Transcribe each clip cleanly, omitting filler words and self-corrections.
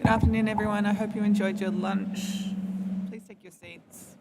afternoon, everyone. I hope you enjoyed your lunch. Please take your seats.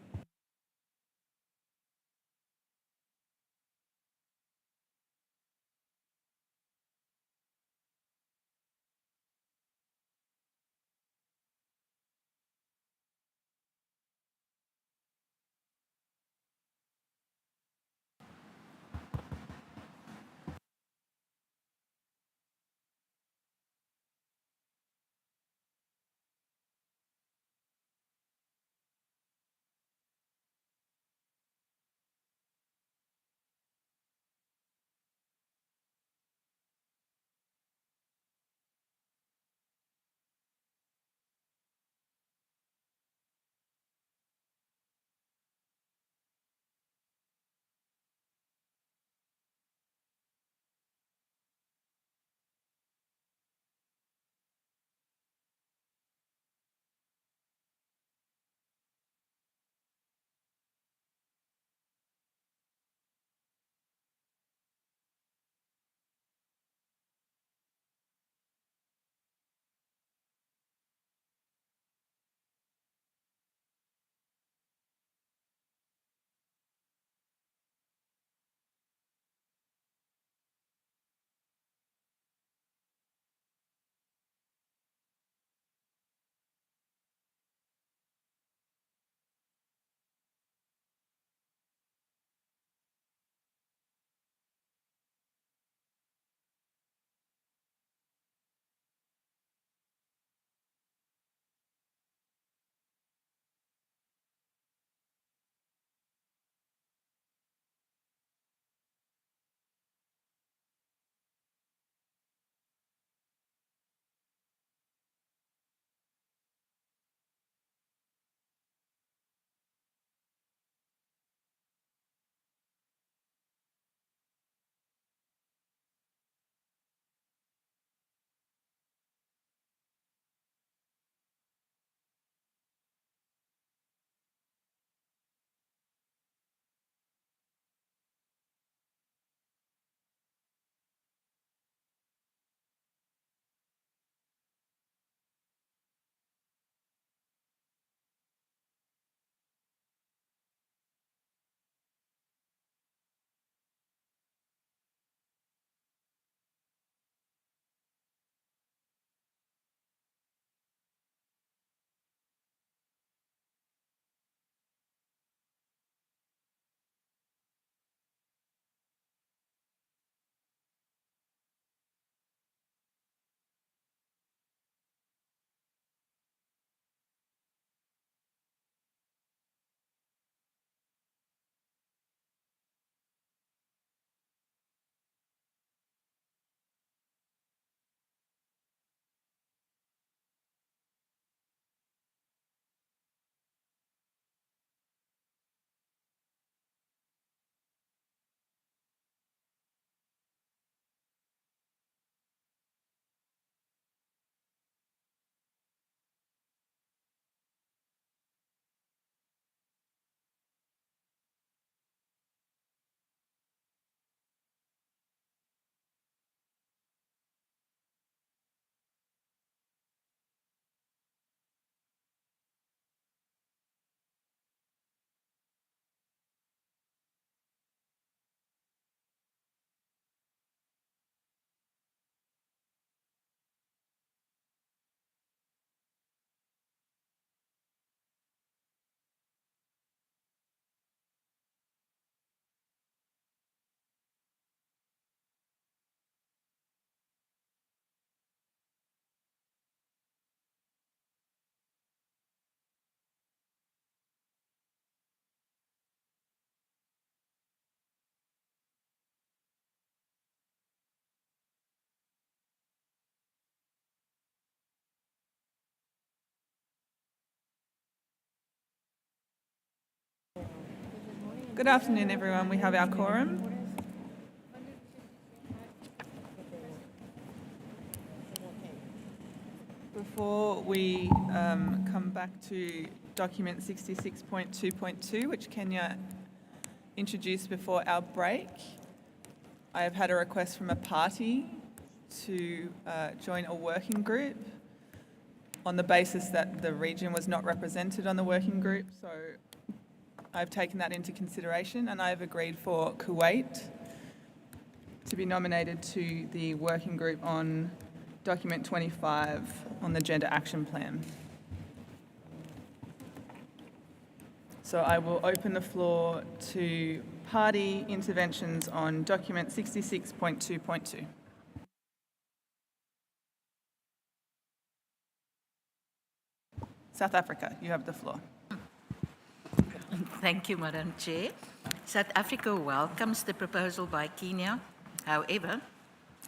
Good afternoon, everyone. We have our quorum. Before we come back to document 66.2.2, which Kenya introduced before our break, I have had a request from a party to join a working group on the basis that the region was not represented on the working group. So I've taken that into consideration, and I've agreed for Kuwait to be nominated to the working group on document 25 on the Gender Action Plan. So I will open the floor to party interventions on document 66.2.2. South Africa, you have the floor. Thank you, Madam Chair. South Africa welcomes the proposal by Kenya. However,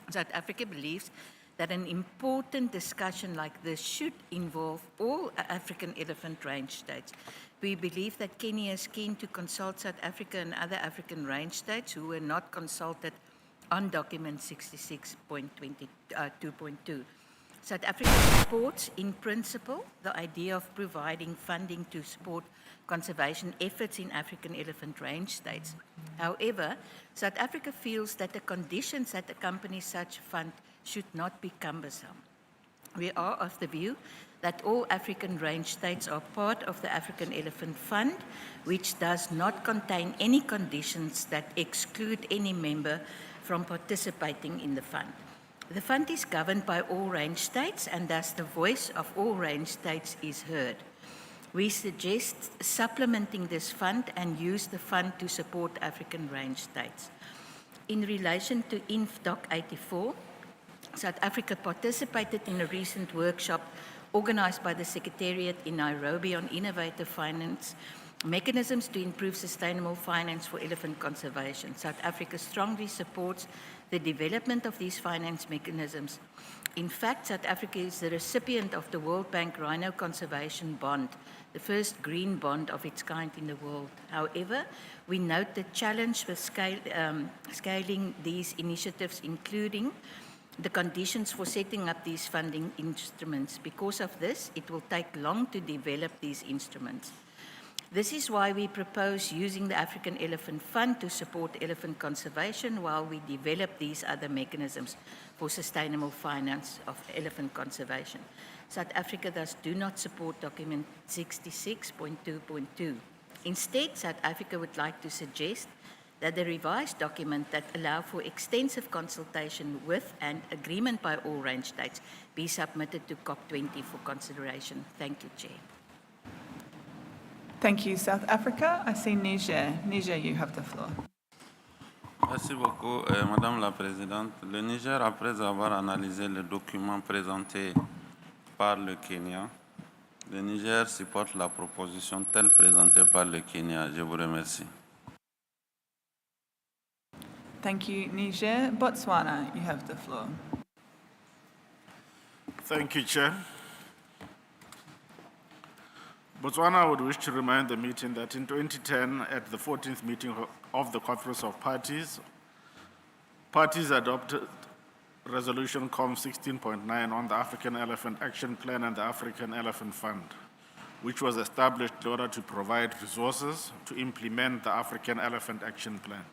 South Africa believes that an important discussion like this should involve all African elephant range states. We believe that Kenya is keen to consult South Africa and other African range states who were not consulted on document 66.2.2. South Africa supports, in principle, the idea of providing funding to support conservation efforts in African elephant range states. However, South Africa feels that the conditions that accompany such a fund should not be cumbersome. We are of the view that all African range states are part of the African Elephant Fund, which does not contain any conditions that exclude any member from participating in the fund. The fund is governed by all range states, and thus the voice of all range states is heard. We suggest supplementing this fund and use the fund to support African range states. In relation to INFDOC 84, South Africa participated in a recent workshop organized by the Secretariat in Nairobi on innovative finance mechanisms to improve sustainable finance for elephant conservation. South Africa strongly supports the development of these finance mechanisms. In fact, South Africa is the recipient of the World Bank Rhino Conservation Bond, the first green bond of its kind in the world. However, we note the challenge with scaling these initiatives, including the conditions for setting up these funding instruments. Because of this, it will take long to develop these instruments. This is why we propose using the African Elephant Fund to support elephant conservation while we develop these other mechanisms for sustainable finance of elephant conservation. South Africa thus do not support document 66.2.2. Instead, South Africa would like to suggest that the revised document that allow for extensive consultation with and agreement by all range states be submitted to CoP20 for consideration. Thank you, Chair. Thank you, South Africa. I see Niger. Niger, you have the floor. Merci beaucoup, Madame la Présidente. Le Niger, après avoir analysé le document présenté par le Kenya, le Niger supporte la proposition telle présentée par le Kenya. Je vous remercie. Thank you, Niger. Botswana, you have the floor. Thank you, Chair. Botswana would wish to remind the meeting that in 2010, at the 14th meeting of the Conference of Parties, parties adopted Resolution COM 16.9 on the African Elephant Action Plan and the African Elephant Fund, which was established in order to provide resources to implement the African Elephant Action Plan.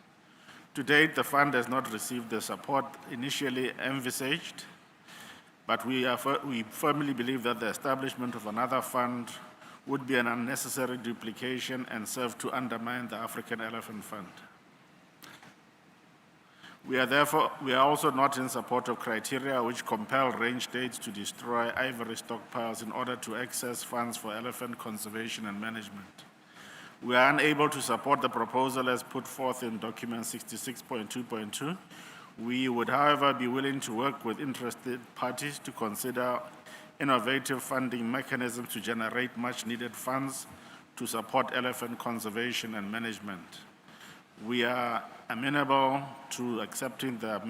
To date, the fund has not received the support initially envisaged, but we firmly believe that the establishment of another fund would be an unnecessary duplication and serve to undermine the African Elephant Fund. We are also not in support of criteria which compel range states to destroy ivory stockpiles in order to access funds for elephant conservation and management. We are unable to support the proposal as put forth in document 66.2.2. We would, however, be willing to work with interested parties to consider innovative funding mechanisms to generate much-needed funds to support elephant conservation and management. We are amenable to accepting the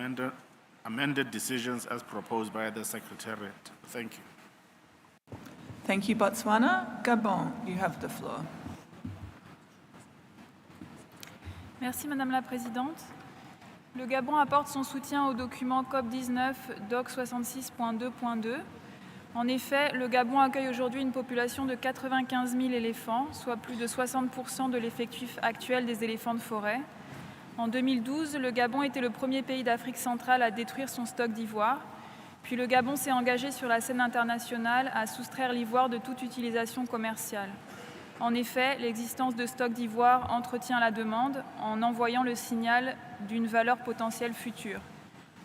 amended decisions as proposed by the Secretariat. Thank you. Thank you, Botswana. Gabon, you have the floor. Merci Madame la Présidente. Le Gabon apporte son soutien au document COP19 DOC 66.2.2. En effet, le Gabon accueille aujourd'hui une population de 95 000 éléphants, soit plus de 60% de l'effectif actuel des éléphants de forêt. En 2012, le Gabon était le premier pays d'Afrique centrale à détruire son stock d'ivoire. Puis le Gabon s'est engagé sur la scène internationale à soustraire l'ivoire de toute utilisation commerciale. En effet, l'existence de stocks d'ivoire entretient la demande en envoyant le signal d'une valeur potentielle future.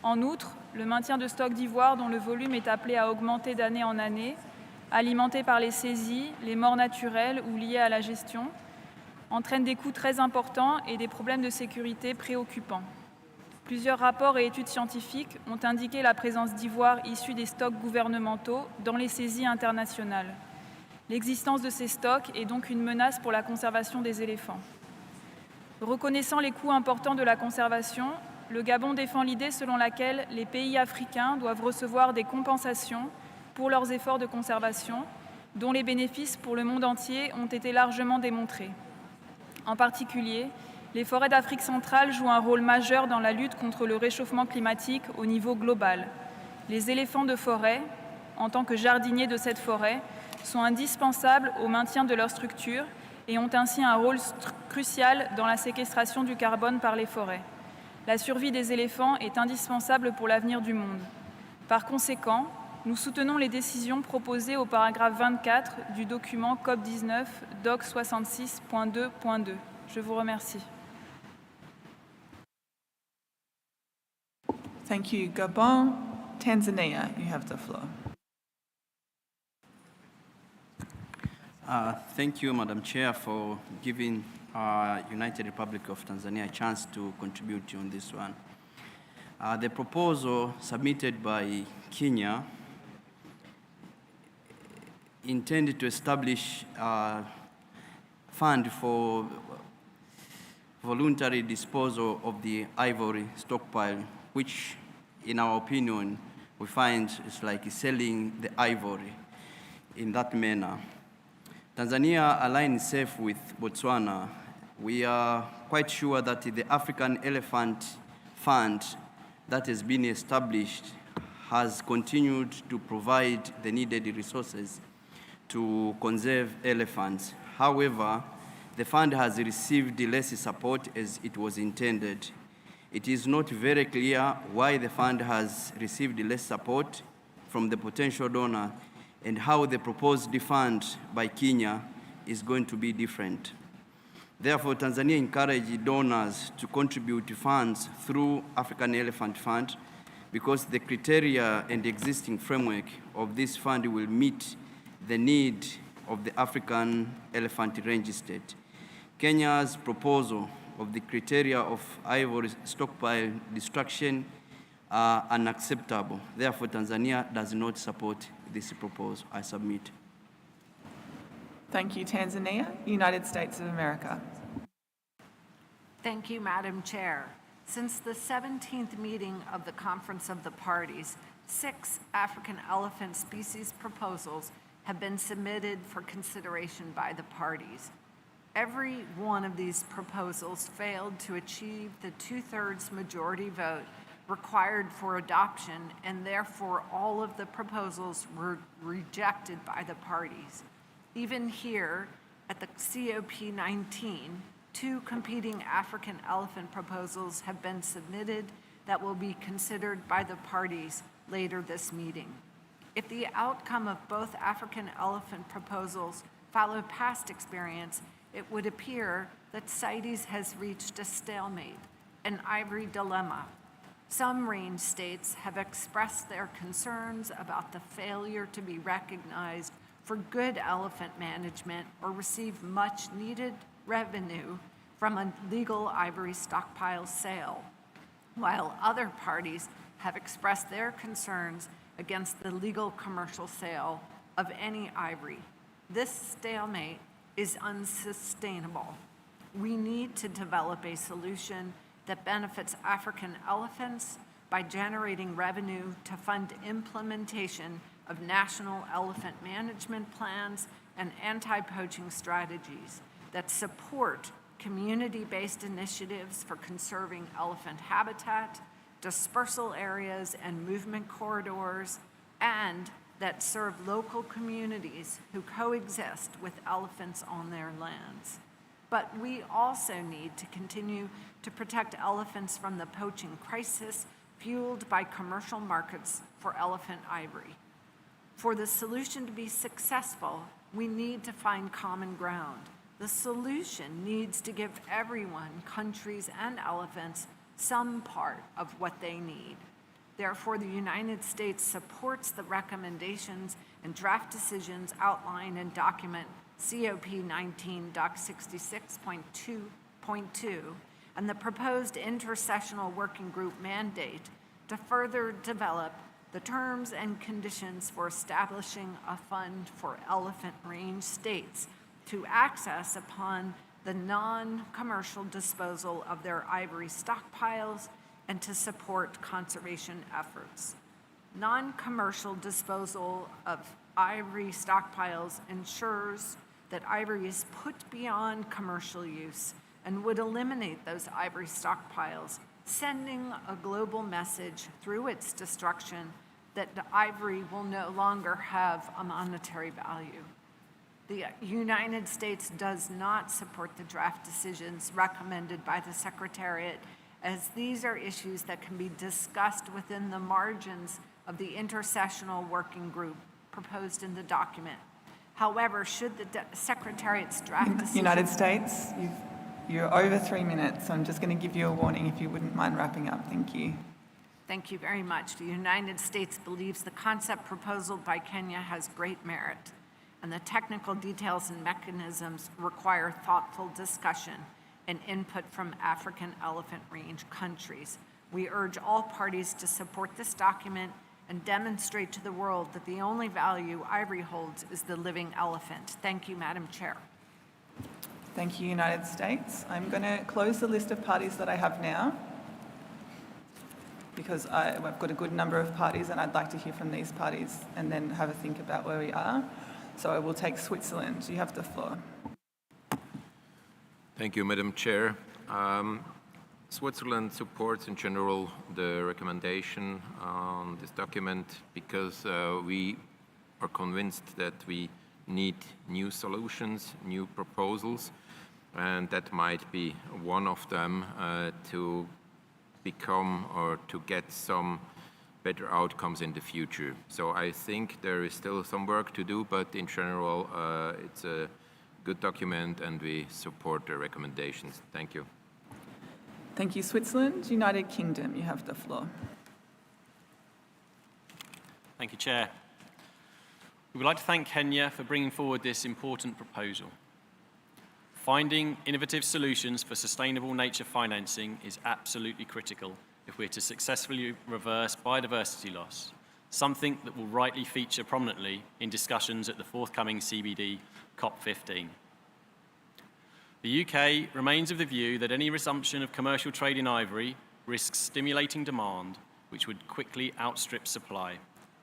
En outre, le maintien de stocks d'ivoire dont le volume est appelé à augmenter d'année en année, alimenté par les saisies, les morts naturelles ou liées à la gestion, entraîne des coûts très importants et des problèmes de sécurité préoccupants. Plusieurs rapports et études scientifiques ont indiqué la présence d'ivoire issue des stocks gouvernementaux dans les saisies internationales. L'existence de ces stocks est donc une menace pour la conservation des éléphants. Reconnaissant les coûts importants de la conservation, le Gabon défend l'idée selon laquelle les pays africains doivent recevoir des compensations pour leurs efforts de conservation, dont les bénéfices pour le monde entier ont été largement démontrés. En particulier, les forêts d'Afrique centrale jouent un rôle majeur dans la lutte contre le réchauffement climatique au niveau global. Les éléphants de forêt, en tant que jardiniers de cette forêt, sont indispensables au maintien de leur structure et ont ainsi un rôle crucial dans la séquestration du carbone par les forêts. La survie des éléphants est indispensable pour l'avenir du monde. Par conséquent, nous soutenons les décisions proposées au paragraphe 24 du document COP19 DOC 66.2.2. Je vous remercie. Thank you. Gabon, Tanzania, you have the floor. Thank you, Madam Chair, for giving United Republic of Tanzania a chance to contribute on this one. The proposal submitted by Kenya intended to establish a fund for voluntary disposal of the ivory stockpile, which, in our opinion, we find is like selling the ivory in that manner. Tanzania aligns itself with Botswana. We are quite sure that the African Elephant Fund that has been established has continued to provide the needed resources to conserve elephants. However, the fund has received less support as it was intended. It is not very clear why the fund has received less support from the potential donor and how the proposed fund by Kenya is going to be different. Therefore, Tanzania encouraged donors to contribute funds through African Elephant Fund because the criteria and the existing framework of this fund will meet the need of the African elephant range state. Kenya's proposal of the criteria of ivory stockpile destruction are unacceptable. Therefore, Tanzania does not support this proposal. I submit. Thank you, Tanzania. United States of America. Thank you, Madam Chair. Since the 17th meeting of the Conference of the Parties, 6 African elephant species proposals have been submitted for consideration by the parties. Every one of these proposals failed to achieve the 2/3 majority vote required for adoption, and therefore all of the proposals were rejected by the parties. Even here at the CoP19, 2 competing African elephant proposals have been submitted that will be considered by the parties later this meeting. If the outcome of both African elephant proposals follow past experience, it would appear that CITES has reached a stalemate, an ivory dilemma. Some range states have expressed their concerns about the failure to be recognized for good elephant management or receive much needed revenue from a legal ivory stockpile sale, while other parties have expressed their concerns against the legal commercial sale of any ivory. This stalemate is unsustainable. We need to develop a solution that benefits African elephants by generating revenue to fund implementation of national elephant management plans and anti-poaching strategies that support community-based initiatives for conserving elephant habitat, dispersal areas and movement corridors, and that serve local communities who coexist with elephants on their lands. But we also need to continue to protect elephants from the poaching crisis fueled by commercial markets for elephant ivory. For the solution to be successful, we need to find common ground. The solution needs to give everyone, countries and elephants, some part of what they need. Therefore, the United States supports the recommendations and draft decisions outlined in document CoP19 Doc 66.2.2 and the proposed intersessional working group mandate to further develop the terms and conditions for establishing a fund for elephant range states to access upon the non-commercial disposal of their ivory stockpiles and to support conservation efforts. Non-commercial disposal of ivory stockpiles ensures that ivory is put beyond commercial use and would eliminate those ivory stockpiles, sending a global message through its destruction that the ivory will no longer have a monetary value. The United States does not support the draft decisions recommended by the Secretariat, as these are issues that can be discussed within the margins of the intersessional working group proposed in the document. However, should the Secretariat's draft decision... United States, you're over 3 minutes, so I'm just going to give you a warning if you wouldn't mind wrapping up. Thank you. Thank you very much. The United States believes the concept proposed by Kenya has great merit, and the technical details and mechanisms require thoughtful discussion and input from African elephant range countries. We urge all parties to support this document and demonstrate to the world that the only value ivory holds is the living elephant. Thank you, Madam Chair. Thank you, United States. I'm going to close the list of parties that I have now because I've got a good number of parties and I'd like to hear from these parties and then have a think about where we are. So I will take Switzerland. You have the floor. Thank you, Madam Chair. Switzerland supports in general the recommendation on this document because we are convinced that we need new solutions, new proposals, and that might be one of them to become or to get some better outcomes in the future. So I think there is still some work to do, but in general, it's a good document and we support the recommendations. Thank you. Thank you, Switzerland. United Kingdom, you have the floor. Thank you, Chair. We would like to thank Kenya for bringing forward this important proposal. Finding innovative solutions for sustainable nature financing is absolutely critical if we're to successfully reverse biodiversity loss, something that will rightly feature prominently in discussions at the forthcoming CBD CoP15. The UK remains of the view that any resumption of commercial trade in ivory risks stimulating demand, which would quickly outstrip supply,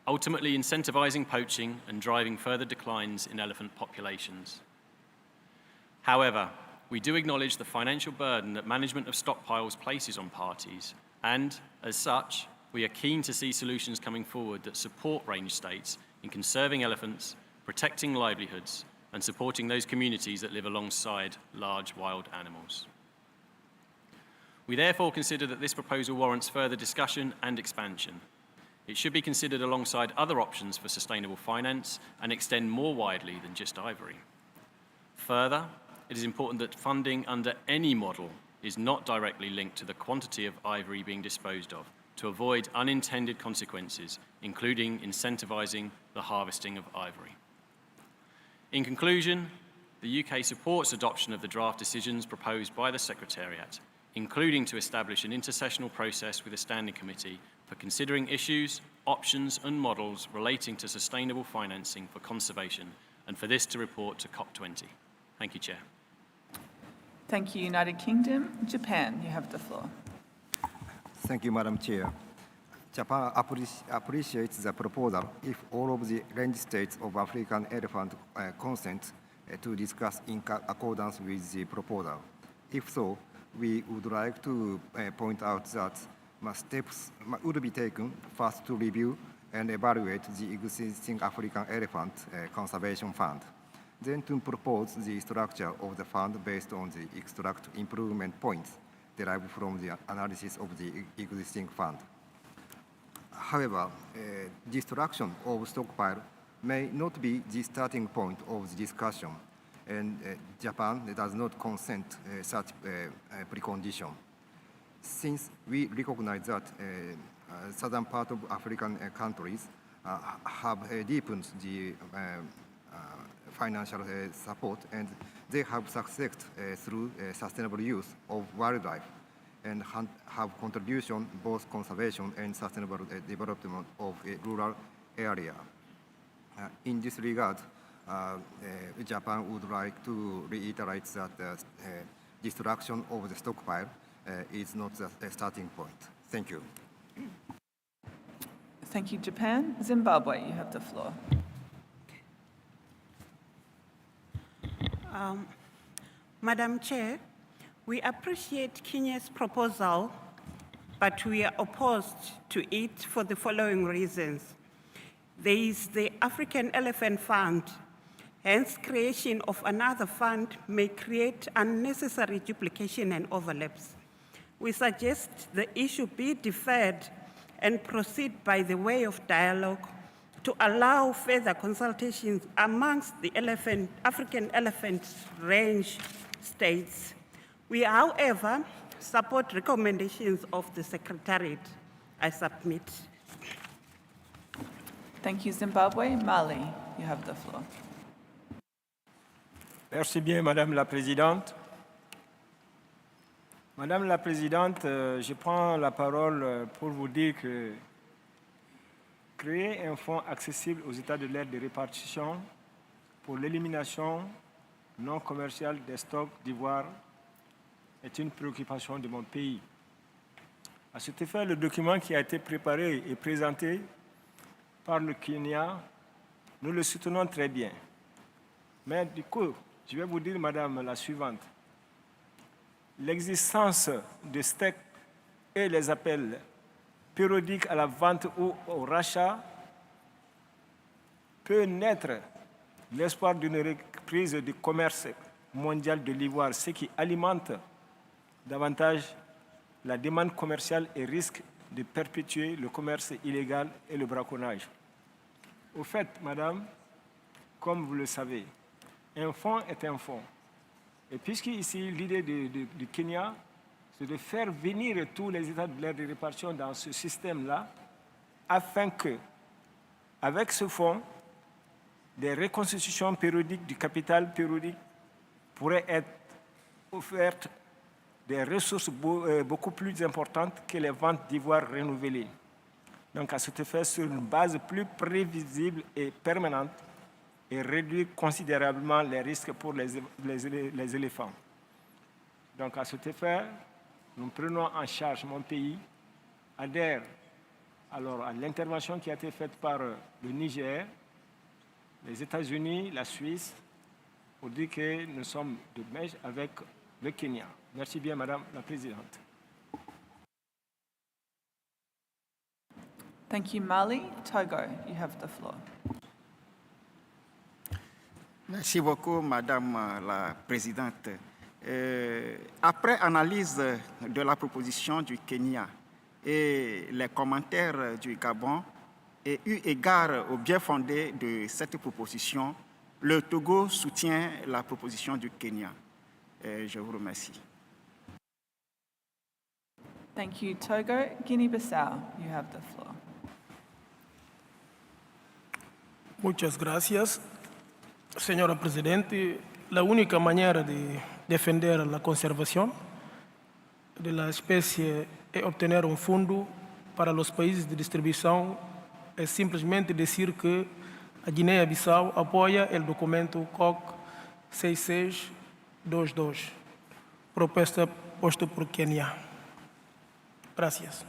ultimately incentivising poaching and driving further declines in elephant populations. However, we do acknowledge the financial burden that management of stockpiles places on parties, and, as such, we are keen to see solutions coming forward that support range states in conserving elephants, protecting livelihoods, and supporting those communities that live alongside large wild animals. We therefore consider that this proposal warrants further discussion and expansion. It should be considered alongside other options for sustainable finance and extend more widely than just ivory. Further, it is important that funding under any model is not directly linked to the quantity of ivory being disposed of, to avoid unintended consequences, including incentivising the harvesting of ivory. In conclusion, the UK supports adoption of the draft decisions proposed by the Secretariat, including to establish an intersessional process with a standing committee for considering issues, options and models relating to sustainable financing for conservation, and for this to report to COP20. Thank you, Chair. Thank you, United Kingdom. Japan, you have the floor. Thank you, Madam Chair. Japan appreciates the proposal if all of the range states of African elephant consent to discuss in accordance with the proposal. If so, we would like to point out that steps would be taken first to review and evaluate the existing African elephant conservation fund, then to propose the structure of the fund based on the extract improvement points derived from the analysis of the existing fund. However, destruction of stockpile may not be the starting point of the discussion, and Japan does not consent such precondition. Since we recognize that southern part of African countries have deepened the financial support, and they have succeeded through sustainable use of wildlife and have contribution both conservation and sustainable development of a rural area. In this regard, Japan would like to reiterate that destruction of the stockpile is not the starting point. Thank you. Thank you, Japan. Zimbabwe, you have the floor. Madam Chair, we appreciate Kenya's proposal, but we are opposed to it for the following reasons. There is the African Elephant Fund. Hence, creation of another fund may create unnecessary duplication and overlaps. We suggest the issue be deferred and proceed by the way of dialogue to allow further consultations amongst the African elephant range states. We, however, support recommendations of the Secretariat. I submit. Thank you, Zimbabwe. Mali, you have the floor. Merci bien, Madame la Présidente. Madame la Présidente, je prends la parole pour vous dire que créer un fonds accessible aux États de l'aide de répartition pour l'élimination non commerciale des stocks d'ivoire est une préoccupation de mon pays. À cet effet, le document qui a été préparé et présenté par le Kenya, nous le soutenons très bien. Mais du coup, je vais vous dire, Madame, la suivante. L'existence de stocks et les appels périodiques à la vente ou au rachat peut naître l'espoir d'une reprise du commerce mondial de l'ivoire, ce qui alimente davantage la demande commerciale et risque de perpétuer le commerce illégal et le braconnage. Au fait, Madame, comme vous le savez, un fonds est un fonds. Et puisqu'ici, l'idée du Kenya, c'est de faire venir tous les États de l'aide de répartition dans ce système-là, afin que, avec ce fonds, des reconstitutions périodiques du capital périodique pourraient être offertes des ressources beaucoup plus importantes que les ventes d'ivoire renouvelées. Donc, à cet effet, sur une base plus prévisible et permanente, et réduire considérablement les risques pour les éléphants. Donc, à cet effet, nous prenons en charge, mon pays adhère alors à l'intervention qui a été faite par le Niger, les États-Unis, la Suisse, pour dire que nous sommes de mèche avec le Kenya. Merci bien, Madame la Présidente. Thank you, Mali. Togo, you have the floor. Merci beaucoup, Madame la Présidente. Après analyse de la proposition du Kenya et les commentaires du Gabon, et eu égard au bien fondé de cette proposition, le Togo soutient la proposition du Kenya. Je vous remercie. Thank you, Togo. Guinea-Bissau, you have the floor. Muchas gracias. Señora Presidente, la única manera de defender la conservación de la especie y obtener un fondo para los países de distribución es simplemente decir que a Guinea-Bissau apoya el documento COP 6622, propuesta puesta por Kenia. Gracias.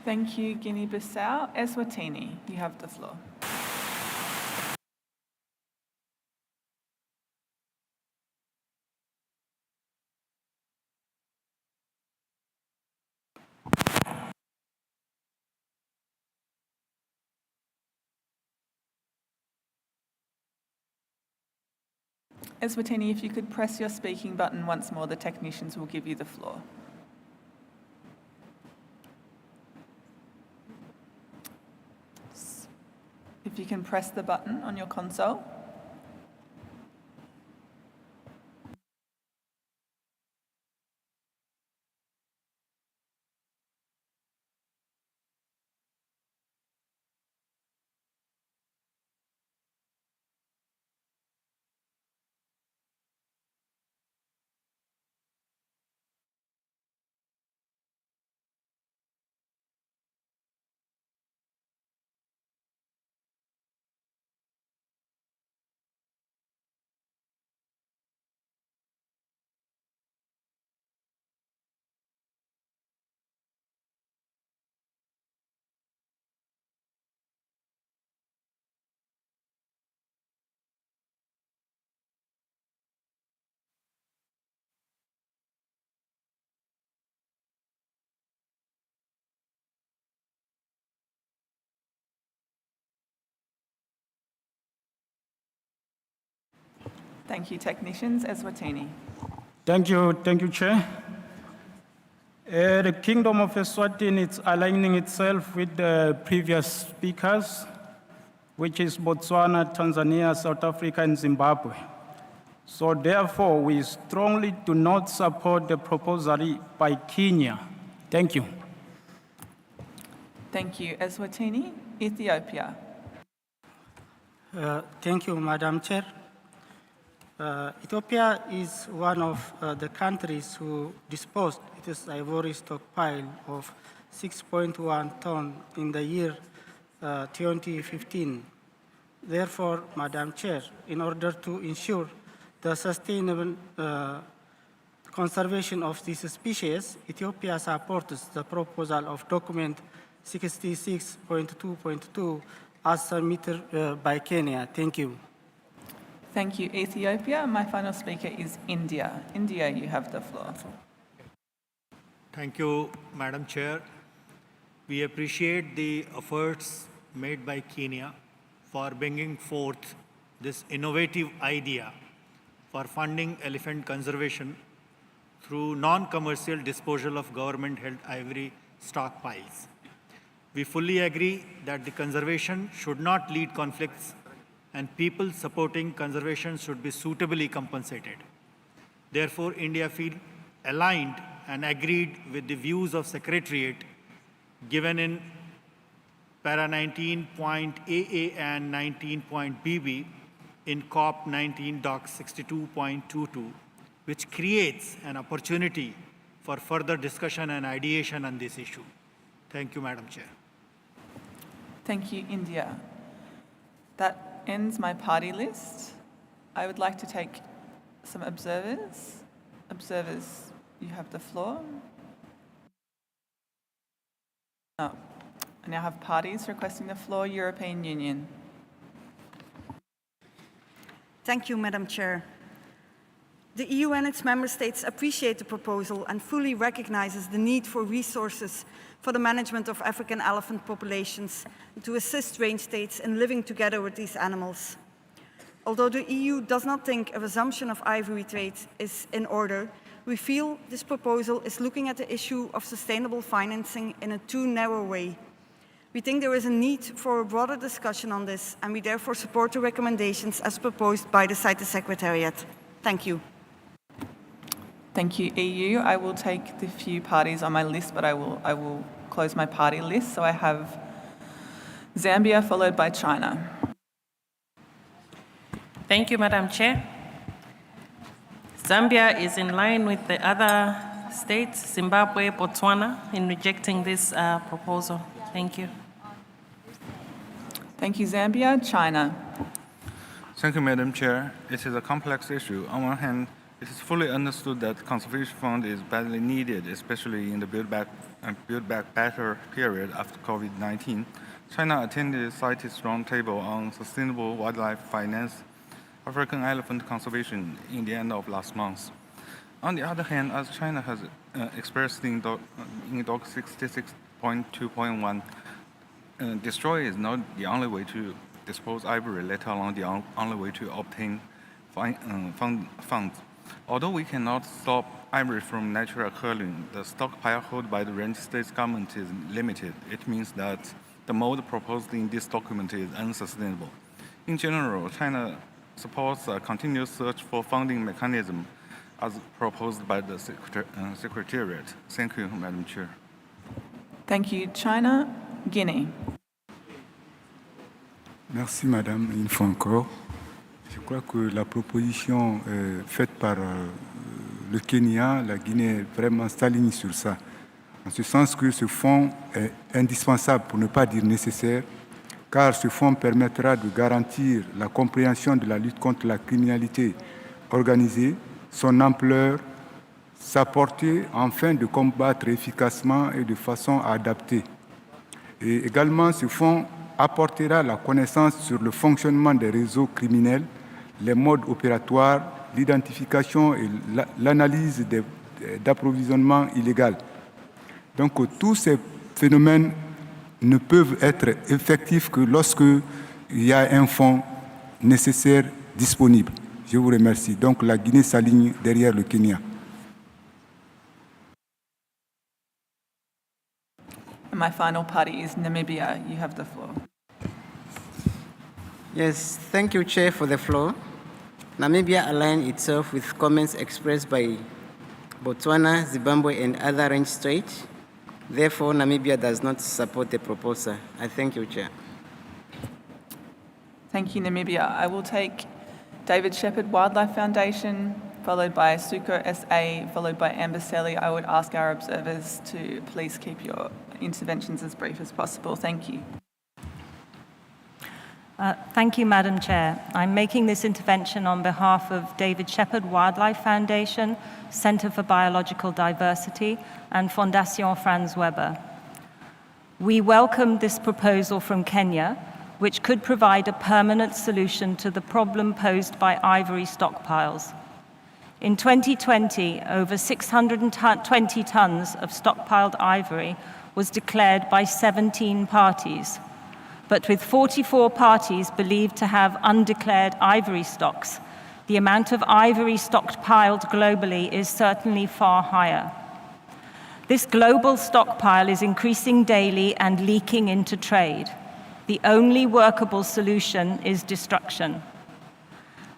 Thank you, Guinea-Bissau. Eswatini, you have the floor. Eswatini, if you could press your speaking button once more, the technicians will give you the floor. If you can press the button on your console. Thank you, technicians. Eswatini. Thank you, Chair. The Kingdom of Eswatini is aligning itself with the previous speakers, which is Botswana, Tanzania, South Africa, and Zimbabwe. So therefore, we strongly do not support the proposal by Kenya. Thank you. Thank you, Eswatini. Ethiopia. Thank you, Madam Chair. Ethiopia is one of the countries who disposed its ivory stockpile of 6.1 ton in the year 2015. Therefore, Madam Chair, in order to ensure the sustainable conservation of this species, Ethiopia supports the proposal of document 66.2.2 as submitted by Kenya. Thank you. Thank you, Ethiopia. My final speaker is India. India, you have the floor. Thank you, Madam Chair. We appreciate the efforts made by Kenya for bringing forth this innovative idea for funding elephant conservation through non-commercial disposal of government-held ivory stockpiles. We fully agree that the conservation should not lead conflicts and people supporting conservation should be suitably compensated. Therefore, India feels aligned and agreed with the views of Secretariat given in para 19.AA and 19.BB in CoP19 Doc 62.22, which creates an opportunity for further discussion and ideation on this issue. Thank you, Madam Chair. Thank you, India. That ends my party list. I would like to take some observers. Observers, you have the floor. No. I now have parties requesting the floor. European Union. Thank you, Madam Chair. The EU and its member states appreciate the proposal and fully recognizes the need for resources for the management of African elephant populations and to assist range states in living together with these animals. Although the EU does not think a resumption of ivory trade is in order, we feel this proposal is looking at the issue of sustainable financing in a too narrow way. We think there is a need for a broader discussion on this, and we therefore support the recommendations as proposed by the CITES Secretariat. Thank you. Thank you, EU. I will take the few parties on my list, but I will close my party list. So I have Zambia followed by China. Thank you, Madam Chair. Zambia is in line with the other states, Zimbabwe, Botswana, in rejecting this proposal. Thank you. Thank you, Zambia. China. Thank you, Madam Chair. It is a complex issue. On one hand, it is fully understood that the conservation fund is badly needed, especially in the Build Back Better period after COVID-19. China attended CITES roundtable on sustainable wildlife finance, African elephant conservation in the end of last month. On the other hand, as China has expressed in Doc 66.2.1, destroy is not the only way to dispose ivory, let alone the only way to obtain funds. Although we cannot stop ivory from naturally occurring, the stockpile held by the range states government is limited. It means that the mode proposed in this document is unsustainable. In general, China supports a continuous search for funding mechanism as proposed by the Secretariat. Thank you, Madam Chair. Thank you. China, Guinea. Merci, Madame, une fois encore. Je crois que la proposition faite par le Kenya, la Guinée, vraiment s'aligne sur ça. En ce sens que ce fonds est indispensable, pour ne pas dire nécessaire, car ce fonds permettra de garantir la compréhension de la lutte contre la criminalité organisée, son ampleur, sa portée, afin de combattre efficacement et de façon adaptée. Et également, ce fonds apportera la connaissance sur le fonctionnement des réseaux criminels, les modes opératoires, l'identification et l'analyse d'approvisionnement illégal. Donc tous ces phénomènes ne peuvent être effectifs que lorsque il y a un fonds nécessaire disponible. Je vous remercie. Donc la Guinée s'aligne derrière le Kenya. And my final party is Namibia. You have the floor. Yes, thank you, Chair, for the floor. Namibia aligns itself with comments expressed by Botswana, Zimbabwe, and other range states. Therefore, Namibia does not support the proposal. I thank you, Chair. Thank you, Namibia. I will take David Shepherd Wildlife Foundation, followed by Suko SA, followed by Amber Selly. I would ask our observers to please keep your interventions as brief as possible. Thank you. Thank you, Madam Chair. I'm making this intervention on behalf of David Shepherd Wildlife Foundation, Centre for Biological Diversity, and Fondation Franz Weber. We welcome this proposal from Kenya, which could provide a permanent solution to the problem posed by ivory stockpiles. In 2020, over 620 tons of stockpiled ivory was declared by 17 parties. But with 44 parties believed to have undeclared ivory stocks, the amount of ivory stockpiled globally is certainly far higher. This global stockpile is increasing daily and leaking into trade. The only workable solution is destruction.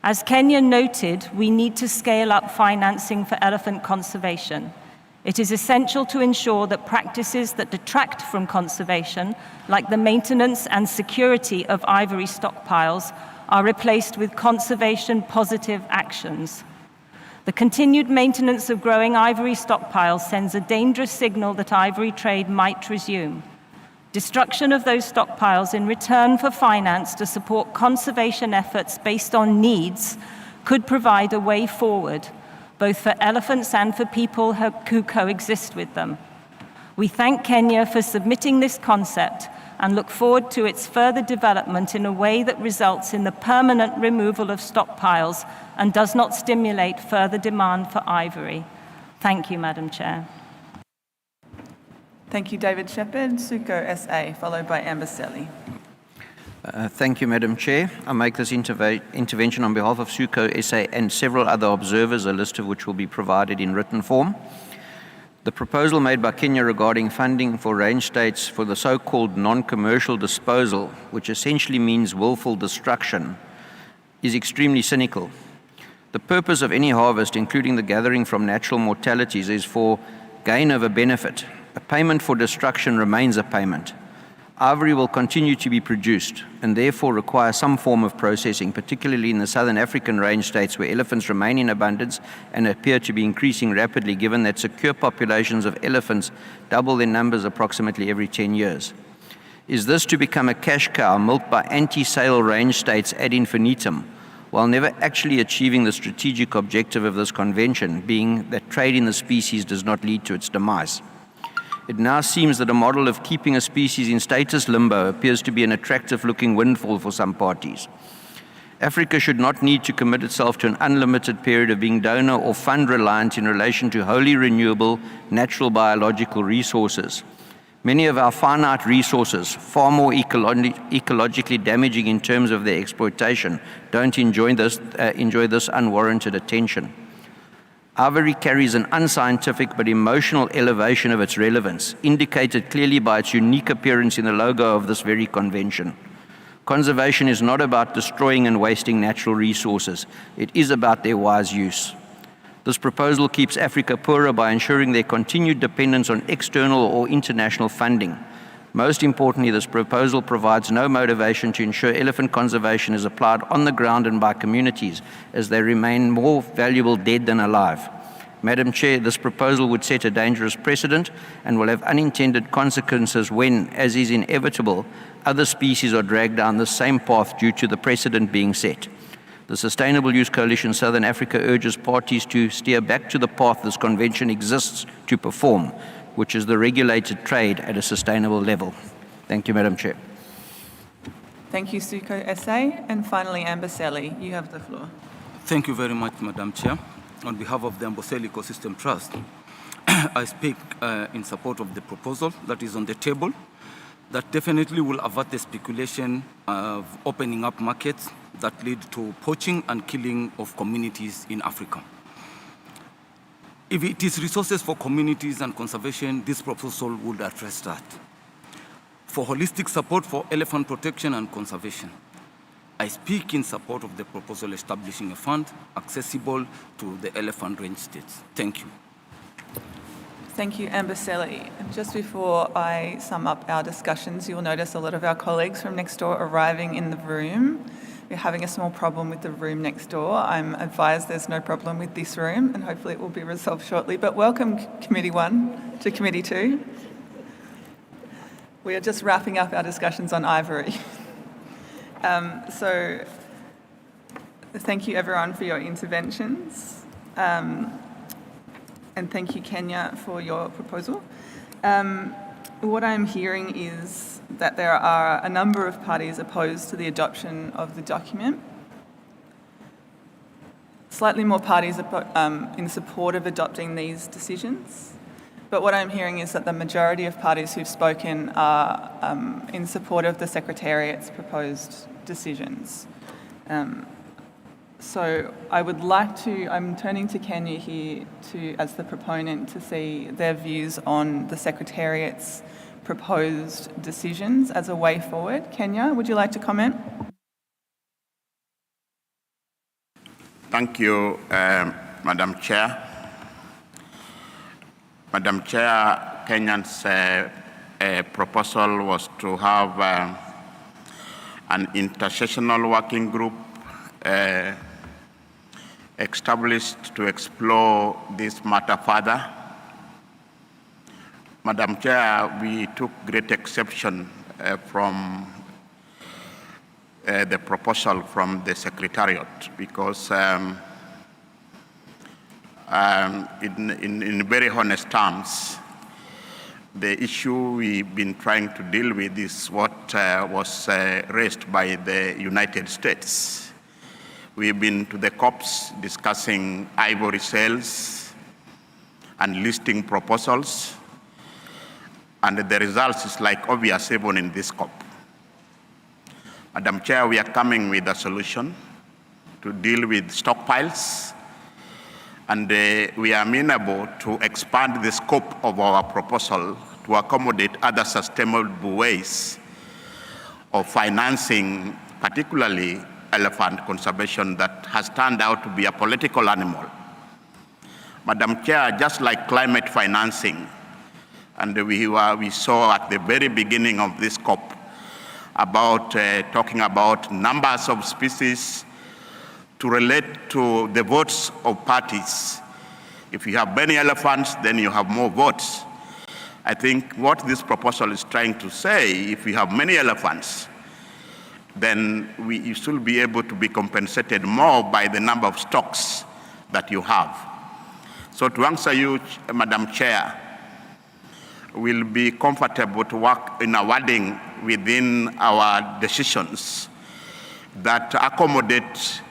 As Kenya noted, we need to scale up financing for elephant conservation. It is essential to ensure that practices that detract from conservation, like the maintenance and security of ivory stockpiles, are replaced with conservation-positive actions. The continued maintenance of growing ivory stockpiles sends a dangerous signal that ivory trade might resume. Destruction of those stockpiles in return for finance to support conservation efforts based on needs could provide a way forward, both for elephants and for people who coexist with them. We thank Kenya for submitting this concept and look forward to its further development in a way that results in the permanent removal of stockpiles and does not stimulate further demand for ivory. Thank you, Madam Chair. Thank you, David Shepherd. Suko SA, followed by Amber Selly. Thank you, Madam Chair. I make this intervention on behalf of Suko SA and several other observers, a list of which will be provided in written form. The proposal made by Kenya regarding funding for range states for the so-called non-commercial disposal, which essentially means willful destruction, is extremely cynical. The purpose of any harvest, including the gathering from natural mortalities, is for gain over benefit. A payment for destruction remains a payment. Ivory will continue to be produced and therefore require some form of processing, particularly in the southern African range states where elephants remain in abundance and appear to be increasing rapidly, given that secure populations of elephants double their numbers approximately every 10 years. Is this to become a cash cow milked by anti-sale range states ad infinitum, while never actually achieving the strategic objective of this convention, being that trade in the species does not lead to its demise? It now seems that a model of keeping a species in status limbo appears to be an attractive-looking windfall for some parties. Africa should not need to commit itself to an unlimited period of being donor or fund reliant in relation to wholly renewable natural biological resources. Many of our finite resources, far more ecologically damaging in terms of their exploitation, don't enjoy this unwarranted attention. Ivory carries an unscientific but emotional elevation of its relevance, indicated clearly by its unique appearance in the logo of this very convention. Conservation is not about destroying and wasting natural resources. It is about their wise use. This proposal keeps Africa poorer by ensuring their continued dependence on external or international funding. Most importantly, this proposal provides no motivation to ensure elephant conservation is applied on the ground and by communities, as they remain more valuable dead than alive. Madam Chair, this proposal would set a dangerous precedent and will have unintended consequences when, as is inevitable, other species are dragged down the same path due to the precedent being set. The Sustainable Use Coalition Southern Africa urges parties to steer back to the path this convention exists to perform, which is the regulated trade at a sustainable level. Thank you, Madam Chair. Thank you, Suko SA. And finally, Amboseli, you have the floor. Thank you very much, Madam Chair. On behalf of the Amboseli Ecosystem Trust, I speak in support of the proposal that is on the table that definitely will avert the speculation of opening up markets that lead to poaching and killing of communities in Africa. If it is resources for communities and conservation, this proposal would address that. For holistic support for elephant protection and conservation, I speak in support of the proposal establishing a fund accessible to the elephant range states. Thank you. Thank you, Amboseli. And just before I sum up our discussions, you'll notice a lot of our colleagues from next door arriving in the room. We're having a small problem with the room next door. I'm advised there's no problem with this room, and hopefully it will be resolved shortly. But welcome, Committee 1 to Committee 2. We are just wrapping up our discussions on ivory. So thank you, everyone, for your interventions. And thank you, Kenya, for your proposal. What I'm hearing is that there are a number of parties opposed to the adoption of the document. Slightly more parties in support of adopting these decisions. But what I'm hearing is that the majority of parties who've spoken are in support of the Secretariat's proposed decisions. So I would like to, I'm turning to Kenya here as the proponent to see their views on the Secretariat's proposed decisions as a way forward. Kenya, would you like to comment? Thank you, Madam Chair. Madam Chair, Kenya's proposal was to have an intersessional working group established to explore this matter further. Madam Chair, we took great exception from the proposal from the Secretariat because in very honest terms, the issue we've been trying to deal with is what was raised by the United States. We've been to the COPs discussing ivory sales and listing proposals, and the results is like obvious even in this COP. Madam Chair, we are coming with a solution to deal with stockpiles, and we are amenable to expand the scope of our proposal to accommodate other sustainable ways of financing, particularly elephant conservation that has turned out to be a political animal. Madam Chair, just like climate financing, and we saw at the very beginning of this COP about talking about numbers of species to relate to the votes of parties. If you have many elephants, then you have more votes. I think what this proposal is trying to say, if you have many elephants, then you should be able to be compensated more by the number of stocks that you have. So to answer you, Madam Chair, we'll be comfortable to work in a wording within our decisions that accommodate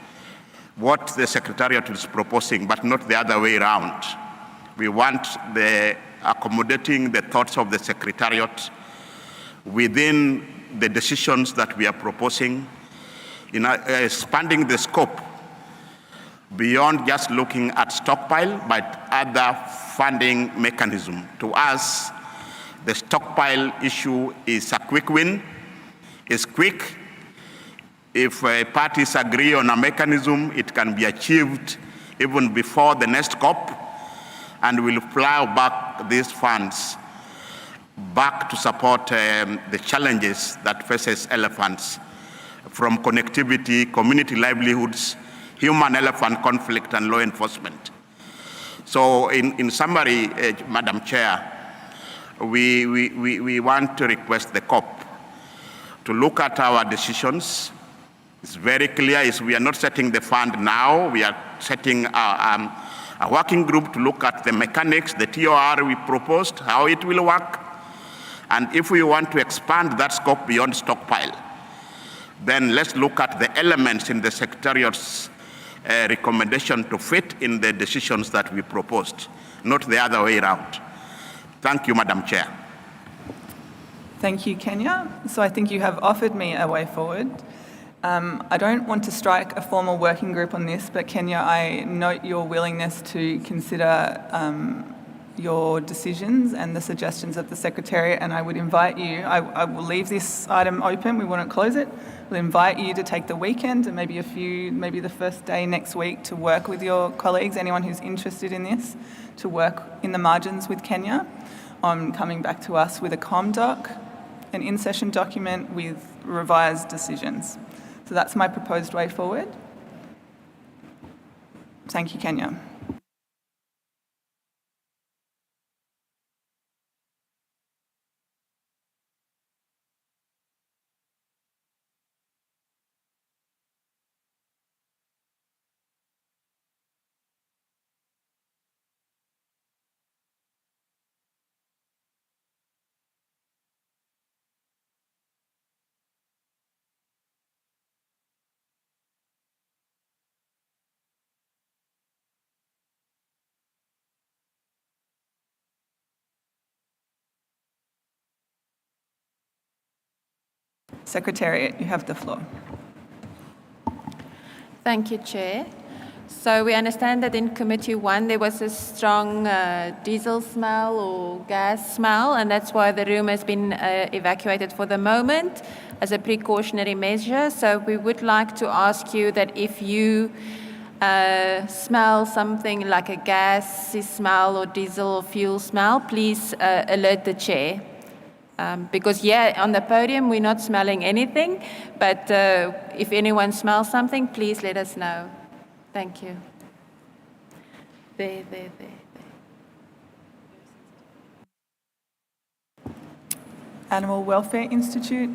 what the Secretariat is proposing, but not the other way around. We want accommodating the thoughts of the Secretariat within the decisions that we are proposing, in expanding the scope beyond just looking at stockpile, but other funding mechanism. To us, the stockpile issue is a quick win. It's quick. If parties agree on a mechanism, it can be achieved even before the next COP, and we'll plow back these funds back to support the challenges that faces elephants, from connectivity, community livelihoods, human-elephant conflict, and law enforcement. So in summary, Madam Chair, we want to request the COP to look at our decisions. It's very clear is we are not setting the fund now. We are setting a working group to look at the mechanics, the TOR we proposed, how it will work. And if we want to expand that scope beyond stockpile, then let's look at the elements in the Secretariat's recommendation to fit in the decisions that we proposed, not the other way around. Thank you, Madam Chair. Thank you, Kenya. So I think you have offered me a way forward. I don't want to strike a formal working group on this, but Kenya, I note your willingness to consider your decisions and the suggestions of the Secretariat, and I would invite you, I will leave this item open, we won't close it. We'll invite you to take the weekend and maybe the first day next week to work with your colleagues, anyone who's interested in this, to work in the margins with Kenya on coming back to us with a COM-doc, an in-session document with revised decisions. So that's my proposed way forward. Thank you, Kenya. Secretariat, you have the floor. Thank you, Chair. So we understand that in Committee 1 there was a strong diesel smell or gas smell, and that's why the room has been evacuated for the moment as a precautionary measure. So we would like to ask you that if you smell something like a gas smell or diesel or fuel smell, please alert the Chair. Because on the podium we're not smelling anything, but if anyone smells something, please let us know. Thank you. There. Animal Welfare Institute.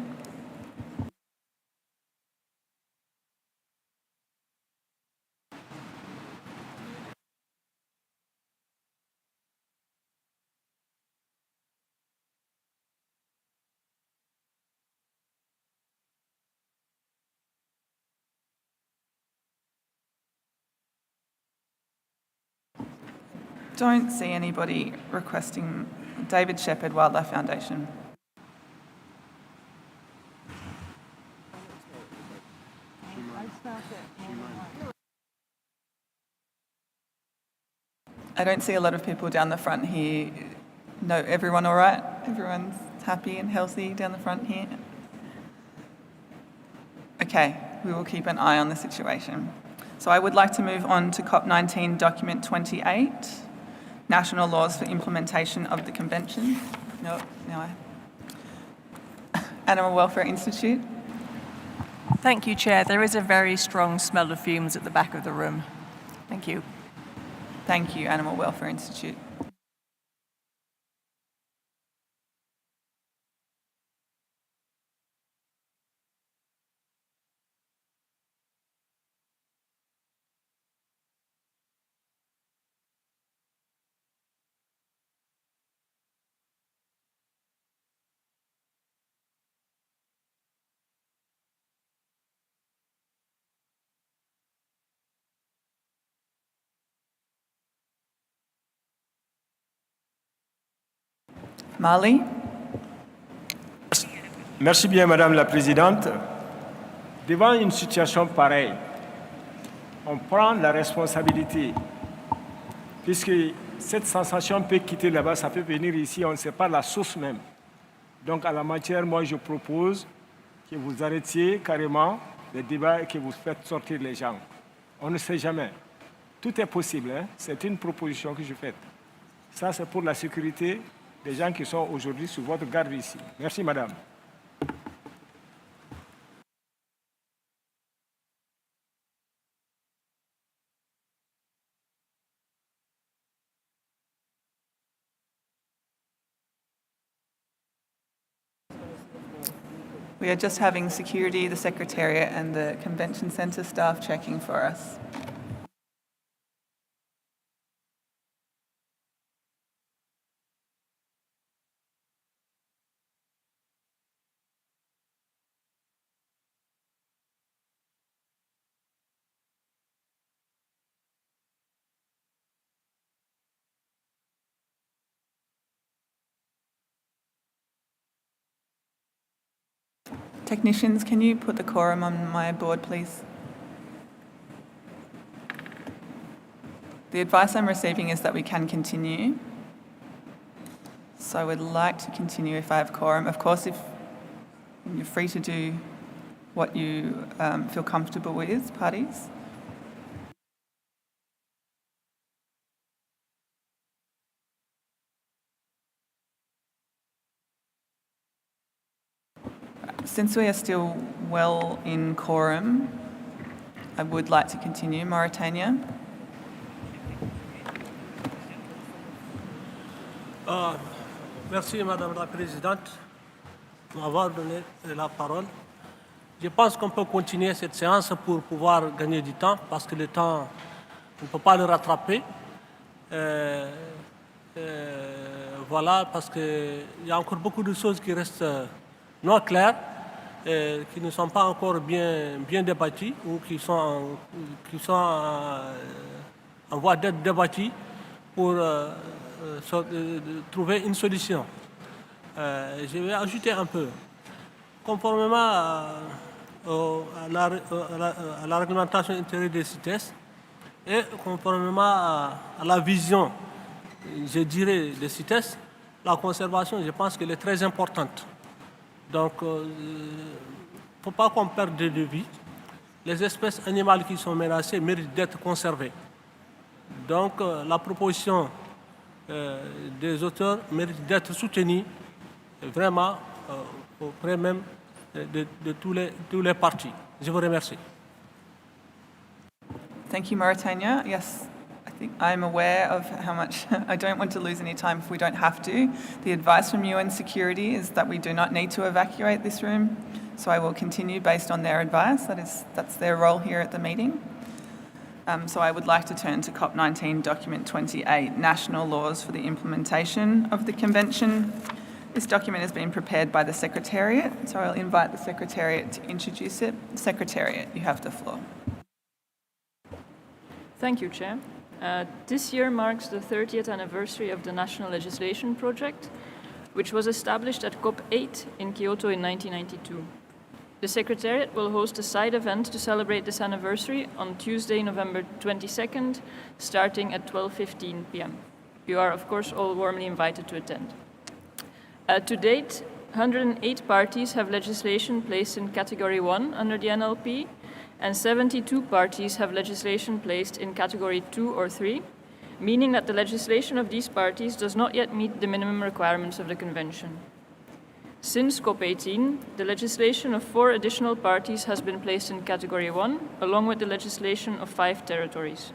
Don't see anybody requesting. David Shepherd, Wildlife Foundation. I don't see a lot of people down the front here. No, everyone all right? Everyone's happy and healthy down the front here? Okay, we will keep an eye on the situation. So I would like to move on to COP19 Document 28. National laws for implementation of the convention. Animal Welfare Institute. Thank you, Chair. There is a very strong smell of fumes at the back of the room. Thank you. Thank you, Animal Welfare Institute. Mali. Merci bien, Madame la Présidente. Devant une situation pareille, on prend la responsabilité. Puisque cette sensation peut quitter là-bas, ça peut venir ici, on ne sait pas la source même. Donc, à la matière, moi, je propose que vous arrêtiez carrément les débats et que vous faites sortir les gens. On ne sait jamais. Tout est possible, hein? C'est une proposition que je fais. Ça, c'est pour la sécurité des gens qui sont aujourd'hui sous votre garde ici. Merci, madame. We are just having security, the Secretariat and the Convention Centre staff checking for us. Technicians, can you put the quorum on my board, please? The advice I'm receiving is that we can continue. So I would like to continue if I have quorum. Of course, if you're free to do what you feel comfortable with, parties. Since we are still well in quorum, I would like to continue. Mauritania. Merci Madame la Présidente de m'avoir donné la parole. Je pense qu'on peut continuer cette séance pour pouvoir gagner du temps parce que le temps, on ne peut pas le rattraper. Voilà, parce qu'il y a encore beaucoup de choses qui restent non claires, qui ne sont pas encore bien débattues ou qui sont en voie d'être débattues pour trouver une solution. Je vais ajouter un peu. Conformément à la réglementation intérieure des CITES et conformément à la vision, je dirais, des CITES, la conservation, je pense qu'elle est très importante. Donc, il ne faut pas qu'on perde de vue. Les espèces animales qui sont menacées méritent d'être conservées. Donc, la proposition des auteurs mérite d'être soutenue vraiment auprès même de tous les partis. Je vous remercie. Thank you, Mauritania. Yes, I think I'm aware of how much I don't want to lose any time if we don't have to. The advice from UN Security is that we do not need to evacuate this room, so I will continue based on their advice. That's their role here at the meeting. So I would like to turn to CoP19 Document 28, National Laws for the Implementation of the Convention. This document has been prepared by the Secretariat, so I'll invite the Secretariat to introduce it. Secretariat, you have the floor. Thank you, Chair. This year marks the 30th anniversary of the National Legislation Project, which was established at COP8 in Kyoto in 1992. The Secretariat will host a side event to celebrate this anniversary on Tuesday, November 22nd, starting at 12:15 p.m. You are, of course, all warmly invited to attend. To date, 108 parties have legislation placed in Category 1 under the NLP, and 72 parties have legislation placed in Category 2 or 3, meaning that the legislation of these parties does not yet meet the minimum requirements of the Convention. Since COP18, the legislation of 4 additional parties has been placed in Category 1, along with the legislation of 5 territories.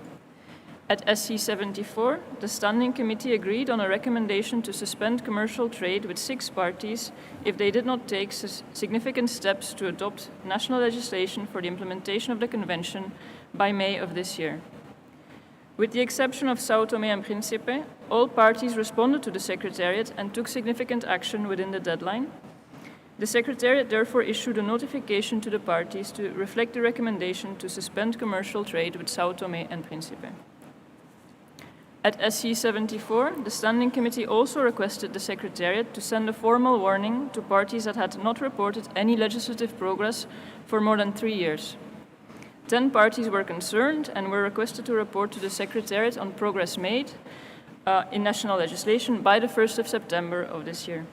At SC74, the Standing Committee agreed on a recommendation to suspend commercial trade with 6 parties if they did not take significant steps to adopt national legislation for the implementation of the Convention by May of this year. With the exception of São Tomé and Príncipe, all parties responded to the Secretariat and took significant action within the deadline. The Secretariat therefore issued a notification to the parties to reflect the recommendation to suspend commercial trade with São Tomé and Príncipe. At SC74, the Standing Committee also requested the Secretariat to send a formal warning to parties that had not reported any legislative progress for more than 3 years. 10 parties were concerned and were requested to report to the Secretariat on progress made in national legislation by the 1st of September of this year.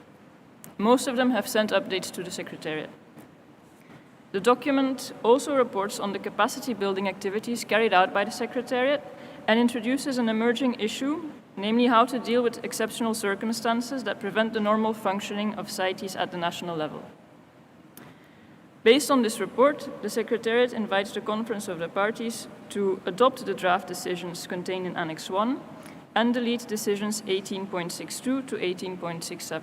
Most of them have sent updates to the Secretariat. The document also reports on the capacity building activities carried out by the Secretariat and introduces an emerging issue, namely how to deal with exceptional circumstances that prevent the normal functioning of CITES at the national level. Based on this report, the Secretariat invites the Conference of the Parties to adopt the draft decisions contained in Annex 1 and delete decisions 18.62 to 18.67.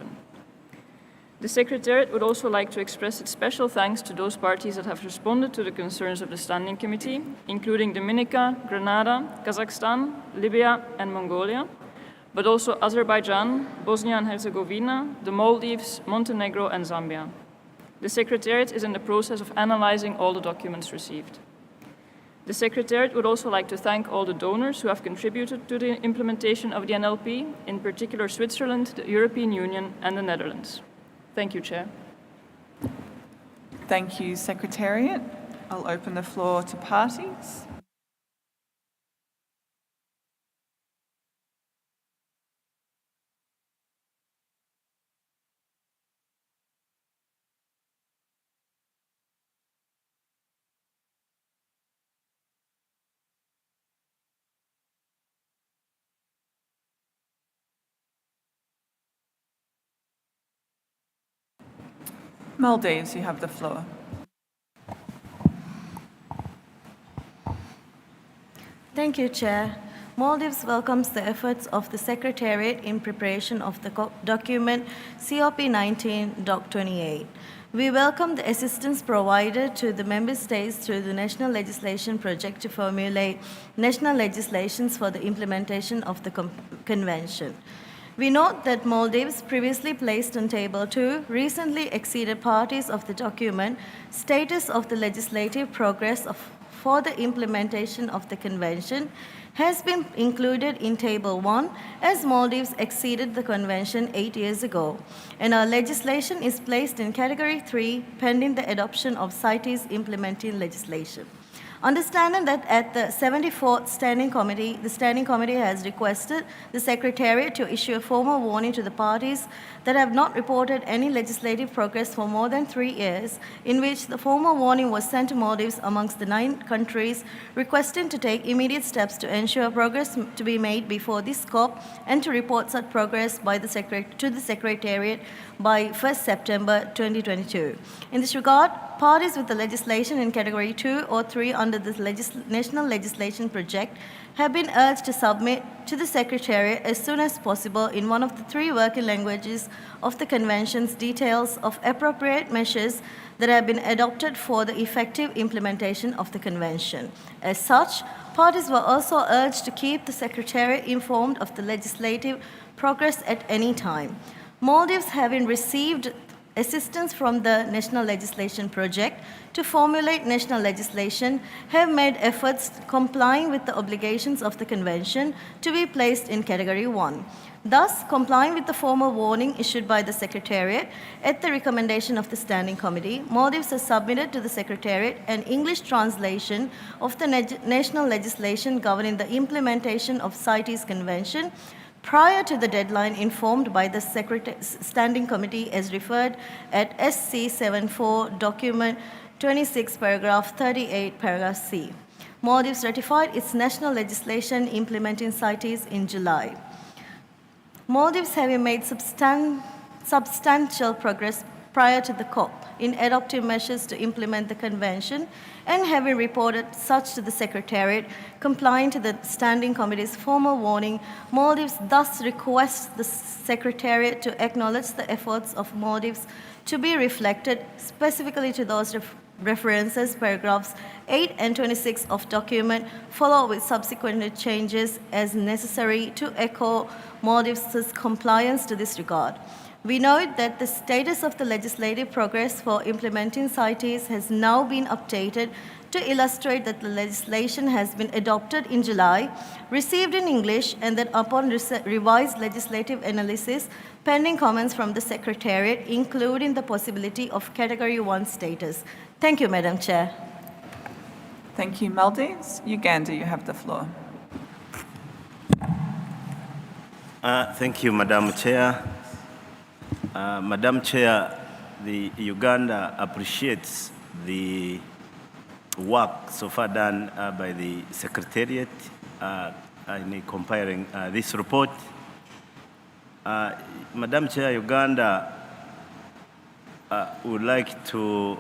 The Secretariat would also like to express its special thanks to those parties that have responded to the concerns of the Standing Committee, including Dominica, Grenada, Kazakhstan, Libya, and Mongolia, but also Azerbaijan, Bosnia and Herzegovina, the Maldives, Montenegro, and Zambia. The Secretariat is in the process of analyzing all the documents received. The Secretariat would also like to thank all the donors who have contributed to the implementation of the NLP, in particular Switzerland, the European Union, and the Netherlands. Thank you, Chair. Thank you, Secretariat. I'll open the floor to parties. Maldives, you have the floor. Thank you, Chair. Maldives welcomes the efforts of the Secretariat in preparation of the document CoP19 Doc 28. We welcome the assistance provided to the Member States through the National Legislation Project to formulate national legislations for the implementation of the Convention. We note that Maldives, previously placed on Table 2, recently exceeded parties of the document status of the legislative progress for the implementation of the Convention has been included in Table 1 as Maldives exceeded the Convention 8 years ago, and our legislation is placed in Category 3 pending the adoption of CITES implementing legislation. Understanding that at the 74th Standing Committee, the Standing Committee has requested the Secretariat to issue a formal warning to the parties that have not reported any legislative progress for more than 3 years, in which the formal warning was sent to Maldives amongst the 9 countries, requesting to take immediate steps to ensure progress to be made before this COP and to report such progress by the to the Secretariat by 1st September 2022. In this regard, parties with the legislation in Category 2 or 3 under the National Legislation Project have been urged to submit to the Secretariat as soon as possible in one of the 3 working languages of the Convention's details of appropriate measures that have been adopted for the effective implementation of the Convention. As such, parties were also urged to keep the Secretariat informed of the legislative progress at any time. Maldives, having received assistance from the National Legislation Project to formulate national legislation, have made efforts complying with the obligations of the Convention to be placed in Category 1. Thus, complying with the formal warning issued by the Secretariat at the recommendation of the Standing Committee, Maldives has submitted to the Secretariat an English translation of the national legislation governing the implementation of CITES Convention prior to the deadline informed by the Standing Committee as referred at SC 74 document 26 paragraph 38 paragraph C. Maldives ratified its national legislation implementing CITES in July. Maldives, having made substantial progress prior to the COP in adopting measures to implement the Convention and having reported such to the Secretariat, complying to the Standing Committee's formal warning, Maldives thus requests the Secretariat to acknowledge the efforts of Maldives to be reflected specifically to those references, paragraphs 8 and 26 of document, followed with subsequent changes as necessary to echo Maldives' compliance to this regard. We note that the status of the legislative progress for implementing CITES has now been updated to illustrate that the legislation has been adopted in July, received in English, and that upon revised legislative analysis, pending comments from the Secretariat, including the possibility of Category 1 status. Thank you, Madam Chair. Thank you, Maldives. Uganda, you have the floor. Thank you, Madam Chair. Madam Chair, the Uganda appreciates the work so far done by the Secretariat in comparing this report. Madam Chair, Uganda would like to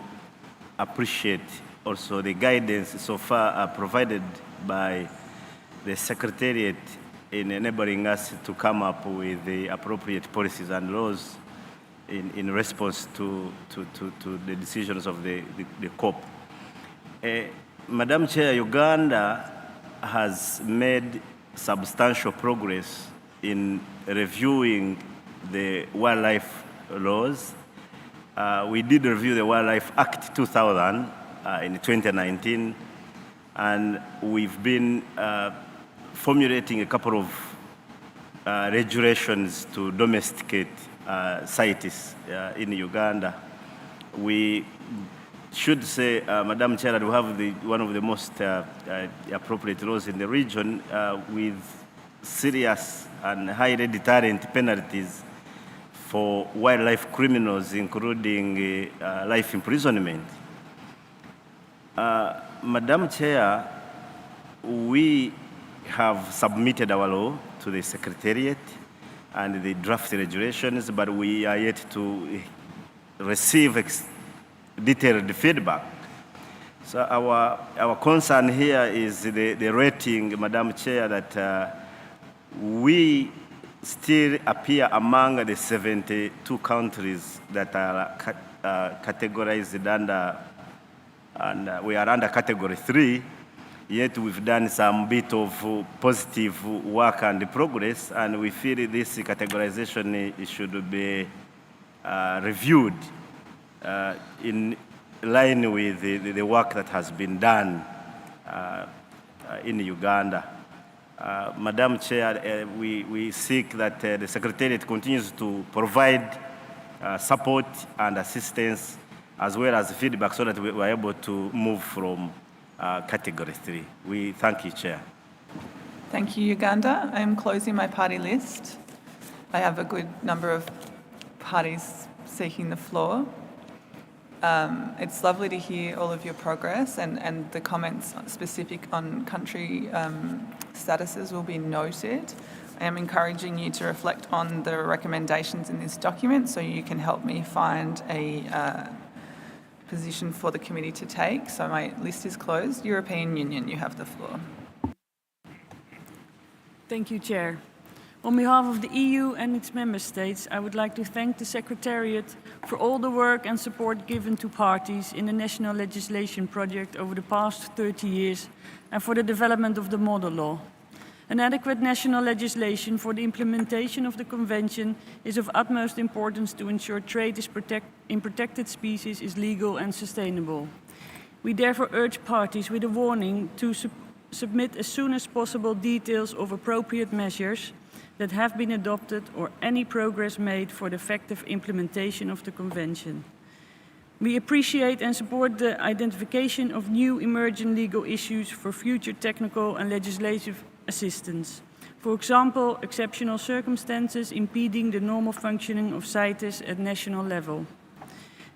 appreciate also the guidance so far provided by the Secretariat in enabling us to come up with the appropriate policies and laws in response to the decisions of the COP. Madam Chair, Uganda has made substantial progress in reviewing the wildlife laws. We did review the Wildlife Act 2000 in 2019, and we've been formulating a couple of regulations to domesticate CITES in Uganda. We should say, Madam Chair, that we have one of the most appropriate laws in the region with serious and highly deterrent penalties for wildlife criminals, including life imprisonment. Madam Chair, we have submitted our law to the Secretariat and the draft regulations, but we are yet to receive detailed feedback. So our concern here is the rating, Madam Chair, that we still appear among the 72 countries that are categorized under, and we are under category 3, yet we've done some bit of positive work and progress, and we feel this categorization should be reviewed in line with the work that has been done in Uganda. Madam Chair, we seek that the Secretariat continues to provide support and assistance as well as feedback so that we are able to move from category 3. We thank you, Chair. Thank you, Uganda. I am closing my party list. I have a good number of parties seeking the floor. It's lovely to hear all of your progress, and the comments specific on country statuses will be noted. I am encouraging you to reflect on the recommendations in this document so you can help me find a position for the committee to take. So my list is closed. European Union, you have the floor. Thank you, Chair. On behalf of the EU and its member states, I would like to thank the Secretariat for all the work and support given to parties in the national legislation project over the past 30 years and for the development of the model law. An adequate national legislation for the implementation of the Convention is of utmost importance to ensure trade in protected species is legal and sustainable. We therefore urge parties with a warning to submit as soon as possible details of appropriate measures that have been adopted or any progress made for the effective implementation of the Convention. We appreciate and support the identification of new emerging legal issues for future technical and legislative assistance. For example, exceptional circumstances impeding the normal functioning of CITES at national level.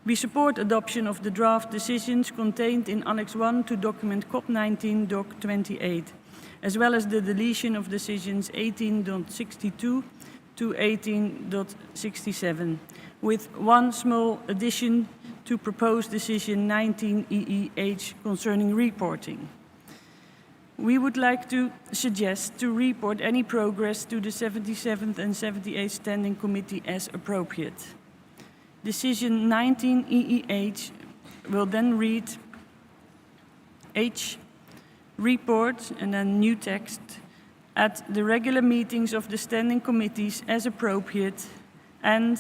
We support adoption of the draft decisions contained in Annex 1 to document CoP19 Doc 28, as well as the deletion of decisions 18.62 to 18.67, with one small addition to proposed decision 19 EEH concerning reporting. We would like to suggest to report any progress to the 77th and 78th Standing Committee as appropriate. Decision 19 EEH will then read H. Report, and then new text, at the regular meetings of the standing committees as appropriate, and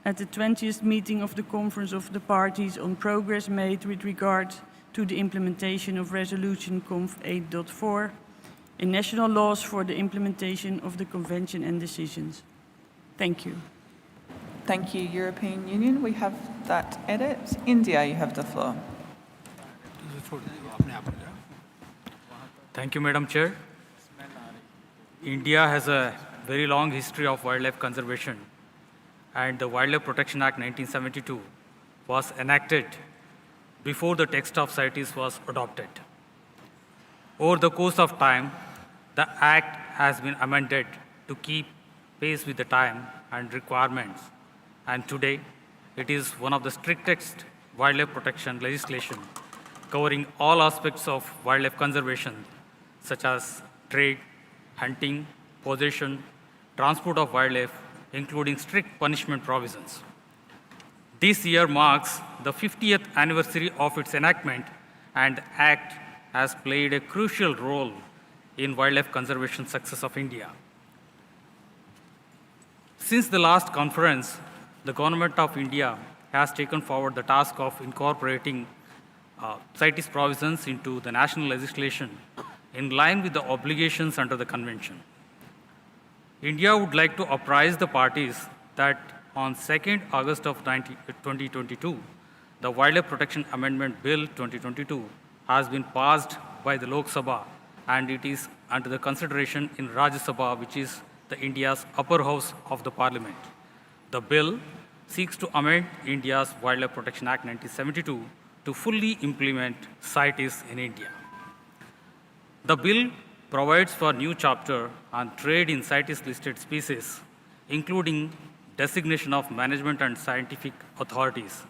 at the 20th meeting of the Conference of the Parties on progress made with regard to the implementation of Resolution Conf 8.4 in national laws for the implementation of the Convention and decisions. Thank you. Thank you, European Union. We have that edit. India, you have the floor. Thank you, Madam Chair. India has a very long history of wildlife conservation, and the Wildlife Protection Act 1972 was enacted before the text of CITES was adopted. Over the course of time, the Act has been amended to keep pace with the time and requirements, and today it is one of the strictest wildlife protection legislation covering all aspects of wildlife conservation, such as trade, hunting, possession, transport of wildlife, including strict punishment provisions. This year marks the 50th anniversary of its enactment, and the Act has played a crucial role in wildlife conservation success of India. Since the last conference, the Government of India has taken forward the task of incorporating CITES provisions into the national legislation in line with the obligations under the Convention. India would like to apprise the parties that on 2nd August of 2022, the Wildlife Protection Amendment Bill 2022 has been passed by the Lok Sabha, and it is under the consideration in Rajya Sabha, which is the India's upper house of the Parliament. The bill seeks to amend India's Wildlife Protection Act 1972 to fully implement CITES in India. The bill provides for a new chapter on trade in CITES-listed species, including designation of management and scientific authorities,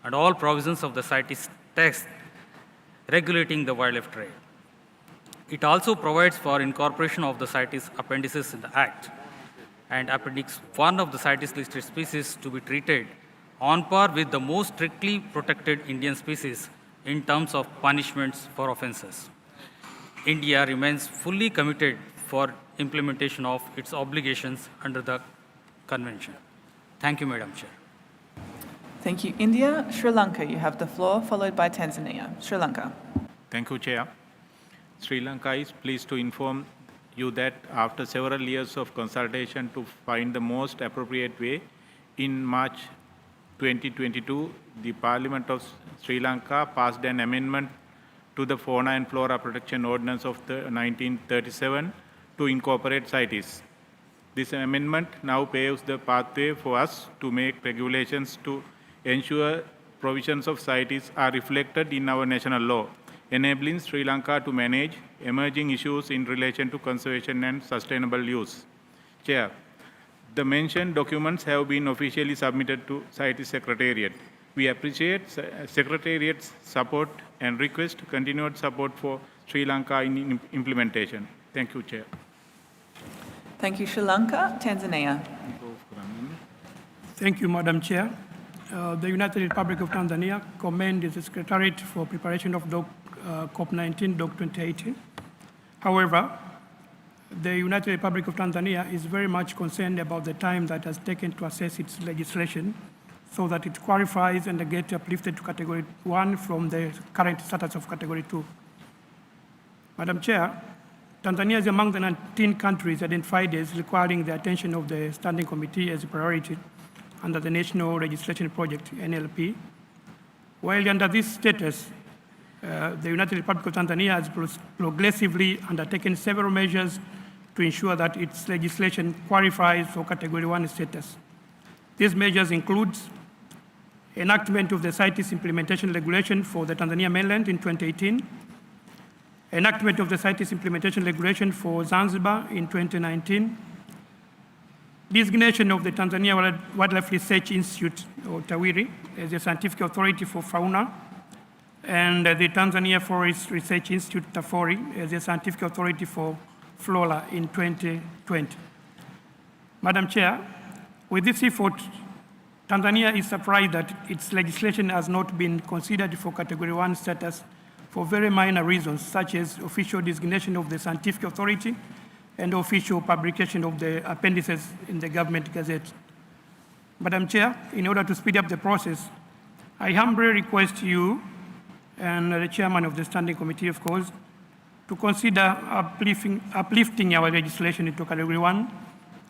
and all provisions of the CITES text regulating the wildlife trade. It also provides for incorporation of the CITES appendices in the Act, and Appendix 1 of the CITES-listed species to be treated on par with the most strictly protected Indian species in terms of punishments for offenses. India remains fully committed for implementation of its obligations under the Convention. Thank you, Madam Chair. Thank you, India. Sri Lanka, you have the floor, followed by Tanzania. Sri Lanka. Thank you, Chair. Sri Lanka is pleased to inform you that after several years of consultation to find the most appropriate way, in March 2022, the Parliament of Sri Lanka passed an amendment to the Fauna and Flora Protection Ordinance of 1937 to incorporate CITES. This amendment now paves the pathway for us to make regulations to ensure provisions of CITES are reflected in our national law, enabling Sri Lanka to manage emerging issues in relation to conservation and sustainable use. Chair, the mentioned documents have been officially submitted to CITES Secretariat. We appreciate Secretariat's support and request continued support for Sri Lanka in implementation. Thank you, Chair. Thank you, Sri Lanka. Tanzania. Thank you, Madam Chair. The United Republic of Tanzania commends the Secretariat for preparation of COP19, DOC 2018. However, the United Republic of Tanzania is very much concerned about the time that has taken to assess its legislation so that it qualifies and gets uplifted to Category 1 from the current status of Category 2. Madam Chair, Tanzania is among the 19 countries identified as requiring the attention of the Standing Committee as a priority under the National Legislation Project, NLP. While under this status, the United Republic of Tanzania has progressively undertaken several measures to ensure that its legislation qualifies for Category 1 status. These measures include enactment of the CITES implementation regulation for the Tanzania mainland in 2018, enactment of the CITES implementation regulation for Zanzibar in 2019, designation of the Tanzania Wildlife Research Institute, or TAWIRI, as a scientific authority for fauna, and the Tanzania Forest Research Institute, TAFORI, as a scientific authority for flora in 2020. Madam Chair, with this effort, Tanzania is surprised that its legislation has not been considered for Category 1 status for very minor reasons, such as official designation of the scientific authority and official publication of the appendices in the government gazette. Madam Chair, in order to speed up the process, I humbly request you and the chairman of the Standing Committee, of course, to consider uplifting our legislation into Category 1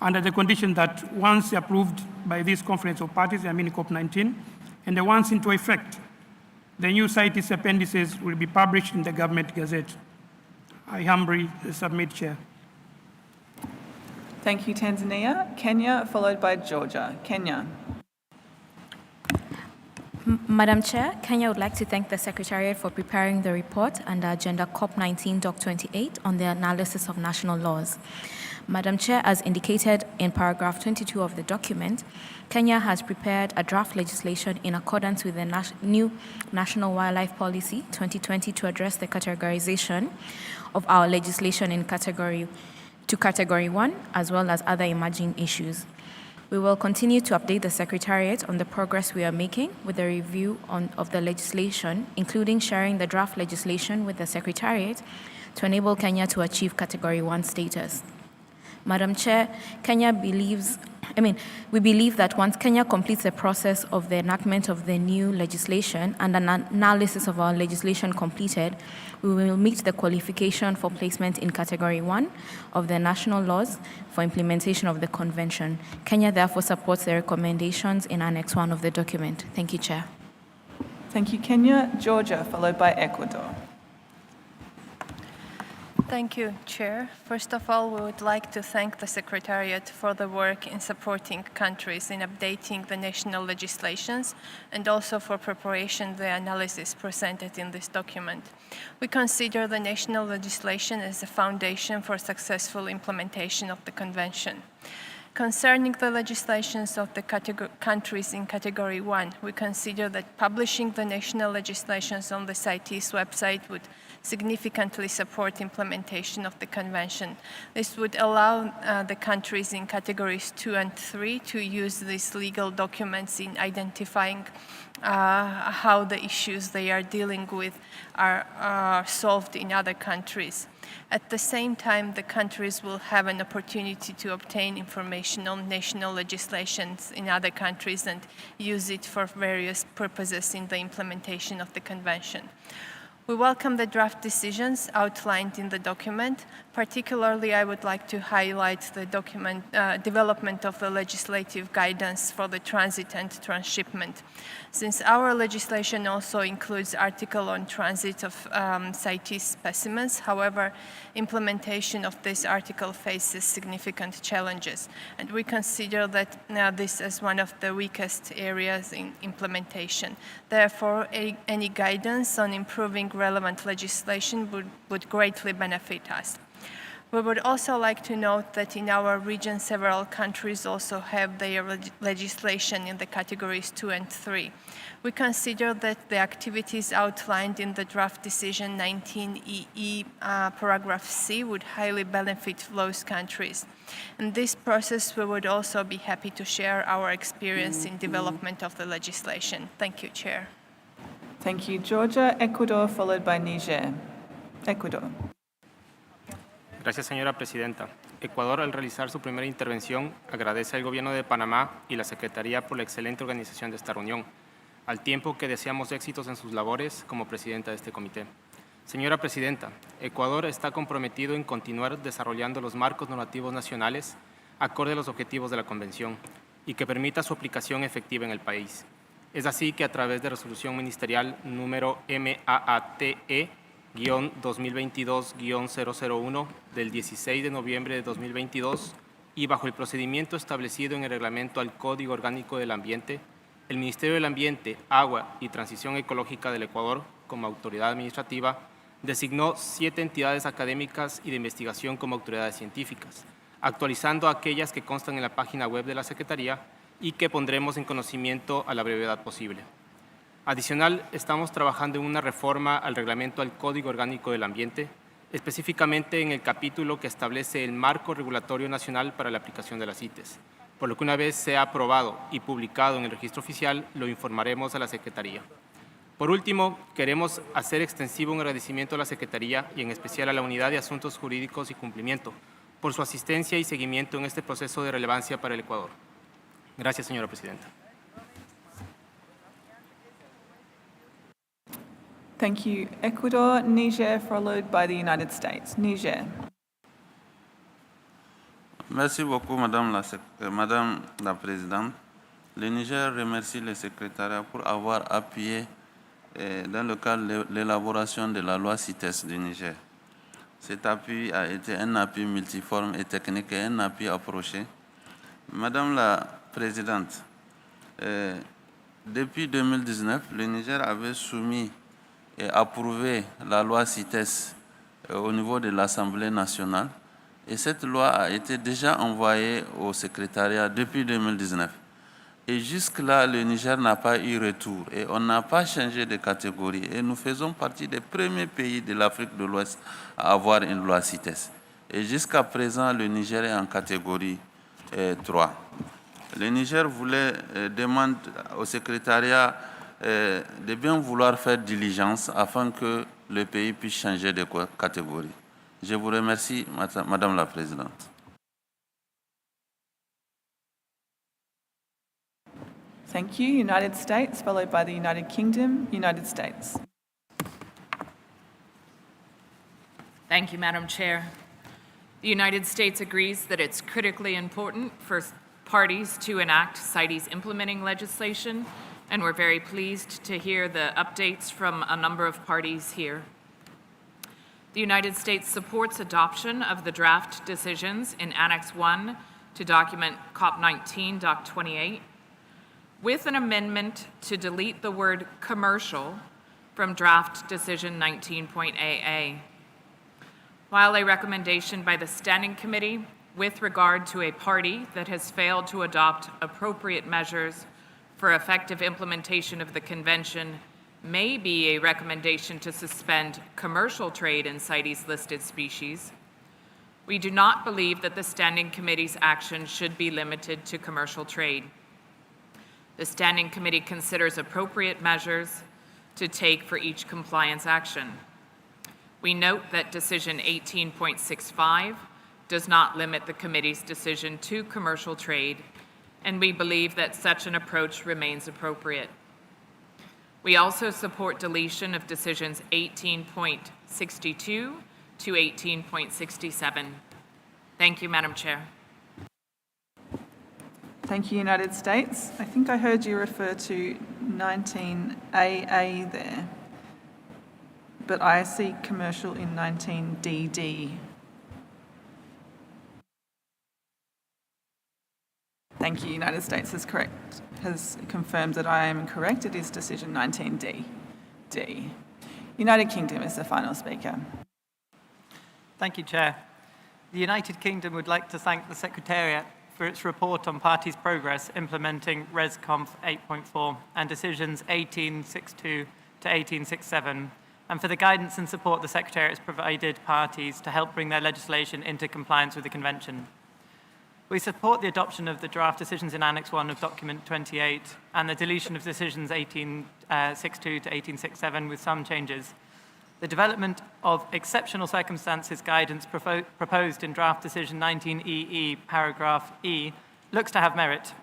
under the condition that once approved by this Conference of Parties, I mean COP19, and once into effect, the new CITES appendices will be published in the government gazette. I humbly submit, Chair. Thank you, Tanzania. Kenya, followed by Georgia. Kenya. Madam Chair, Kenya would like to thank the Secretariat for preparing the report under Agenda CoP19 Doc 28 on the analysis of national laws. Madam Chair, as indicated in paragraph 22 of the document, Kenya has prepared a draft legislation in accordance with the new National Wildlife Policy 2020 to address the categorization of our legislation in Category 1, as well as other emerging issues. We will continue to update the Secretariat on the progress we are making with the review of the legislation, including sharing the draft legislation with the Secretariat to enable Kenya to achieve Category 1 status. Madam Chair, we believe that once Kenya completes the process of the enactment of the new legislation and an analysis of our legislation completed, we will meet the qualification for placement in Category 1 of the national laws for implementation of the convention. Kenya therefore supports the recommendations in Annex 1 of the document. Thank you, Chair. Thank you, Kenya. Georgia, followed by Ecuador. Thank you, Chair. First of all, we would like to thank the Secretariat for the work in supporting countries in updating the national legislations and also for preparation the analysis presented in this document. We consider the national legislation as a foundation for successful implementation of the Convention. Concerning the legislations of the countries in Category 1, we consider that publishing the national legislations on the CITES website would significantly support implementation of the Convention. This would allow the countries in Categories 2 and 3 to use these legal documents in identifying how the issues they are dealing with are solved in other countries. At the same time, the countries will have an opportunity to obtain information on national legislations in other countries and use it for various purposes in the implementation of the Convention. We welcome the draft decisions outlined in the document. Particularly, I would like to highlight the development of the legislative guidance for the transit and transshipment. Since our legislation also includes article on transit of CITES specimens, however, implementation of this article faces significant challenges, and we consider that this as one of the weakest areas in implementation. Therefore, any guidance on improving relevant legislation would greatly benefit us. We would also like to note that in our region, several countries also have their legislation in the Categories 2 and 3. We consider that the activities outlined in the draft decision 19EE paragraph C would highly benefit those countries. In this process, we would also be happy to share our experience in development of the legislation. Thank you, Chair. Thank you, Georgia. Ecuador, followed by Niger. Ecuador. Gracias, señora presidenta. Ecuador, al realizar su primera intervención, agradece al Gobierno de Panamá y la Secretaría por la excelente organización de esta reunión, al tiempo que deseamos éxitos en sus labores como presidenta de este comité. Señora presidenta, Ecuador está comprometido en continuar desarrollando los marcos normativos nacionales acorde a los objetivos de la Convención y que permita su aplicación efectiva en el país. Es así que a través de resolución ministerial número MAATE-2022-001 del 16 de noviembre de 2022 y bajo el procedimiento establecido en el reglamento al Código Orgánico del Ambiente, el Ministerio del Ambiente, Agua y Transición Ecológica del Ecuador, como autoridad administrativa, designó 7 entidades académicas y de investigación como autoridades científicas, actualizando aquellas que constan en la página web de la Secretaría y que pondremos en conocimiento a la brevedad posible. Adicional, estamos trabajando en una reforma al reglamento al Código Orgánico del Ambiente, específicamente en el capítulo que establece el marco regulatorio nacional para la aplicación de las CITES, por lo que una vez sea aprobado y publicado en el registro oficial, lo informaremos a la Secretaría. Por último, queremos hacer extensivo un agradecimiento a la Secretaría y en especial a la Unidad de Asuntos Jurídicos y Cumplimiento por su asistencia y seguimiento en este proceso de relevancia para el Ecuador. Gracias, señora presidenta. Thank you, Ecuador. Niger, followed by the United States. Niger. Merci beaucoup, Madame la Présidente. Le Niger remercie le secrétariat pour avoir appuyé dans le cadre de l'élaboration de la loi CITES du Niger. Cet appui a été un appui multiforme et technique et un appui approché. Madame la Présidente, depuis 2019, le Niger avait soumis et approuvé la loi CITES au niveau de l'Assemblée nationale. Et cette loi a été déjà envoyée au secrétariat depuis 2019. Et jusque-là, le Niger n'a pas eu retour et on n'a pas changé de catégorie. Et nous faisons partie des premiers pays de l'Afrique de l'Ouest à avoir une loi CITES. Et jusqu'à présent, le Niger est en catégorie 3. Le Niger demande au secrétariat de bien vouloir faire diligence afin que le pays puisse changer de catégorie. Je vous remercie, Madame la Présidente. Thank you. United States, followed by the United Kingdom. United States. Thank you, Madam Chair. The United States agrees that it's critically important for parties to enact CITES implementing legislation, and we're very pleased to hear the updates from a number of parties here. The United States supports adoption of the draft decisions in Annex 1 to document CoP19 Doc 28, with an amendment to delete the word commercial from draft decision 19.AA. While a recommendation by the Standing Committee with regard to a party that has failed to adopt appropriate measures for effective implementation of the Convention may be a recommendation to suspend commercial trade in CITES listed species, we do not believe that the Standing Committee's action should be limited to commercial trade. The Standing Committee considers appropriate measures to take for each compliance action. We note that Decision 18.65 does not limit the Committee's decision to commercial trade, and we believe that such an approach remains appropriate. We also support deletion of Decisions 18.62 to 18.67. Thank you, Madam Chair. Thank you, United States. I think I heard you refer to 19AA there, but I see commercial in 19DD. Thank you. United States is correct, has confirmed that I am correct. It is decision 19D. D. United Kingdom is the final speaker. Thank you, Chair. The United Kingdom would like to thank the Secretariat for its report on parties' progress implementing ResConf 8.4 and decisions 1862 to 1867, and for the guidance and support the Secretariat has provided parties to help bring their legislation into compliance with the Convention. We support the adoption of the draft decisions in Annex 1 of Document 28 and the deletion of decisions 1862 to 1867 with some changes. The development of exceptional circumstances guidance proposed in draft decision 19EE, paragraph E, looks to have merit.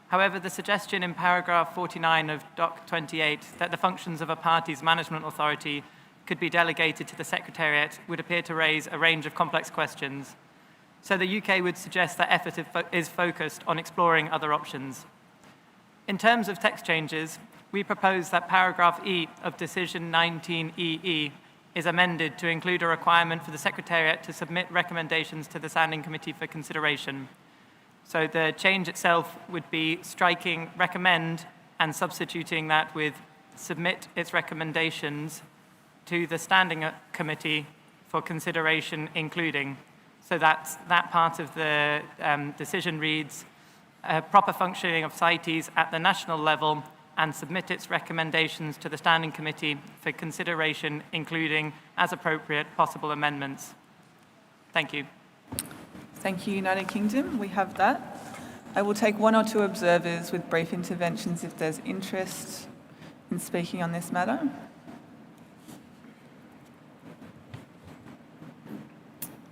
However, the suggestion in paragraph 49 of Doc 28 that the functions of a party's management authority could be delegated to the Secretariat would appear to raise a range of complex questions. So the UK would suggest that effort is focused on exploring other options. In terms of text changes, we propose that paragraph E of decision 19EE is amended to include a requirement for the Secretariat to submit recommendations to the Standing Committee for consideration. So the change itself would be striking recommend and substituting that with submit its recommendations to the Standing Committee for consideration, including. So that part of the decision reads, proper functioning of CITES at the national level and submit its recommendations to the Standing Committee for consideration, including, as appropriate, possible amendments. Thank you. Thank you, United Kingdom. We have that. I will take one or two observers with brief interventions if there's interest in speaking on this matter.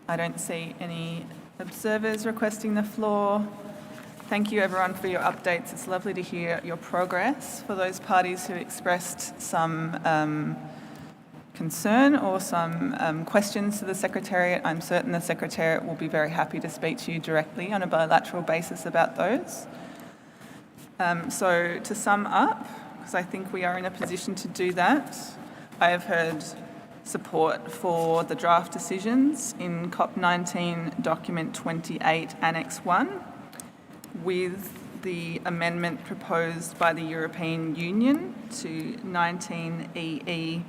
I don't see any observers requesting the floor. Thank you, everyone, for your updates. It's lovely to hear your progress. For those parties who expressed some concern or some questions to the Secretariat, I'm certain the Secretariat will be very happy to speak to you directly on a bilateral basis about those. So to sum up, because I think we are in a position to do that, I have heard support for the draft decisions in CoP19 Document 28 Annex 1 with the amendment proposed by the European Union to 19EE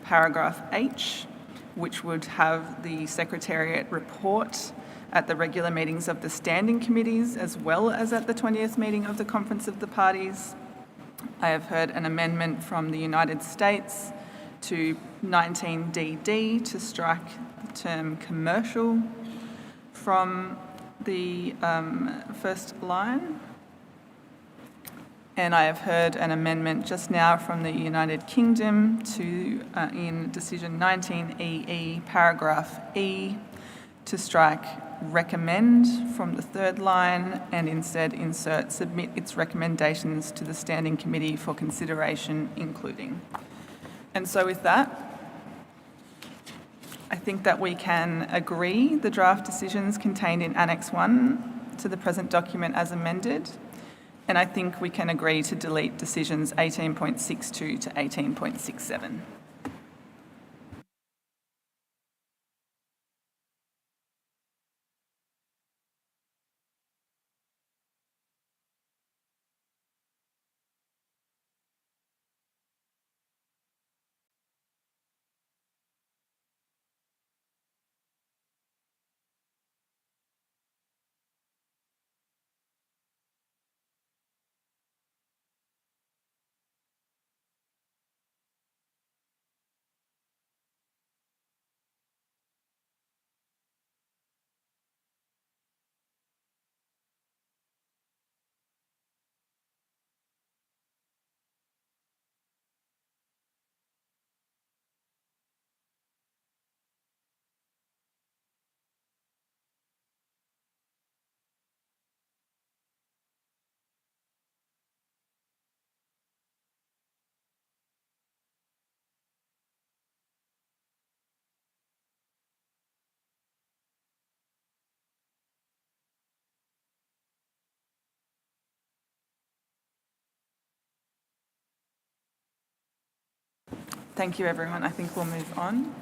paragraph H, which would have the Secretariat report at the regular meetings of the standing committees as well as at the 20th meeting of the Conference of the Parties. I have heard an amendment from the United States to 19DD to strike the term commercial from the first line. And I have heard an amendment just now from the United Kingdom to, in decision 19EE, paragraph E, to strike recommend from the third line and instead insert submit its recommendations to the Standing Committee for consideration, including. And so with that, I think that we can agree the draft decisions contained in Annex 1 to the present document as amended. And I think we can agree to delete decisions 18.62 to 18.67. Thank you, everyone. I think we'll move on.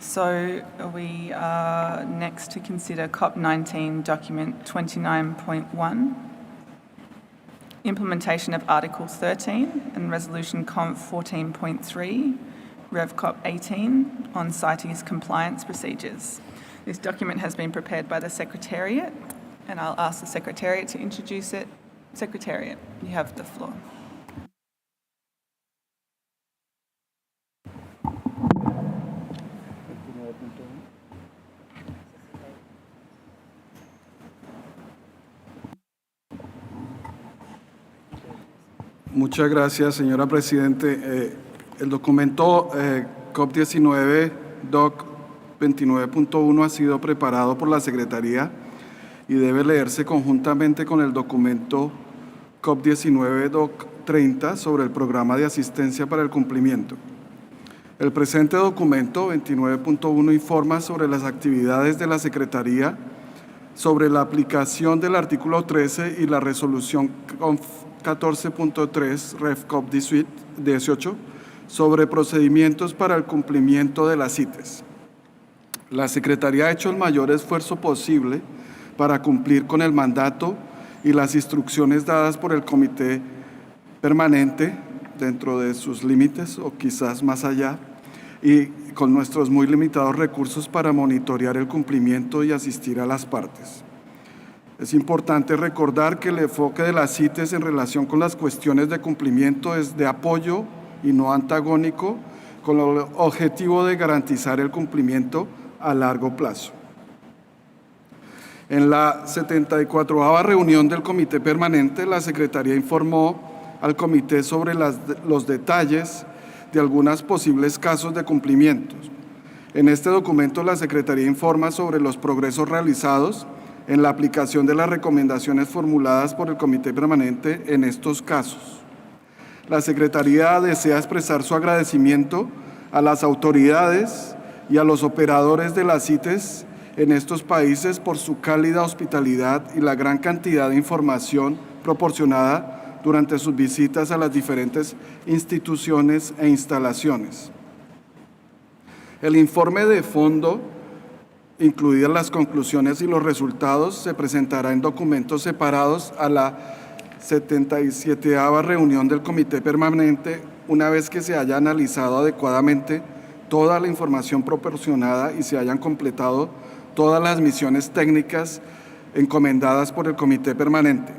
So we are next to consider CoP19 Document 29.1, implementation of Article 13 and Resolution Conf 14.3, Rev CoP 18 on CITES compliance procedures. This document has been prepared by the Secretariat, and I'll ask the Secretariat to introduce it. Secretariat, you have the floor. Muchas gracias, señora Presidente. El documento COP19, DOC 29.1, ha sido preparado por la Secretaría y debe leerse conjuntamente con el documento COP19, DOC 30, sobre el programa de asistencia para el cumplimiento. El presente documento 29.1 informa sobre las actividades de la Secretaría sobre la aplicación del artículo 13 y la resolución 14.3 Rev COP 18 sobre procedimientos para el cumplimiento de las CITES. La Secretaría ha hecho el mayor esfuerzo posible para cumplir con el mandato y las instrucciones dadas por el Comité Permanente dentro de sus límites o quizás más allá, y con nuestros muy limitados recursos para monitorear el cumplimiento y asistir a las partes. Es importante recordar que el enfoque de las CITES en relación con las cuestiones de cumplimiento es de apoyo y no antagónico, con el objetivo de garantizar el cumplimiento a largo plazo. En la 74ª reunión del Comité Permanente, la Secretaría informó al Comité sobre los detalles de algunos posibles casos de cumplimientos. En este documento, la Secretaría informa sobre los progresos realizados en la aplicación de las recomendaciones formuladas por el Comité Permanente en estos casos. La Secretaría desea expresar su agradecimiento a las autoridades y a los operadores de las CITES en estos países por su cálida hospitalidad y la gran cantidad de información proporcionada durante sus visitas a las diferentes instituciones e instalaciones. El informe de fondo, incluidas las conclusiones y los resultados, se presentará en documentos separados a la 77ª reunión del Comité Permanente una vez que se haya analizado adecuadamente toda la información proporcionada y se hayan completado todas las misiones técnicas encomendadas por el Comité Permanente.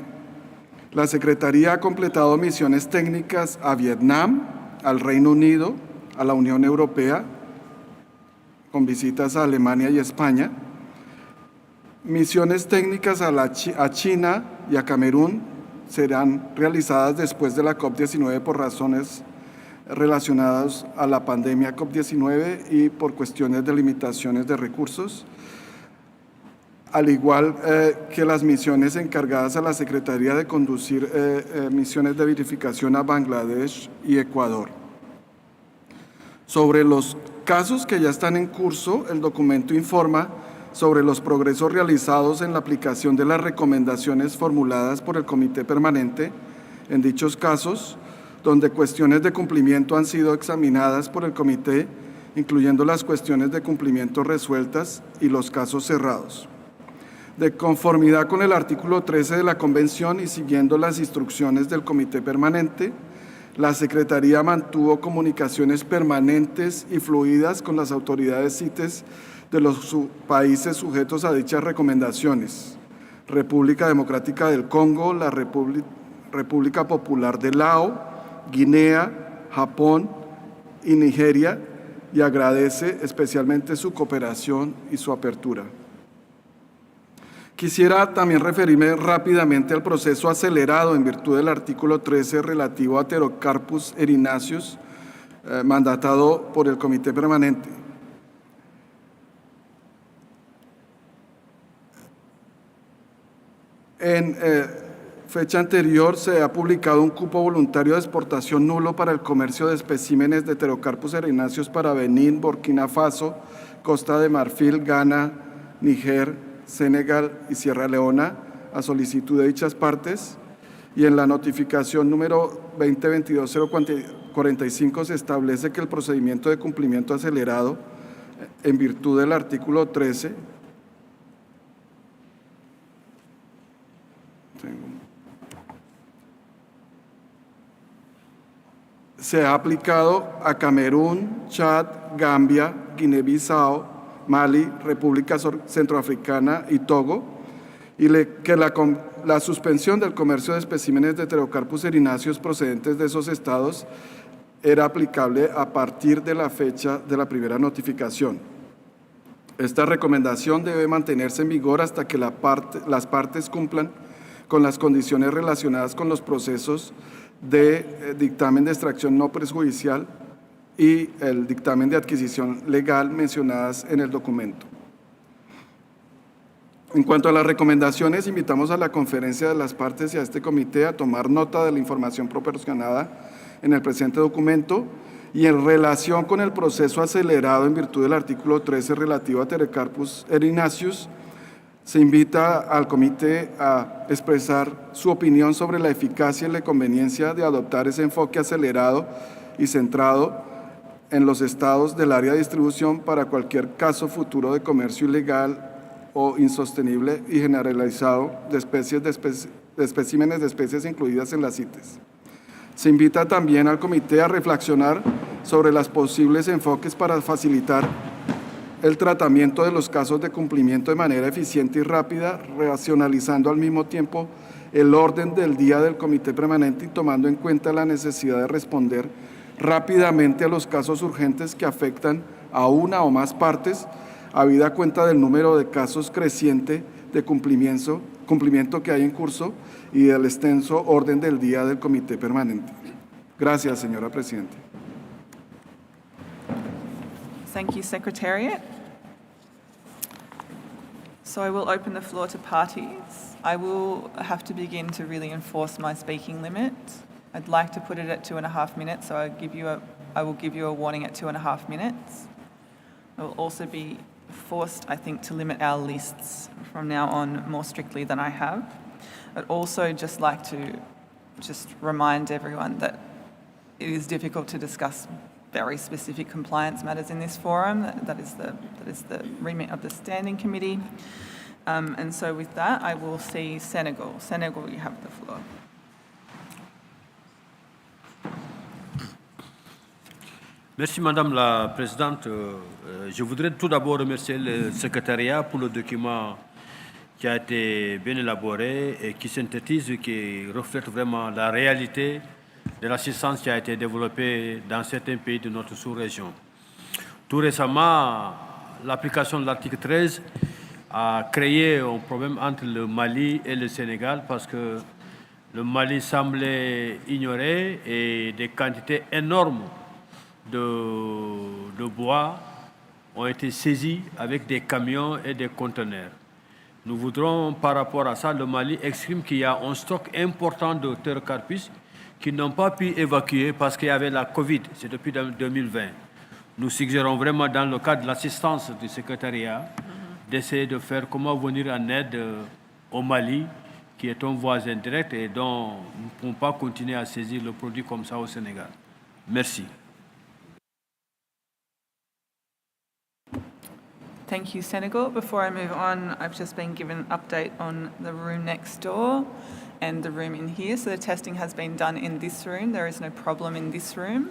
La Secretaría ha completado misiones técnicas a Vietnam, al Reino Unido, a la Unión Europea, con visitas a Alemania y España, misiones técnicas a China y a Camerún serán realizadas después de la COP19 por razones relacionadas a la pandemia COP19 y por cuestiones de limitaciones de recursos, al igual que las misiones encargadas a la Secretaría de conducir misiones de verificación a Bangladesh y Ecuador. Sobre los casos que ya están en curso, el documento informa sobre los progresos realizados en la aplicación de las recomendaciones formuladas por el Comité Permanente en dichos casos, donde cuestiones de cumplimiento han sido examinadas por el Comité, incluyendo las cuestiones de cumplimiento resueltas y los casos cerrados. De conformidad con el artículo 13 de la Convención y siguiendo las instrucciones del Comité Permanente, la Secretaría mantuvo comunicaciones permanentes y fluidas con las autoridades CITES de los países sujetos a dichas recomendaciones: República Democrática del Congo, la República Popular de Lao, Guinea, Japón y Nigeria, y agradece especialmente su cooperación y su apertura. Quisiera también referirme rápidamente al proceso acelerado en virtud del artículo 13 relativo a Pterocarpus erinaceus, mandatado por el Comité Permanente. En fecha anterior se ha publicado un cupo voluntario de exportación nulo para el comercio de especímenes de Pterocarpus erinaceus para Benín, Burkina Faso, Costa de Marfil, Ghana, Níger, Senegal y Sierra Leona, a solicitud de dichas partes, y en la notificación número 2022-045 se establece que el procedimiento de cumplimiento acelerado, en virtud del artículo 13, se ha aplicado a Camerún, Chad, Gambia, Guinea-Bissau, Mali, República Centroafricana y Togo, y que la suspensión del comercio de especímenes de Pterocarpus erinaceus procedentes de esos estados era aplicable a partir de la fecha de la primera notificación. Esta recomendación debe mantenerse en vigor hasta que las partes cumplan con las condiciones relacionadas con los procesos de dictamen de extracción no perjudicial y el dictamen de adquisición legal mencionadas en el documento. En cuanto a las recomendaciones, invitamos a la conferencia de las partes y a este comité a tomar nota de la información proporcionada en el presente documento y en relación con el proceso acelerado en virtud del artículo 13 relativo a Pterocarpus erinaceus, se invita al comité a expresar su opinión sobre la eficacia y la conveniencia de adoptar ese enfoque acelerado y centrado en los estados del área de distribución para cualquier caso futuro de comercio ilegal o insostenible y generalizado de especímenes de especies incluidas en las CITES. Se invita también al comité a reflexionar sobre los posibles enfoques para facilitar el tratamiento de los casos de cumplimiento de manera eficiente y rápida, racionalizando al mismo tiempo el orden del día del Comité Permanente y tomando en cuenta la necesidad de responder rápidamente a los casos urgentes que afectan a una o más partes, habida cuenta del número de casos creciente de cumplimiento que hay en curso y del extenso orden del día del Comité Permanente. Gracias, señora Presidenta. Thank you, Secretariat. So I will open the floor to parties. I will have to begin to really enforce my speaking limit. I'd like to put it at 2.5 minutes, so I will give you a warning at 2.5 minutes. I will also be forced, I think, to limit our lists from now on more strictly than I have. I'd also just like to remind everyone that it is difficult to discuss very specific compliance matters in this forum. That is the remit of the Standing Committee. And so with that, I will see Senegal. Senegal, you have the floor. Merci Madame la Présidente. Je voudrais tout d'abord remercier le secrétariat pour le document qui a été bien élaboré et qui synthétise et qui reflète vraiment la réalité de l'assistance qui a été développée dans certains pays de notre sous-région. Tout récemment, l'application de l'article 13 a créé un problème entre le Mali et le Sénégal parce que le Mali semblait ignorer et des quantités énormes de bois ont été saisis avec des camions et des conteneurs. Nous voudrons, par rapport à ça, le Mali exprime qu'il y a un stock important de pterocarpus qui n'ont pas pu évacuer parce qu'il y avait la Covid, c'est depuis 2020. Nous suggérons vraiment, dans le cadre de l'assistance du secrétariat, d'essayer de faire comment venir en aide au Mali, qui est un voisin direct et dont nous ne pouvons pas continuer à saisir le produit comme ça au Sénégal. Merci. Thank you, Senegal. Before I move on, I've just been given an update on the room next door and the room in here. So the testing has been done in this room. There is no problem in this room.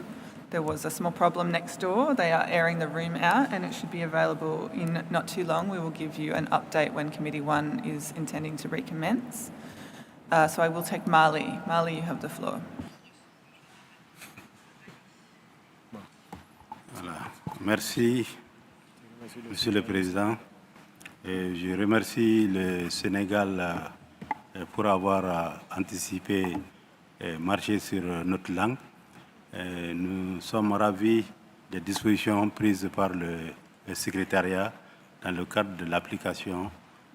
There was a small problem next door. They are airing the room out and it should be available in not too long. We will give you an update when Committee 1 is intending to recommence. So I will take Mali. Mali, you have the floor. Voilà. Merci. Monsieur le Président, et je remercie le Sénégal pour avoir anticipé et marché sur notre langue. Nous sommes ravis des dispositions prises par le secrétariat dans le cadre de l'application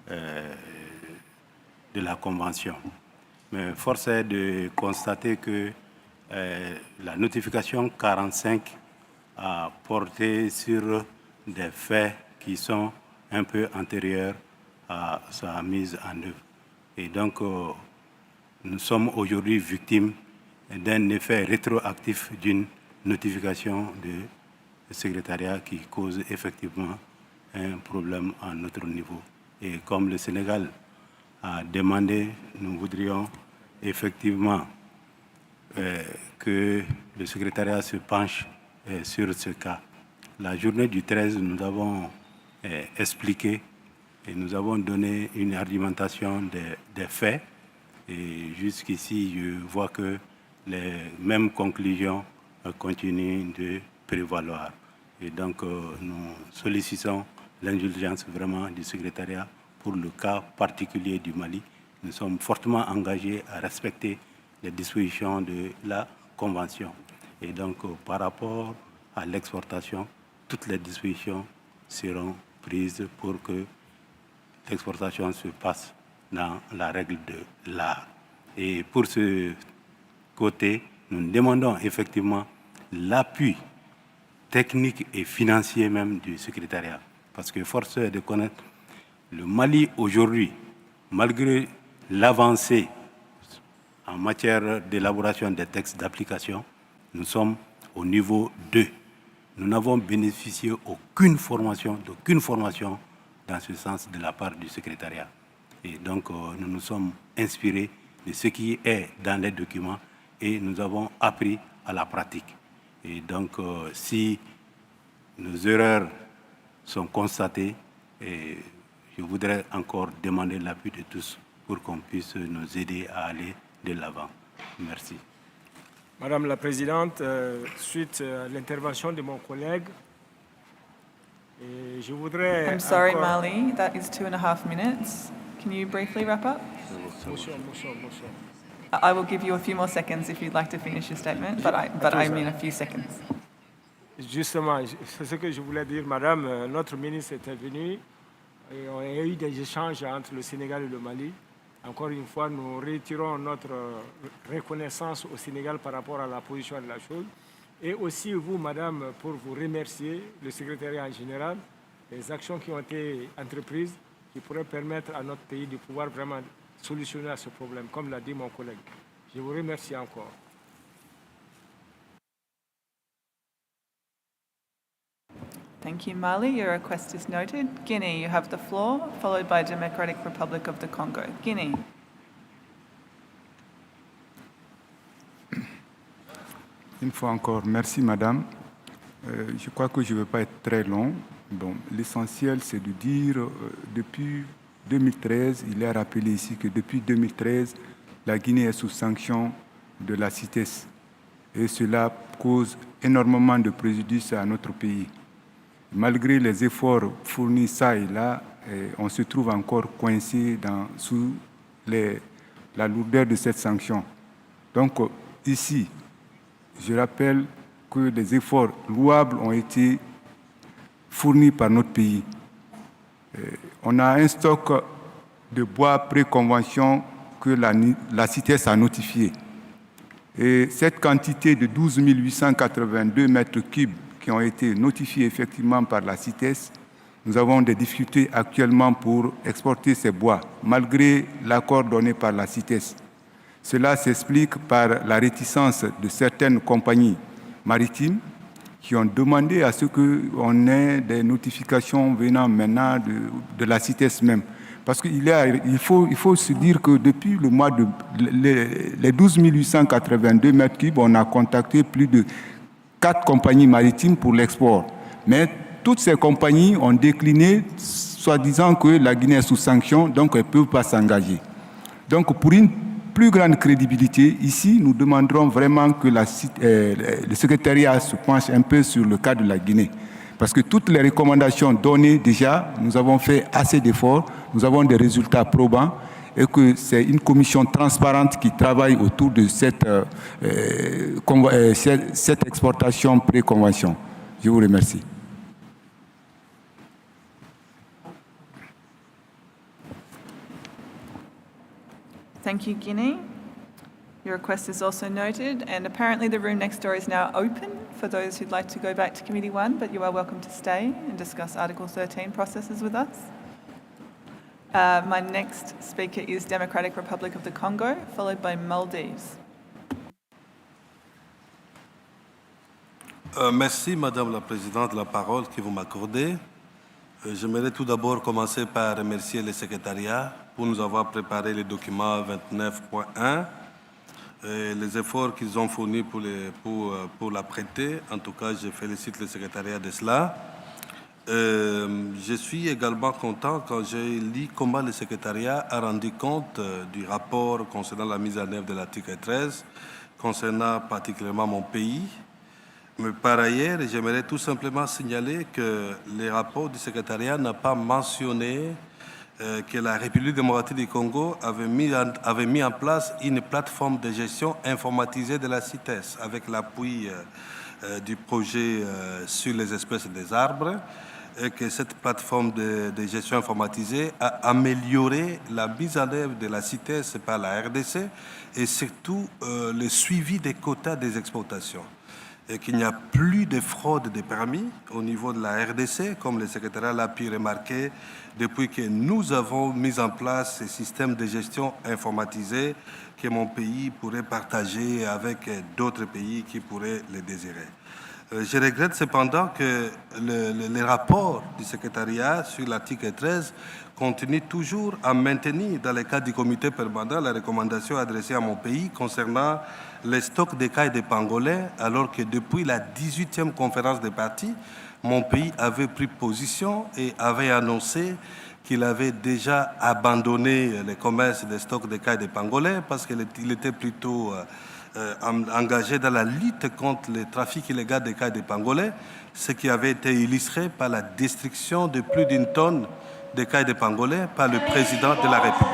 de la Convention. Mais force est de constater que la notification 45 a porté sur des faits qui sont un peu antérieurs à sa mise en œuvre. Et donc, nous sommes aujourd'hui victimes d'un effet rétroactif d'une notification du secrétariat qui cause effectivement un problème à notre niveau. Et comme le Sénégal a demandé, nous voudrions effectivement que le secrétariat se penche sur ce cas. La journée du 13, nous avons expliqué et nous avons donné une argumentation des faits. Et jusqu'ici, je vois que les mêmes conclusions continuent de prévaloir. Et donc, nous sollicitons l'indulgence vraiment du secrétariat pour le cas particulier du Mali. Nous sommes fortement engagés à respecter les dispositions de la Convention. Et donc, par rapport à l'exportation, toutes les dispositions seront prises pour que l'exportation se passe dans la règle de l'art. Et pour ce côté, nous demandons effectivement l'appui technique et financier même du secrétariat. Parce que force est de connaître, le Mali aujourd'hui, malgré l'avancée en matière d'élaboration des textes d'application, nous sommes au niveau 2. Nous n'avons bénéficié d'aucune formation dans ce sens de la part du secrétariat. Et donc, nous nous sommes inspirés de ce qui est dans les documents et nous avons appris à la pratique. Et donc, si nos erreurs sont constatées, je voudrais encore demander l'appui de tous pour qu'on puisse nous aider à aller de l'avant. Merci. Madame la Présidente, suite à l'intervention de mon collègue, je voudrais... I'm sorry, Mali, that is 2.5 minutes. Can you briefly wrap up? I will give you a few more seconds if you'd like to finish your statement, but I mean a few seconds. Justement, c'est ce que je voulais dire, Madame. Notre ministre était venu et on a eu des échanges entre le Sénégal et le Mali. Encore une fois, nous retirons notre reconnaissance au Sénégal par rapport à la position de la chose. Et aussi vous, Madame, pour vous remercier, le secrétariat en général, les actions qui ont été entreprises qui pourraient permettre à notre pays de pouvoir vraiment solutionner à ce problème, comme l'a dit mon collègue. Je vous remercie encore. Thank you, Mali. Your request is noted. Guinea, you have the floor, followed by Democratic Republic of the Congo. Guinea. Une fois encore, merci madame. Je crois que je ne vais pas être très long. Bon, l'essentiel, c'est de dire, depuis 2013, il est rappelé ici que depuis 2013, la Guinée est sous sanction de la CITES. Et cela cause énormément de préjudice à notre pays. Malgré les efforts fournis ça et là, on se trouve encore coincé sous la lourdeur de cette sanction. Donc, ici, je rappelle que des efforts louables ont été fournis par notre pays. On a un stock de bois pré-convention que la CITES a notifié. Et cette quantité de 12 882 mètres cubes qui ont été notifiés effectivement par la CITES, nous avons des difficultés actuellement pour exporter ces bois, malgré l'accord donné par la CITES. Cela s'explique par la réticence de certaines compagnies maritimes qui ont demandé à ce qu'on ait des notifications venant maintenant de la CITES même. Parce qu'il faut se dire que depuis le mois de les 12 882 mètres cubes, on a contacté plus de 4 compagnies maritimes pour l'export. Mais toutes ces compagnies ont décliné, soi-disant que la Guinée est sous sanction, donc elles ne peuvent pas s'engager. Donc pour une plus grande crédibilité, ici, nous demanderons vraiment que le secrétariat se penche un peu sur le cas de la Guinée. Parce que toutes les recommandations données déjà, nous avons fait assez d'efforts, nous avons des résultats probants et que c'est une commission transparente qui travaille autour de cette exportation pré-convention. Je vous remercie. Thank you, Guinea. Your request is also noted, and apparently the room next door is now open for those who'd like to go back to Committee 1, but you are welcome to stay and discuss Article 13 processes with us. My next speaker is Democratic Republic of the Congo, followed by Maldives. Merci, Madame la Présidente, de la parole que vous m'accordez. J'aimerais tout d'abord commencer par remercier le secrétariat pour nous avoir préparé le document 29.1 et les efforts qu'ils ont fournis pour la prêter. En tout cas, je félicite le secrétariat de cela. Je suis également content quand j'ai lu comment le secrétariat a rendu compte du rapport concernant la mise en œuvre de l'article 13, concernant particulièrement mon pays. Mais par ailleurs, j'aimerais tout simplement signaler que le rapport du secrétariat n'a pas mentionné que la République démocratique du Congo avait mis en place une plateforme de gestion informatisée de la CITES avec l'appui du projet sur les espèces des arbres et que cette plateforme de gestion informatisée a amélioré la mise en œuvre de la CITES par la RDC et surtout le suivi des quotas des exportations. Et qu'il n'y a plus de fraude de permis au niveau de la RDC, comme le secrétariat l'a pu remarquer, depuis que nous avons mis en place ce système de gestion informatisé que mon pays pourrait partager avec d'autres pays qui pourraient le désirer. Je regrette cependant que le rapport du secrétariat sur l'article 13 continue toujours à maintenir, dans le cadre du comité permanent, la recommandation adressée à mon pays concernant les stocks de cailles de pangolais, alors que depuis la 18e conférence des partis, mon pays avait pris position et avait annoncé qu'il avait déjà abandonné le commerce des stocks de cailles de pangolais parce qu'il était plutôt engagé dans la lutte contre le trafic illégal des cailles de pangolais, ce qui avait été illustré par la destruction de plus d'une tonne de cailles de pangolais par le président de la République.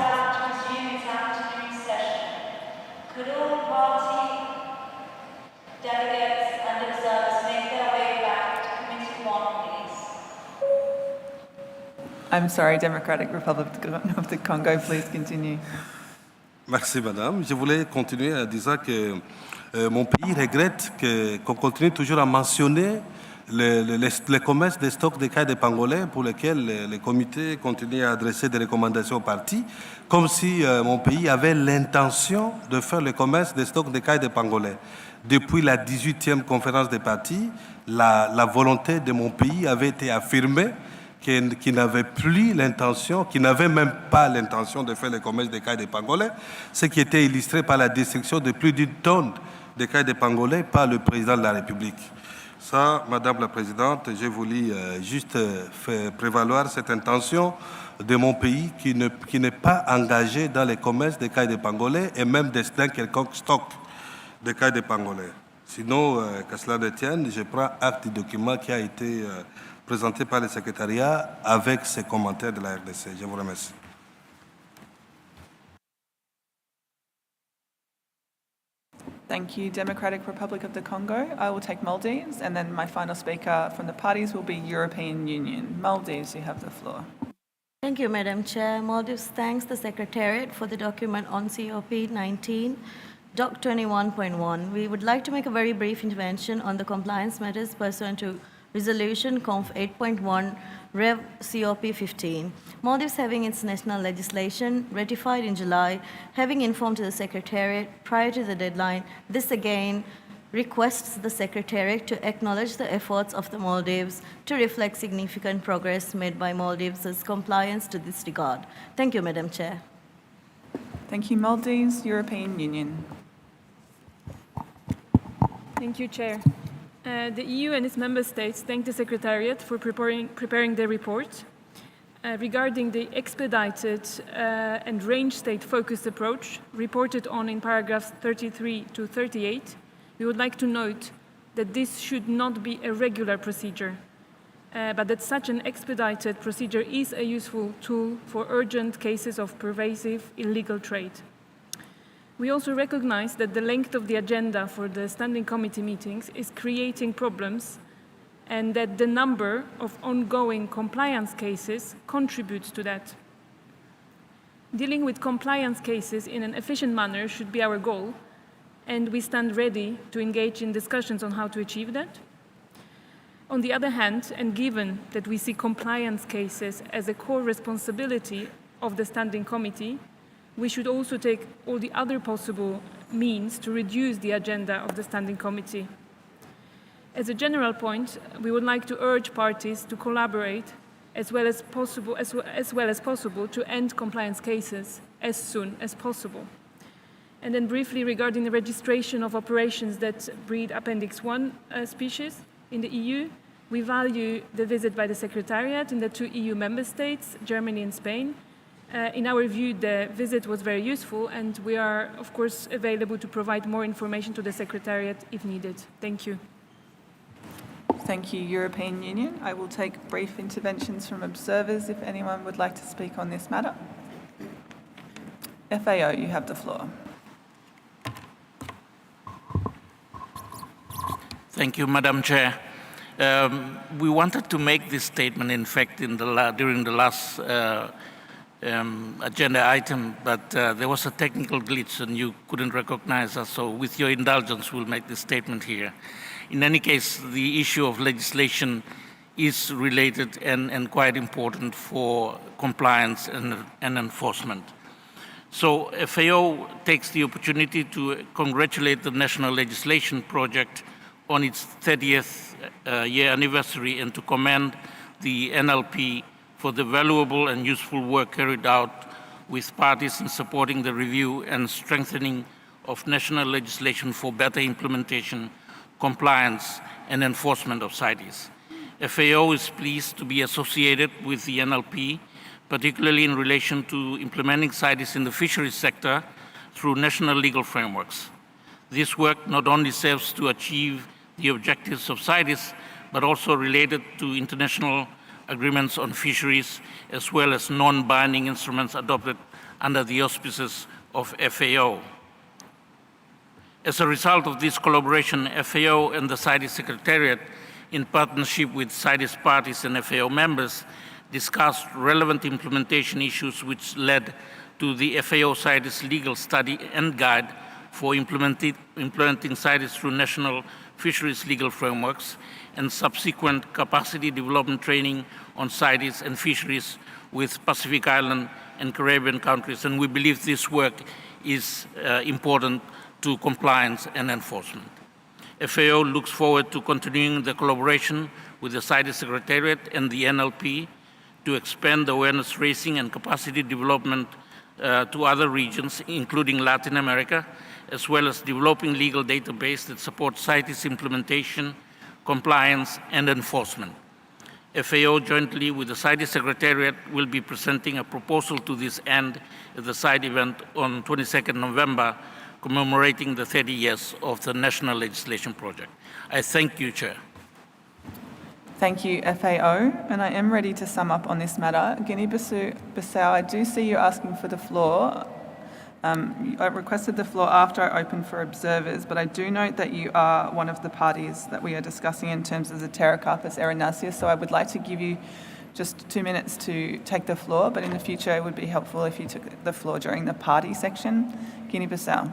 I'm sorry, Democratic Republic of the Congo, please continue. Merci, madame. Je voulais continuer en disant que mon pays regrette qu'on continue toujours à mentionner le commerce des stocks de cailles de pangolin pour lesquels le comité continue à adresser des recommandations aux partis, comme si mon pays avait l'intention de faire le commerce des stocks de cailles de pangolin. Depuis la 18e conférence des partis, la volonté de mon pays avait été affirmée qui n'avait plus l'intention, qui n'avait même pas l'intention de faire le commerce des cailles de pangolin, ce qui était illustré par la destruction de plus d'une tonne de cailles de pangolin par le président de la République. Ça, Madame la Présidente, j'ai voulu juste faire prévaloir cette intention de mon pays qui n'est pas engagé dans le commerce des cailles de pangolin et même d'un quelconque stock de cailles de pangolin. Sinon, qu'à cela ne tienne, je prends acte du document qui a été présenté par le secrétariat avec ces commentaires de la RDC. Je vous remercie. Thank you, Democratic Republic of the Congo. I will take Maldives, and then my final speaker from the parties will be European Union. Maldives, you have the floor. Thank you, Madam Chair. Maldives thanks the Secretariat for the document on COP19, Doc 21.1. We would like to make a very brief intervention on the compliance matters pursuant to Resolution Conf 8.1 Rev COP 15. Maldives, having its national legislation ratified in July, having informed to the Secretariat prior to the deadline, this again requests the Secretariat to acknowledge the efforts of the Maldives to reflect significant progress made by Maldives' compliance to this regard. Thank you, Madam Chair. Thank you, Maldives, European Union. Thank you, Chair. The EU and its member states thank the Secretariat for preparing their report. Regarding the expedited and range state-focused approach reported on in paragraphs 33 to 38, we would like to note that this should not be a regular procedure, but that such an expedited procedure is a useful tool for urgent cases of pervasive illegal trade. We also recognize that the length of the agenda for the Standing Committee meetings is creating problems and that the number of ongoing compliance cases contributes to that. Dealing with compliance cases in an efficient manner should be our goal, and we stand ready to engage in discussions on how to achieve that. On the other hand, and given that we see compliance cases as a core responsibility of the Standing Committee, we should also take all the other possible means to reduce the agenda of the Standing Committee. As a general point, we would like to urge parties to collaborate as well as possible to end compliance cases as soon as possible. And then briefly regarding the registration of operations that breed Appendix 1 species in the EU, we value the visit by the Secretariat in the 2 EU member states, Germany and Spain. In our view, the visit was very useful, and we are, of course, available to provide more information to the Secretariat if needed. Thank you. Thank you, European Union. I will take brief interventions from observers if anyone would like to speak on this matter. FAO, you have the floor. Thank you, Madam Chair. We wanted to make this statement, in fact, during the last agenda item, but there was a technical glitch and you couldn't recognize us, so with your indulgence, we'll make this statement here. In any case, the issue of legislation is related and quite important for compliance and enforcement. So FAO takes the opportunity to congratulate the National Legislation Project on its 30th year anniversary and to commend the NLP for the valuable and useful work carried out with parties in supporting the review and strengthening of national legislation for better implementation, compliance, and enforcement of CITES. FAO is pleased to be associated with the NLP, particularly in relation to implementing CITES in the fisheries sector through national legal frameworks. This work not only serves to achieve the objectives of CITES, but also related to international agreements on fisheries, as well as non-binding instruments adopted under the auspices of FAO. As a result of this collaboration, FAO and the CITES Secretariat, in partnership with CITES parties and FAO members, discussed relevant implementation issues which led to the FAO CITES legal study and guide for implementing CITES through national fisheries legal frameworks, and subsequent capacity development training on CITES and fisheries with Pacific Island and Caribbean countries. And we believe this work is important to compliance and enforcement. FAO looks forward to continuing the collaboration with the CITES Secretariat and the NLP to expand awareness raising and capacity development to other regions, including Latin America, as well as developing legal database that supports CITES implementation, compliance, and enforcement. FAO, jointly with the CITES Secretariat, will be presenting a proposal to this end at the CITES event on 22nd November, commemorating the 30 years of the National Legislation Project. I thank you, Chair. Thank you, FAO, and I am ready to sum up on this matter. Guinea-Bissau, I do see you asking for the floor. I requested the floor after I opened for observers, but I do note that you are one of the parties that we are discussing in terms of the Pterocarpus erinaceus, so I would like to give you just 2 minutes to take the floor, but in the future it would be helpful if you took the floor during the party section. Guinea-Bissau.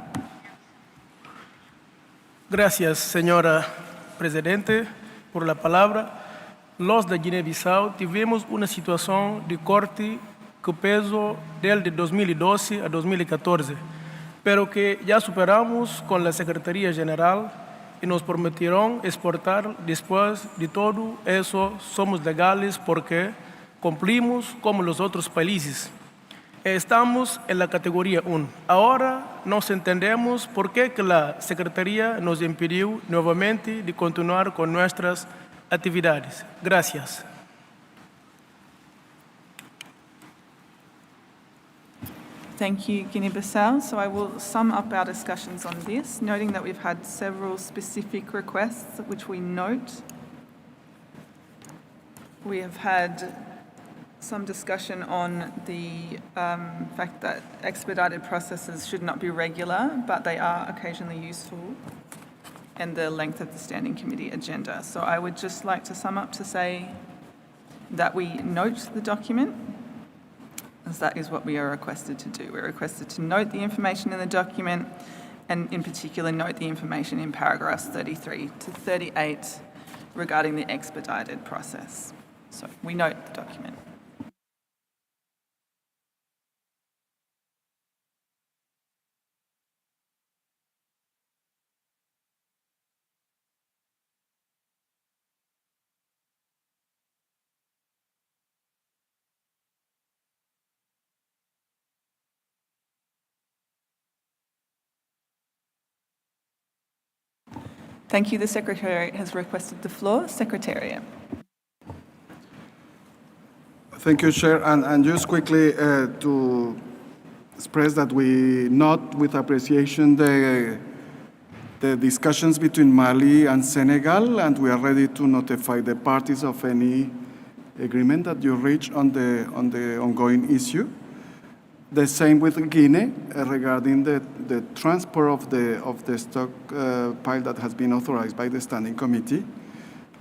Gracias, señora Presidente, por la palabra. Los de Guinea-Bissau tivemos uma situação de corte que pesou desde 2012 a 2014, pero que já superamos com a Secretaria-Geral e nos permitiram exportar depois de todo isso. Somos legais porque cumprimos como os outros países. Estamos en la categoría 1. Ahora nos entendemos por qué que la Secretaría nos impidió nuevamente de continuar con nuestras actividades. Gracias. Thank you, Guinea-Bissau. So I will sum up our discussions on this, noting that we've had several specific requests, which we note. We have had some discussion on the fact that expedited processes should not be regular, but they are occasionally useful, and the length of the Standing Committee agenda. So I would just like to sum up to say that we note the document, as that is what we are requested to do. We're requested to note the information in the document, and in particular note the information in paragraphs 33 to 38 regarding the expedited process. So we note the document. Thank you. The Secretariat has requested the floor. Secretariat. Thank you, Chair. And just quickly to express that we note with appreciation the discussions between Mali and Senegal, and we are ready to notify the parties of any agreement that you reach on the ongoing issue. The same with Guinea regarding the transport of the stock pile that has been authorized by the Standing Committee.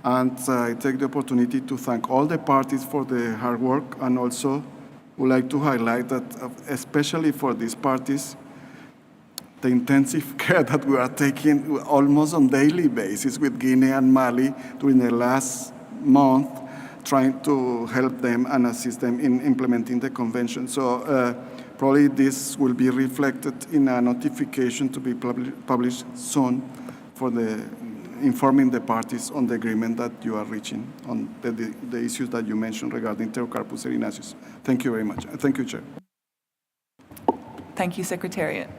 And I take the opportunity to thank all the parties for the hard work, and also would like to highlight that especially for these parties, the intensive care that we are taking almost on daily basis with Guinea and Mali during the last month, trying to help them and assist them in implementing the convention. So probably this will be reflected in a notification to be published soon for informing the parties on the agreement that you are reaching on the issues that you mentioned regarding Pterocarpus erinaceus. Thank you very much. Thank you, Chair. Thank you, Secretariat.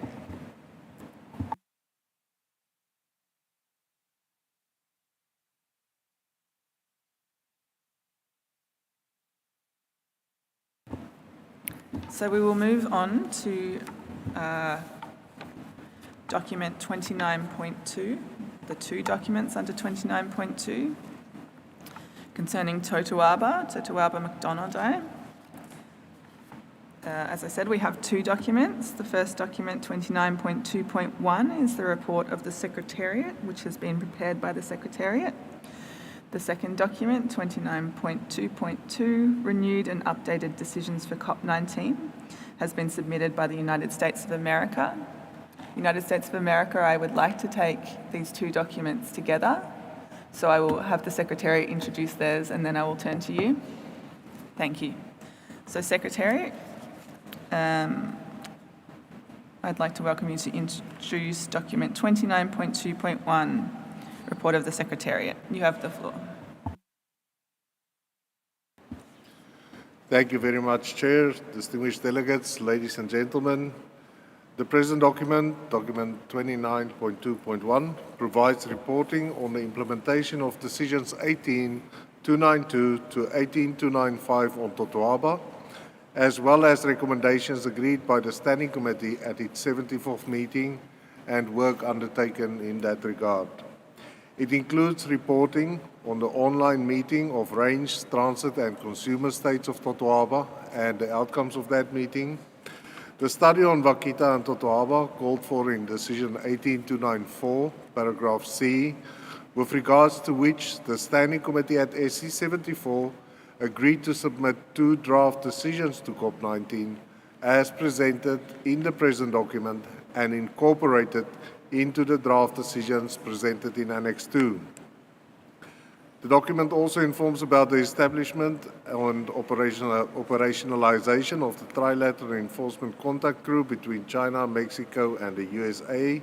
So we will move on to document 29.2, the two documents under 29.2 concerning Totoaba McDonald's. As I said, we have two documents. The first document, 29.2.1, is the report of the Secretariat, which has been prepared by the Secretariat. The second document, 29.2.2, renewed and updated decisions for COP19, has been submitted by the United States of America. United States of America, I would like to take these two documents together. So I will have the Secretary introduce theirs and then I will turn to you. Thank you. So Secretary, I'd like to welcome you to introduce document 29.2.1, report of the Secretariat. You have the floor. Thank you very much, Chair, distinguished delegates, ladies and gentlemen. The present document, document 29.2.1, provides reporting on the implementation of decisions 18292 to 18295 on Totoaba, as well as recommendations agreed by the Standing Committee at its 74th meeting and work undertaken in that regard. It includes reporting on the online meeting of Range, Transit and Consumer States of Totoaba and the outcomes of that meeting, the study on Vaquita and Totoaba called for in Decision 18294, paragraph C, with regards to which the Standing Committee at SC 74 agreed to submit 2 draft decisions to COP19 as presented in the present document and incorporated into the draft decisions presented in Annex 2. The document also informs about the establishment and operationalization of the Trilateral Enforcement Contact Group between China, Mexico, and the USA,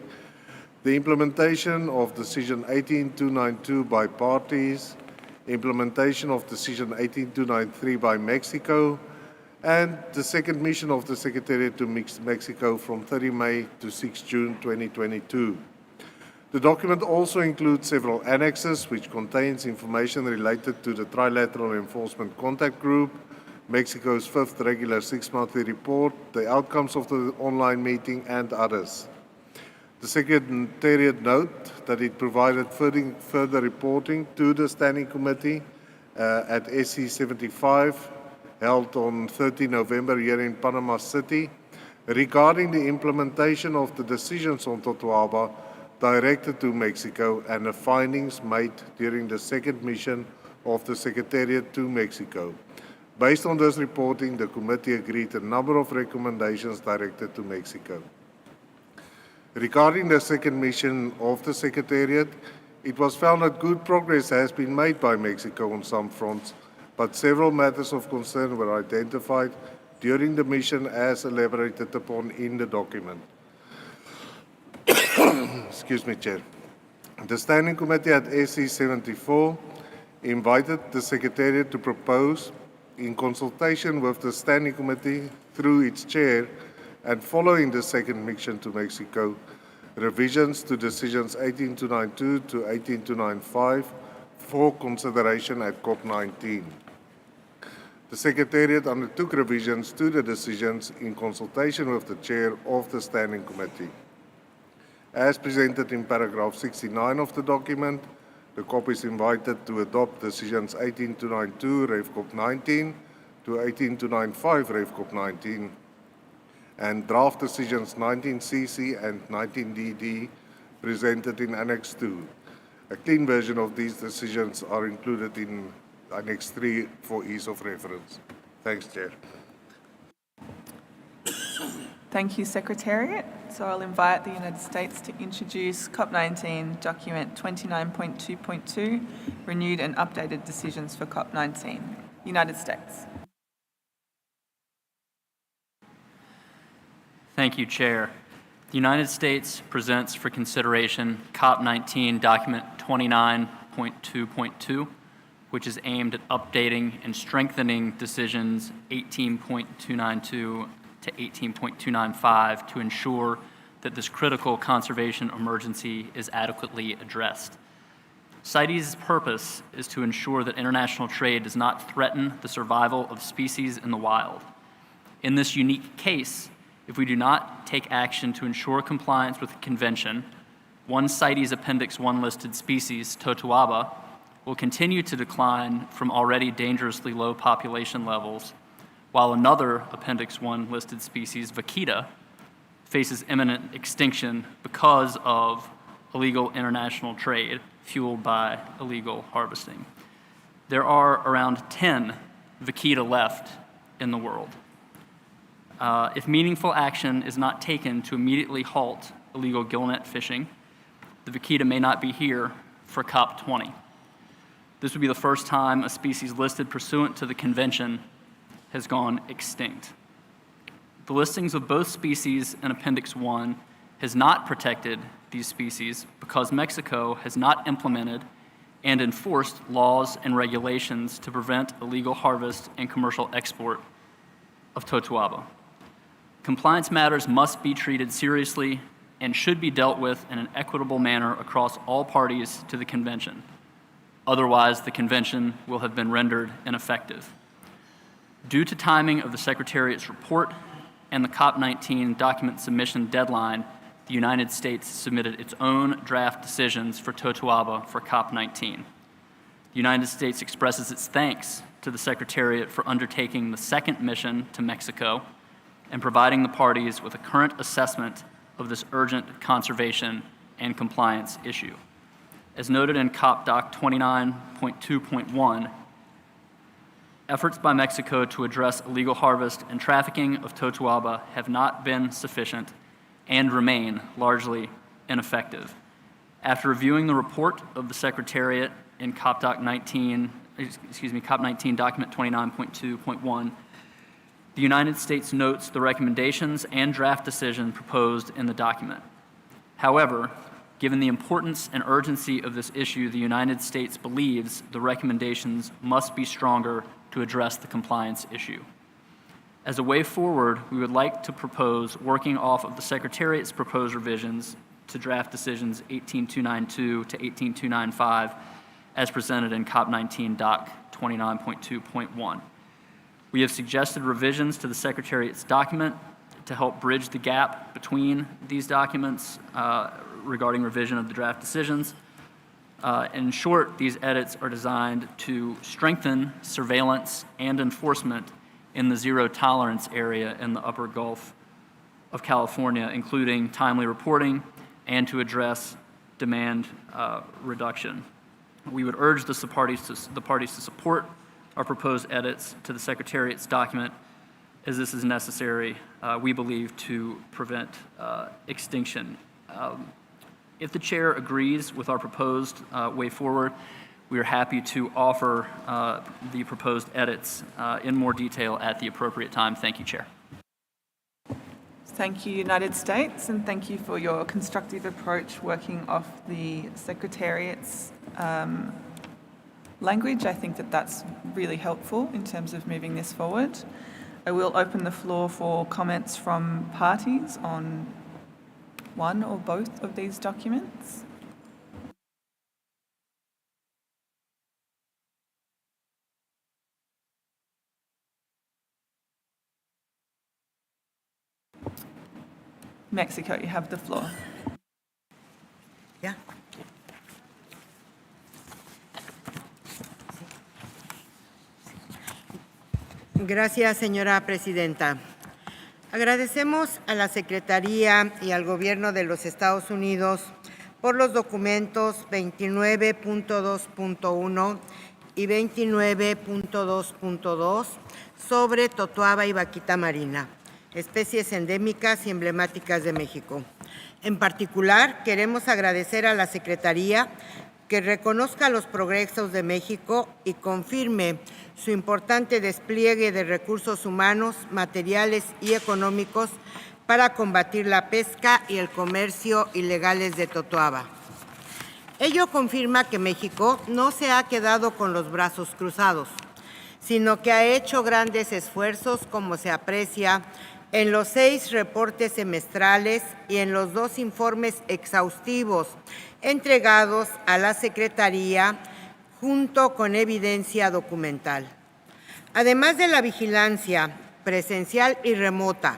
the implementation of Decision 18292 by parties, implementation of Decision 18293 by Mexico, and the second mission of the Secretariat to Mexico from 30 May to 6 June 2022. The document also includes several annexes which contains information related to the Trilateral Enforcement Contact Group, Mexico's 5th regular 6-monthly report, the outcomes of the online meeting, and others. The Secretariat note that it provided further reporting to the Standing Committee at SC 75, held on 30 November here in Panama City, regarding the implementation of the decisions on Totoaba directed to Mexico and the findings made during the second mission of the Secretariat to Mexico. Based on this reporting, the committee agreed a number of recommendations directed to Mexico. Regarding the second mission of the Secretariat, it was found that good progress has been made by Mexico on some fronts, but several matters of concern were identified during the mission as elaborated upon in the document. Excuse me, Chair. The Standing Committee at SC 74 invited the Secretariat to propose, in consultation with the Standing Committee through its chair and following the second mission to Mexico, revisions to decisions 18292 to 18295 for consideration at COP19. The Secretariat undertook revisions to the decisions in consultation with the chair of the Standing Committee. As presented in paragraph 69 of the document, the COP is invited to adopt decisions 18292 Rev COP19 to 18295 Rev COP19 and draft decisions 19CC and 19DD presented in Annex 2. A clean version of these decisions are included in Annex 3 for ease of reference. Thanks, Chair. Thank you, Secretariat. So I'll invite the United States to introduce COP19 document 29.2.2, renewed and updated decisions for COP19. United States. Thank you, Chair. The United States presents for consideration COP19 document 29.2.2, which is aimed at updating and strengthening decisions 18.292 to 18.295 to ensure that this critical conservation emergency is adequately addressed. CITES' purpose is to ensure that international trade does not threaten the survival of species in the wild. In this unique case, if we do not take action to ensure compliance with the convention, one CITES Appendix 1 listed species, Totoaba, will continue to decline from already dangerously low population levels, while another Appendix 1 listed species, Vaquita, faces imminent extinction because of illegal international trade fueled by illegal harvesting. There are around 10 Vaquita left in the world. If meaningful action is not taken to immediately halt illegal gillnet fishing, the vaquita may not be here for COP20. This would be the first time a species listed pursuant to the convention has gone extinct. The listings of both species in Appendix 1 has not protected these species because Mexico has not implemented and enforced laws and regulations to prevent illegal harvest and commercial export of totoaba. Compliance matters must be treated seriously and should be dealt with in an equitable manner across all parties to the convention. Otherwise, the convention will have been rendered ineffective. Due to timing of the Secretariat's report and the COP19 document submission deadline, the United States submitted its own draft decisions for totoaba for COP19. The United States expresses its thanks to the Secretariat for undertaking the second mission to Mexico and providing the parties with a current assessment of this urgent conservation and compliance issue. As noted in COP Doc 29.2.1, efforts by Mexico to address illegal harvest and trafficking of totoaba have not been sufficient and remain largely ineffective. After reviewing the report of the Secretariat in COP Doc 19, COP19 document 29.2.1, the United States notes the recommendations and draft decision proposed in the document. However, given the importance and urgency of this issue, the United States believes the recommendations must be stronger to address the compliance issue. As a way forward, we would like to propose working off of the Secretariat's proposed revisions to draft decisions 18292 to 18295 as presented in COP19 Doc 29.2.1. We have suggested revisions to the Secretariat's document to help bridge the gap between these documents regarding revision of the draft decisions. In short, these edits are designed to strengthen surveillance and enforcement in the zero tolerance area in the upper Gulf of California, including timely reporting and to address demand reduction. We would urge the parties to support our proposed edits to the Secretariat's document, as this is necessary, we believe, to prevent extinction. If the Chair agrees with our proposed way forward, we are happy to offer the proposed edits in more detail at the appropriate time. Thank you, Chair. Thank you, United States, and thank you for your constructive approach working off the Secretariat's language. I think that that's really helpful in terms of moving this forward. I will open the floor for comments from parties on one or both of these documents. Mexico, you have the floor. Yeah. Gracias, señora presidenta. Agradecemos a la Secretaría y al Gobierno de los Estados Unidos por los documentos 29.2.1 y 29.2.2 sobre totoaba y vaquita marina, especies endémicas y emblemáticas de México. En particular, queremos agradecer a la Secretaría que reconozca los progresos de México y confirme su importante despliegue de recursos humanos, materiales y económicos para combatir la pesca y el comercio ilegales de totoaba. Ello confirma que México no se ha quedado con los brazos cruzados, sino que ha hecho grandes esfuerzos, como se aprecia en los 6 reportes semestrales y en los 2 informes exhaustivos entregados a la Secretaría junto con evidencia documental. Además de la vigilancia presencial y remota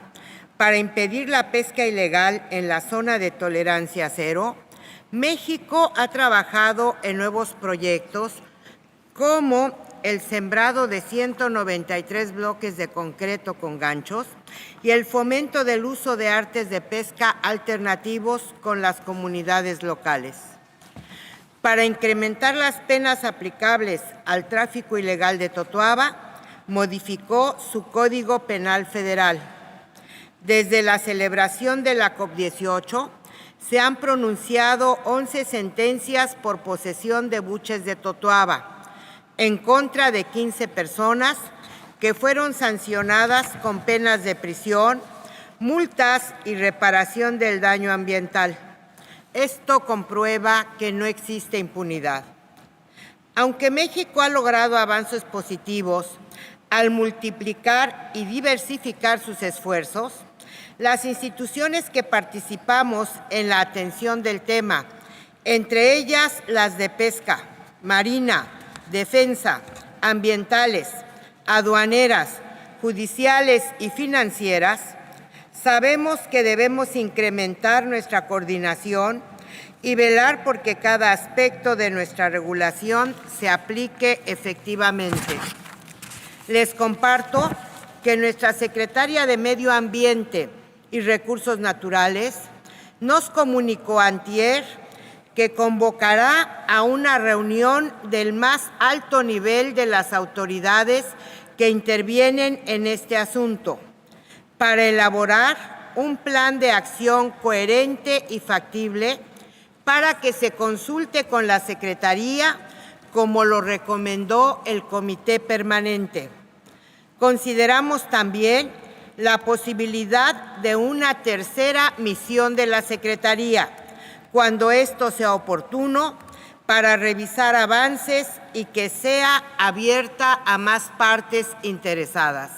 para impedir la pesca ilegal en la zona de tolerancia cero, México ha trabajado en nuevos proyectos como el sembrado de 193 bloques de concreto con ganchos y el fomento del uso de artes de pesca alternativos con las comunidades locales. Para incrementar las penas aplicables al tráfico ilegal de totoaba, modificó su Código Penal Federal. Desde la celebración de la COP18, se han pronunciado 11 sentencias por posesión de buches de totoaba en contra de 15 personas que fueron sancionadas con penas de prisión, multas y reparación del daño ambiental. Esto comprueba que no existe impunidad. Aunque México ha logrado avances positivos al multiplicar y diversificar sus esfuerzos, las instituciones que participamos en la atención del tema, entre ellas las de pesca, marina, defensa, ambientales, aduaneras, judiciales y financieras, sabemos que debemos incrementar nuestra coordinación y velar porque cada aspecto de nuestra regulación se aplique efectivamente. Les comparto que nuestra secretaria de Medio Ambiente y Recursos Naturales nos comunicó antier que convocará a una reunión del más alto nivel de las autoridades que intervienen en este asunto para elaborar un plan de acción coherente y factible para que se consulte con la Secretaría como lo recomendó el Comité Permanente. Consideramos también la posibilidad de una tercera misión de la Secretaría, cuando esto sea oportuno, para revisar avances y que sea abierta a más partes interesadas.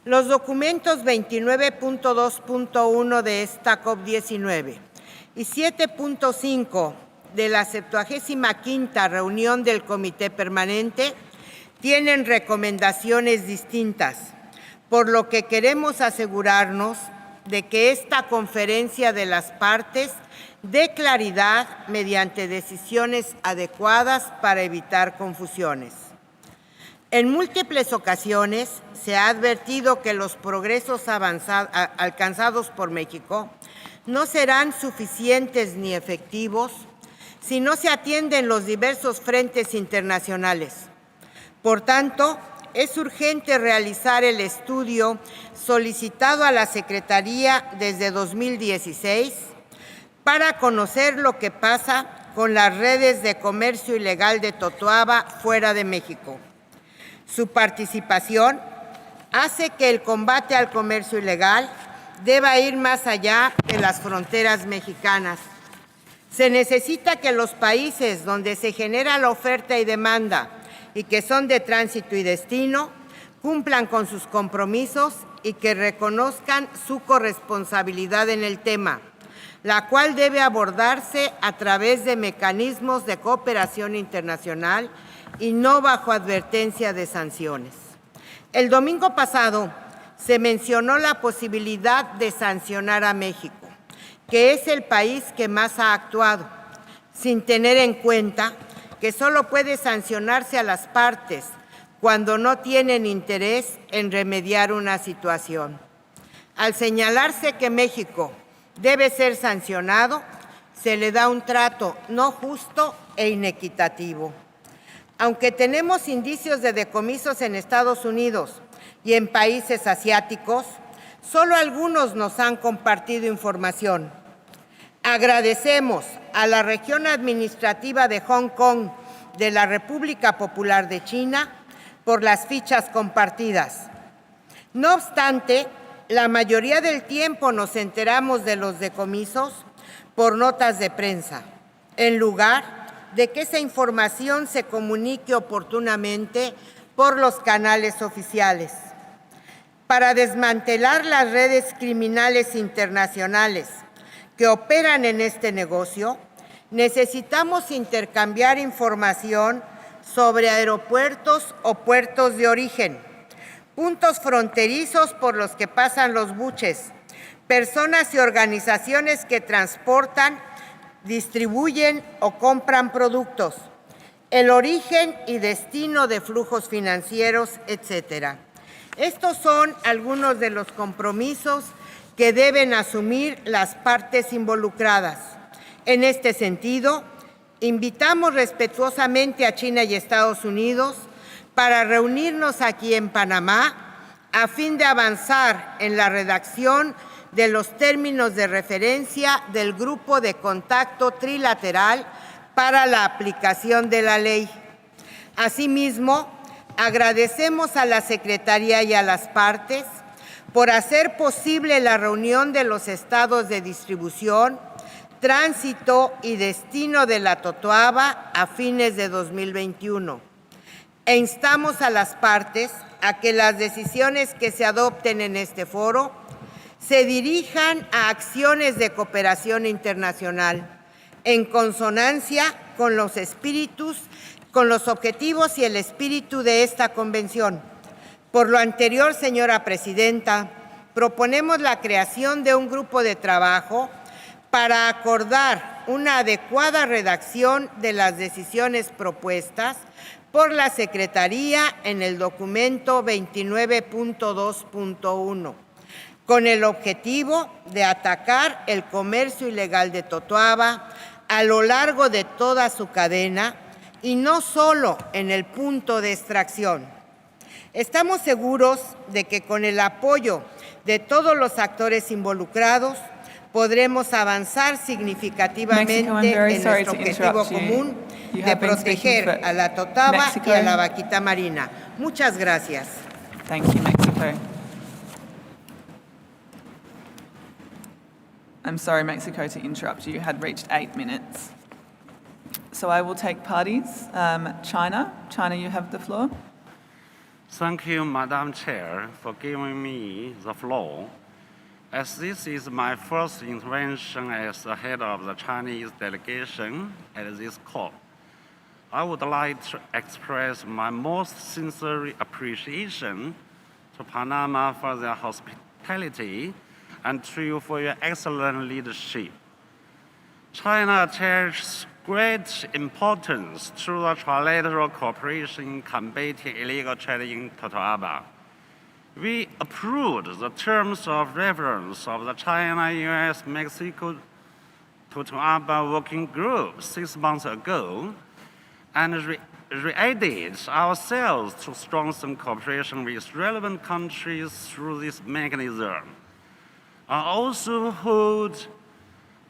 Los documentos 29.2.1 de esta COP19 y 7.5 de la 75ª reunión del Comité Permanente tienen recomendaciones distintas, por lo que queremos asegurarnos de que esta conferencia de las partes dé claridad mediante decisiones adecuadas para evitar confusiones. En múltiples ocasiones se ha advertido que los progresos alcanzados por México no serán suficientes ni efectivos si no se atienden los diversos frentes internacionales. Por tanto, es urgente realizar el estudio solicitado a la Secretaría desde 2016 para conocer lo que pasa con las redes de comercio ilegal de totoaba fuera de México. Su participación hace que el combate al comercio ilegal deba ir más allá de las fronteras mexicanas. Se necesita que los países donde se genera la oferta y demanda y que son de tránsito y destino cumplan con sus compromisos y que reconozcan su corresponsabilidad en el tema, la cual debe abordarse a través de mecanismos de cooperación internacional y no bajo advertencia de sanciones. El domingo pasado se mencionó la posibilidad de sancionar a México, que es el país que más ha actuado, sin tener en cuenta que solo puede sancionarse a las partes cuando no tienen interés en remediar una situación. Al señalarse que México debe ser sancionado, se le da un trato no justo e inequitativo. Aunque tenemos indicios de decomisos en Estados Unidos y en países asiáticos, solo algunos nos han compartido información. Agradecemos a la región administrativa de Hong Kong de la República Popular de China por las fichas compartidas. No obstante, la mayoría del tiempo nos enteramos de los decomisos por notas de prensa, en lugar de que esa información se comunique oportunamente por los canales oficiales. Para desmantelar las redes criminales internacionales que operan en este negocio, necesitamos intercambiar información sobre aeropuertos o puertos de origen, puntos fronterizos por los que pasan los buches, personas y organizaciones que transportan, distribuyen o compran productos, el origen y destino de flujos financieros, etc. Estos son algunos de los compromisos que deben asumir las partes involucradas. En este sentido, invitamos respetuosamente a China y Estados Unidos para reunirnos aquí en Panamá a fin de avanzar en la redacción de los términos de referencia del Grupo de Contacto Trilateral para la aplicación de la ley. Asimismo, agradecemos a la Secretaría y a las partes por hacer posible la reunión de los estados de distribución, tránsito y destino de la Totoaba a fines de 2021. E instamos a las partes a que las decisiones que se adopten en este foro se dirijan a acciones de cooperación internacional en consonancia con los objetivos y el espíritu de esta convención. Por lo anterior, señora presidenta, proponemos la creación de un grupo de trabajo para acordar una adecuada redacción de las decisiones propuestas por la Secretaría en el documento 29.2.1, con el objetivo de atacar el comercio ilegal de Totoaba a lo largo de toda su cadena y no solo en el punto de extracción. Estamos seguros de que con el apoyo de todos los actores involucrados podremos avanzar significativamente en nuestro objetivo común de proteger a la Totoaba y a la vaquita marina. Muchas gracias. Thank you, Mexico. I'm sorry, Mexico, to interrupt you. You had reached 8 minutes. So I will take parties. China. China, you have the floor. Thank you, Madam Chair, for giving me the floor. As this is my first intervention as the head of the Chinese delegation at this COP, I would like to express my most sincere appreciation to Panama for their hospitality and to you for your excellent leadership. China attaches great importance to the trilateral cooperation in combating illegal trade in Totoaba. We approved the terms of reference of the China-US-Mexico Totoaba Working Group 6 months ago and re-added ourselves to strengthen cooperation with relevant countries through this mechanism. I also hold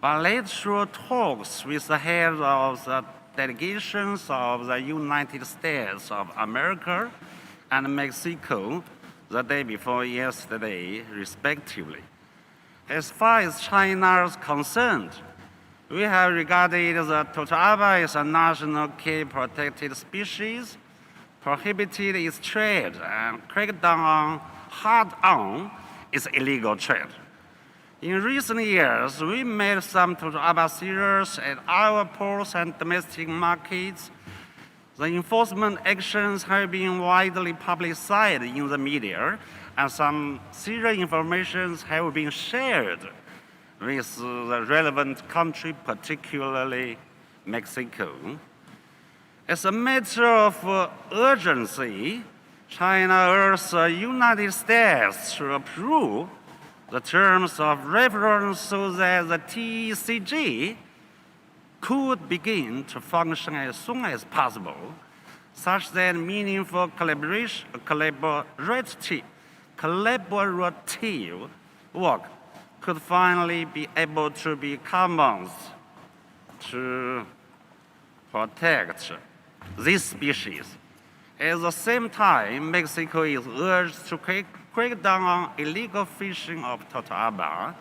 bilateral talks with the heads of the delegations of the United States of America and Mexico the day before yesterday, respectively. As far as China is concerned, we have regarded the Totoaba as a national key protected species, prohibited its trade, and cracked down hard on its illegal trade. In recent years, we made some Totoaba seizures at our ports and domestic markets. The enforcement actions have been widely publicized in the media, and some serious information have been shared with the relevant country, particularly Mexico. As a matter of urgency, China urged the United States to approve the terms of reference so that the TCG could begin to function as soon as possible, such that meaningful collaborative work could finally be able to be commenced to protect this species. At the same time, Mexico is urged to crack down on illegal fishing of Totoaba.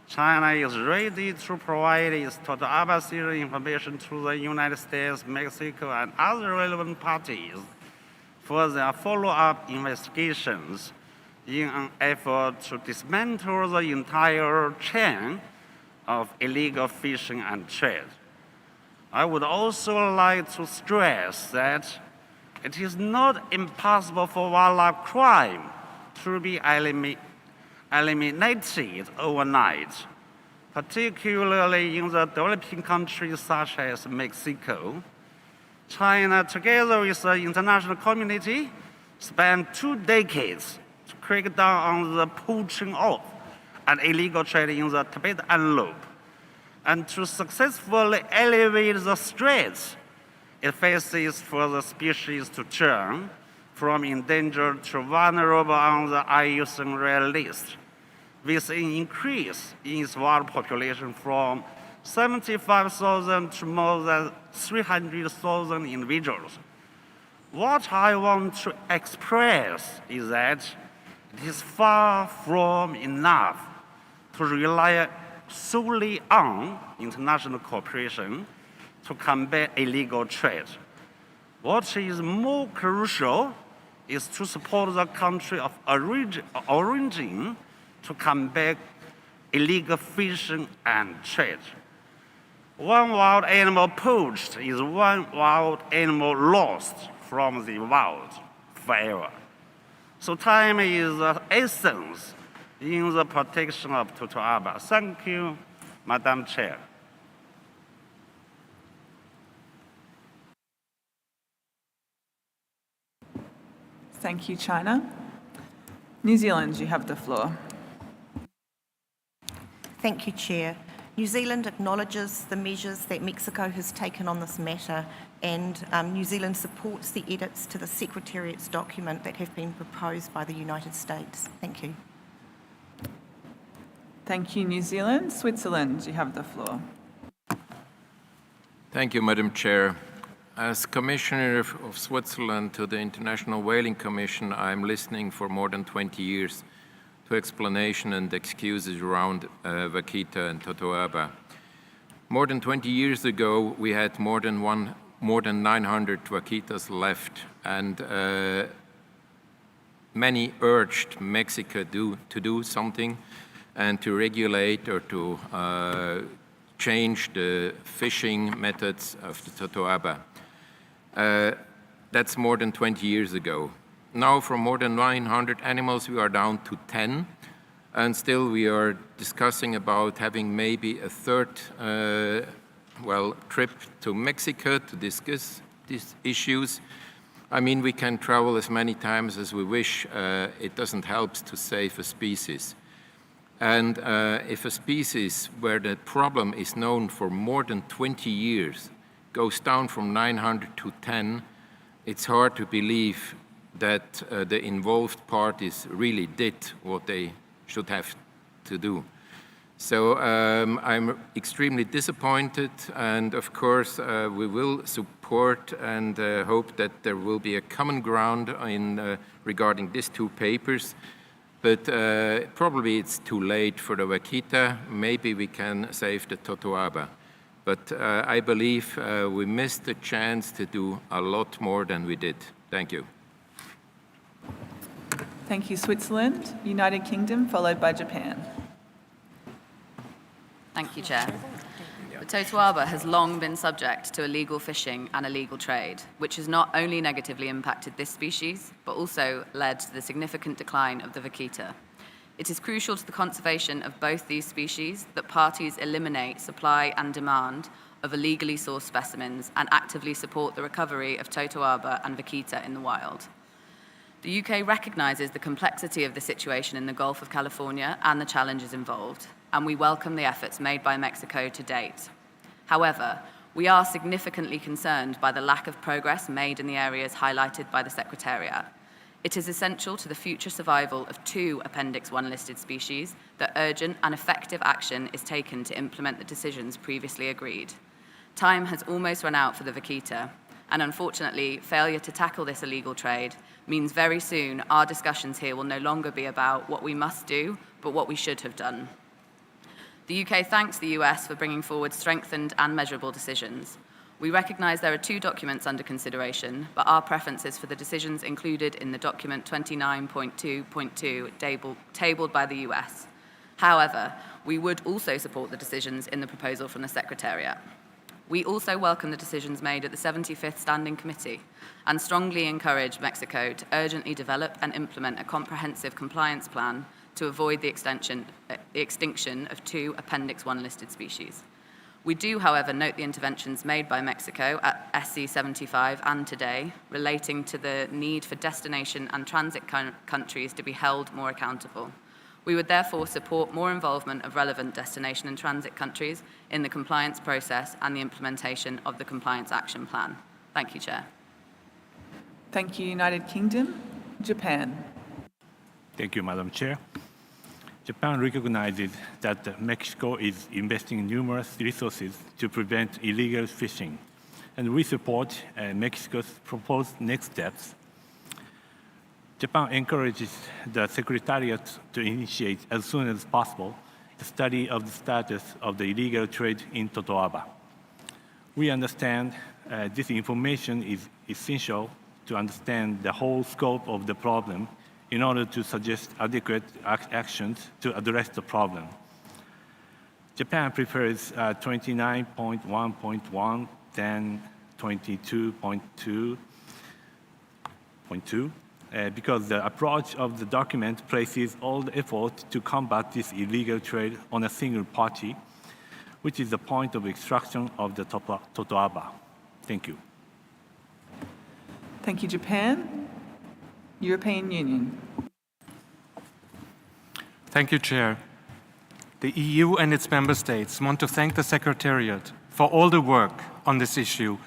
China is ready to provide its Totoaba series information to the United States, Mexico, and other relevant parties for their follow-up investigations in an effort to dismantle the entire chain of illegal fishing and trade. I would also like to stress that it is not impossible for wildlife crime to be eliminated overnight, particularly in the developing countries such as Mexico. China, together with the international community, spent 2 decades to crack down on the poaching of and illegal trade in the Tibet antelope, and to successfully elevate the threats it faces for the species to turn from endangered to vulnerable on the IUCN Rare List. with an increase in its wild population from 75,000 to more than 300,000 individuals. What I want to express is that it is far from enough to rely solely on international cooperation to combat illegal trade. What is more crucial is to support the country of origin to combat illegal fishing and trade. One wild animal poached is one wild animal lost from the wild forever. So time is the essence in the protection of Totoaba. Thank you, Madam Chair. Thank you, China. New Zealand, you have the floor. Thank you, Chair. New Zealand acknowledges the measures that Mexico has taken on this matter, and New Zealand supports the edits to the Secretariat's document that have been proposed by the United States. Thank you. Thank you, New Zealand. Switzerland, you have the floor. Thank you, Madam Chair. As Commissioner of Switzerland to the International Whaling Commission, I'm listening for more than 20 years to explanation and excuses around Vaquita and Totoaba. More than 20 years ago, we had more than 900 vaquitas left, and many urged Mexico to do something and to regulate or to change the fishing methods of the Totoaba. That's more than 20 years ago. Now, from more than 900 animals, we are down to 10, and still we are discussing about having maybe a third trip to Mexico to discuss these issues. I mean, we can travel as many times as we wish. It doesn't help to save a species. And if a species where the problem is known for more than 20 years goes down from 900 to 10, it's hard to believe that the involved parties really did what they should have to do. So I'm extremely disappointed, and of course we will support and hope that there will be a common ground in regarding these two papers. But probably it's too late for the Vaquita. Maybe we can save the Totoaba. But I believe we missed the chance to do a lot more than we did. Thank you. Thank you, Switzerland. United Kingdom, followed by Japan. Thank you, Chair. The Totoaba has long been subject to illegal fishing and illegal trade, which has not only negatively impacted this species, but also led to the significant decline of the vaquita. It is crucial to the conservation of both these species that parties eliminate supply and demand of illegally sourced specimens and actively support the recovery of Totoaba and vaquita in the wild. The UK recognises the complexity of the situation in the Gulf of California and the challenges involved, and we welcome the efforts made by Mexico to date. However, we are significantly concerned by the lack of progress made in the areas highlighted by the Secretariat. It is essential to the future survival of 2 Appendix 1 listed species that urgent and effective action is taken to implement the decisions previously agreed. Time has almost run out for the vaquita, and unfortunately, failure to tackle this illegal trade means very soon our discussions here will no longer be about what we must do, but what we should have done. The UK thanks the US for bringing forward strengthened and measurable decisions. We recognise there are 2 documents under consideration, but our preference is for the decisions included in the document 29.2.2 tabled by the US. However, we would also support the decisions in the proposal from the Secretariat. We also welcome the decisions made at the 75th Standing Committee and strongly encourage Mexico to urgently develop and implement a comprehensive compliance plan to avoid the extinction of 2 Appendix 1 listed species. We do, however, note the interventions made by Mexico at SC 75 and today relating to the need for destination and transit countries to be held more accountable. We would therefore support more involvement of relevant destination and transit countries in the compliance process and the implementation of the Compliance Action Plan. Thank you, Chair. Thank you, United Kingdom. Japan. Thank you, Madam Chair. Japan recognizes that Mexico is investing numerous resources to prevent illegal fishing, and we support Mexico's proposed next steps. Japan encourages the Secretariat to initiate as soon as possible a study of the status of the illegal trade in Totoaba. We understand this information is essential to understand the whole scope of the problem in order to suggest adequate actions to address the problem. Japan prefers 29.1.1 than 22.2 because the approach of the document places all the effort to combat this illegal trade on a single party, which is the point of extraction of the Totoaba. Thank you. Thank you, Japan. European Union. Thank you, Chair. The EU and its member states want to thank the Secretariat for all the work on this issue,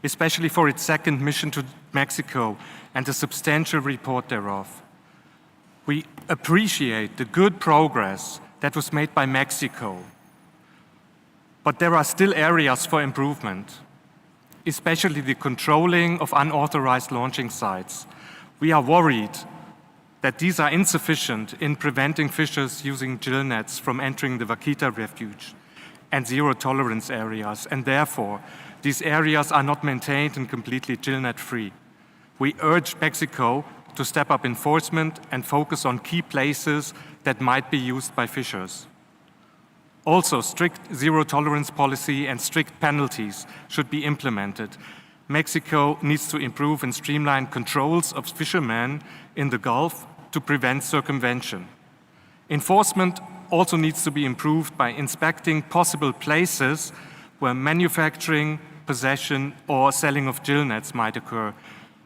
especially for its second mission to Mexico and the substantial report thereof. We appreciate the good progress that was made by Mexico, but there are still areas for improvement, especially the controlling of unauthorized launching sites. We are worried that these are insufficient in preventing fishers using gill nets from entering the Vaquita refuge and zero-tolerance areas, and therefore, these areas are not maintained and completely gill net-free. We urge Mexico to step up enforcement and focus on key places that might be used by fishers. Also, strict zero-tolerance policy and strict penalties should be implemented. Mexico needs to improve and streamline controls of fishermen in the Gulf to prevent circumvention. Enforcement also needs to be improved by inspecting possible places where manufacturing, possession, or selling of gill nets might occur,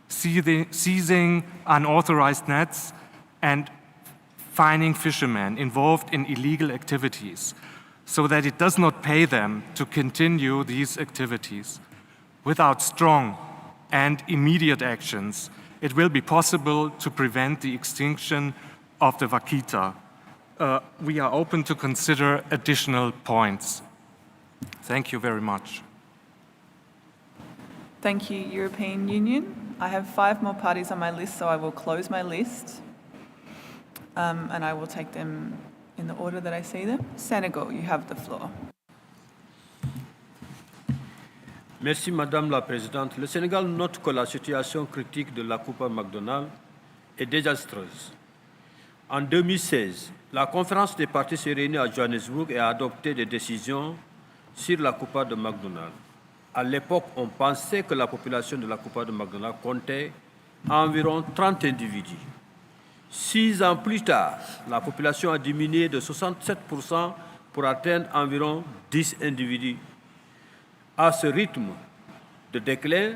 seizing unauthorized nets, and fining fishermen involved in illegal activities so that it does not pay them to continue these activities. Without strong and immediate actions, it will be possible to prevent the extinction of the vaquita. We are open to consider additional points. Thank you very much. Thank you, European Union. I have 5 more parties on my list, so I will close my list. And I will take them in the order that I see them. Senegal, you have the floor. Merci Madame la Présidente. Le Sénégal note que la situation critique de la Coupe McDonald's est désastreuse. En 2016, la conférence des partis s'est réunie à Johannesburg et a adopté des décisions sur la Coupe de McDonald's. À l'époque, on pensait que la population de la Coupe de McDonald's comptait environ 30 individus. 6 ans plus tard, la population a diminué de 67% pour atteindre environ 10 individus. À ce rythme de déclin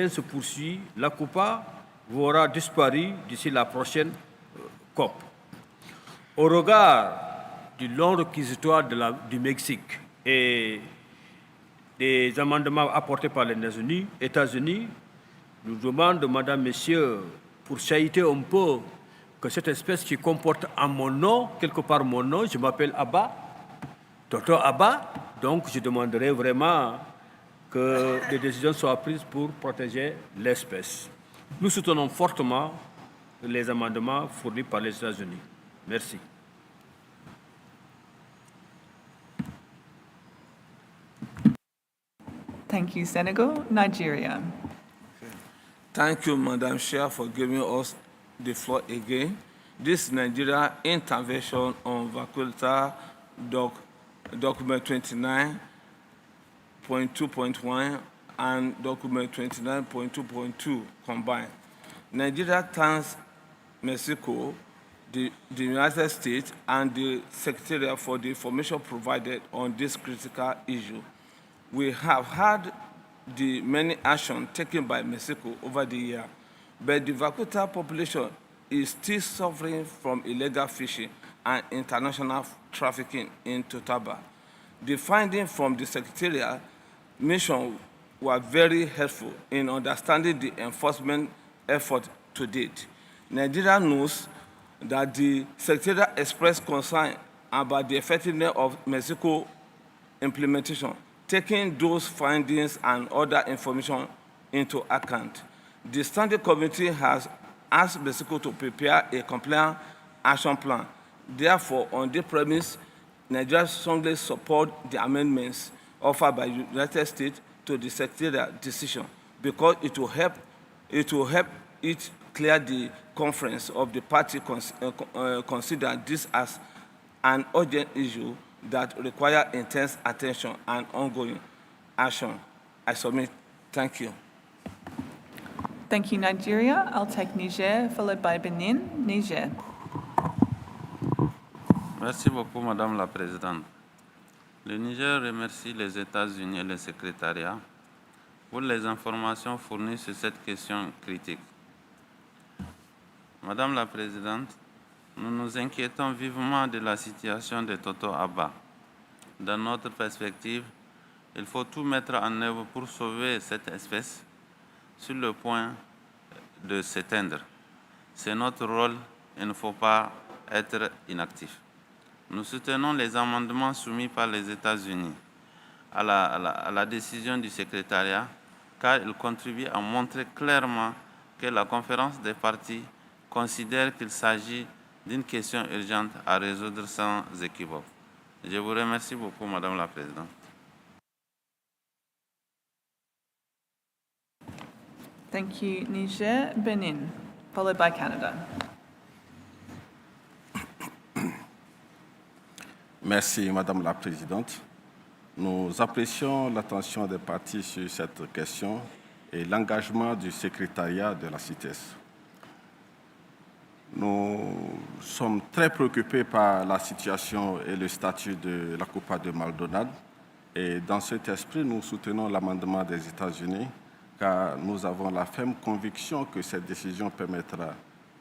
se poursuit, la Coupa aura disparu d'ici la prochaine COP. Au regard du long réquisitoire du Mexique et des amendements apportés par les États-Unis, nous demandons, Madame, Messieurs, pour chahuter un peu, que cette espèce qui comporte en mon nom, quelque part mon nom, je m'appelle Abba, Toto Abba, donc je demanderai vraiment que des décisions soient prises pour protéger l'espèce. Nous soutenons fortement les amendements fournis par les États-Unis. Merci. Thank you, Senegal. Nigeria. Thank you, Madam Chair, for giving us the floor again. This Nigeria intervention on Vaquita document 29.2.1 and document 29.2.2 combined. Nigeria thanks Mexico, the United States, and the Secretariat for the information provided on this critical issue. We have had the many actions taken by Mexico over the year, but the Vaquita population is still suffering from illegal fishing and international trafficking in Totoaba. The findings from the Secretariat mission were very helpful in understanding the enforcement effort to date. Nigeria knows that the Secretariat expressed concern about the effectiveness of Mexico implementation, taking those findings and other information into account. The Standing Committee has asked Mexico to prepare a compliant action plan. Therefore, on this premise, Nigeria strongly supports the amendments offered by the United States to the Secretariat decision because it will help it clear the conference of the party consider this as an urgent issue that requires intense attention and ongoing action. I submit. Thank you. Thank you, Nigeria. I'll take Niger, followed by Benin. Niger. Merci beaucoup, Madame la Présidente. Le Niger remercie les États-Unis et le secrétariat pour les informations fournies sur cette question critique. Madame la Présidente, nous nous inquiétons vivement de la situation de Toto Abba. Dans notre perspective, il faut tout mettre en œuvre pour sauver cette espèce sur le point de s'éteindre. C'est notre rôle et il ne faut pas être inactif. Nous soutenons les amendements soumis par les États-Unis à la décision du secrétariat car ils contribuent à montrer clairement que la conférence des parties considère qu'il s'agit d'une question urgente à résoudre sans équivoque. Je vous remercie beaucoup, Madame la Présidente. Thank you, Niger. Benin, followed by Canada. Merci, Madame la Présidente. Nous apprécions l'attention des partis sur cette question et l'engagement du secrétariat de la CITES. Nous sommes très préoccupés par la situation et le statut de la Copa de Maldonado. Et dans cet esprit, nous soutenons l'amendement des États-Unis car nous avons la ferme conviction que cette décision permettra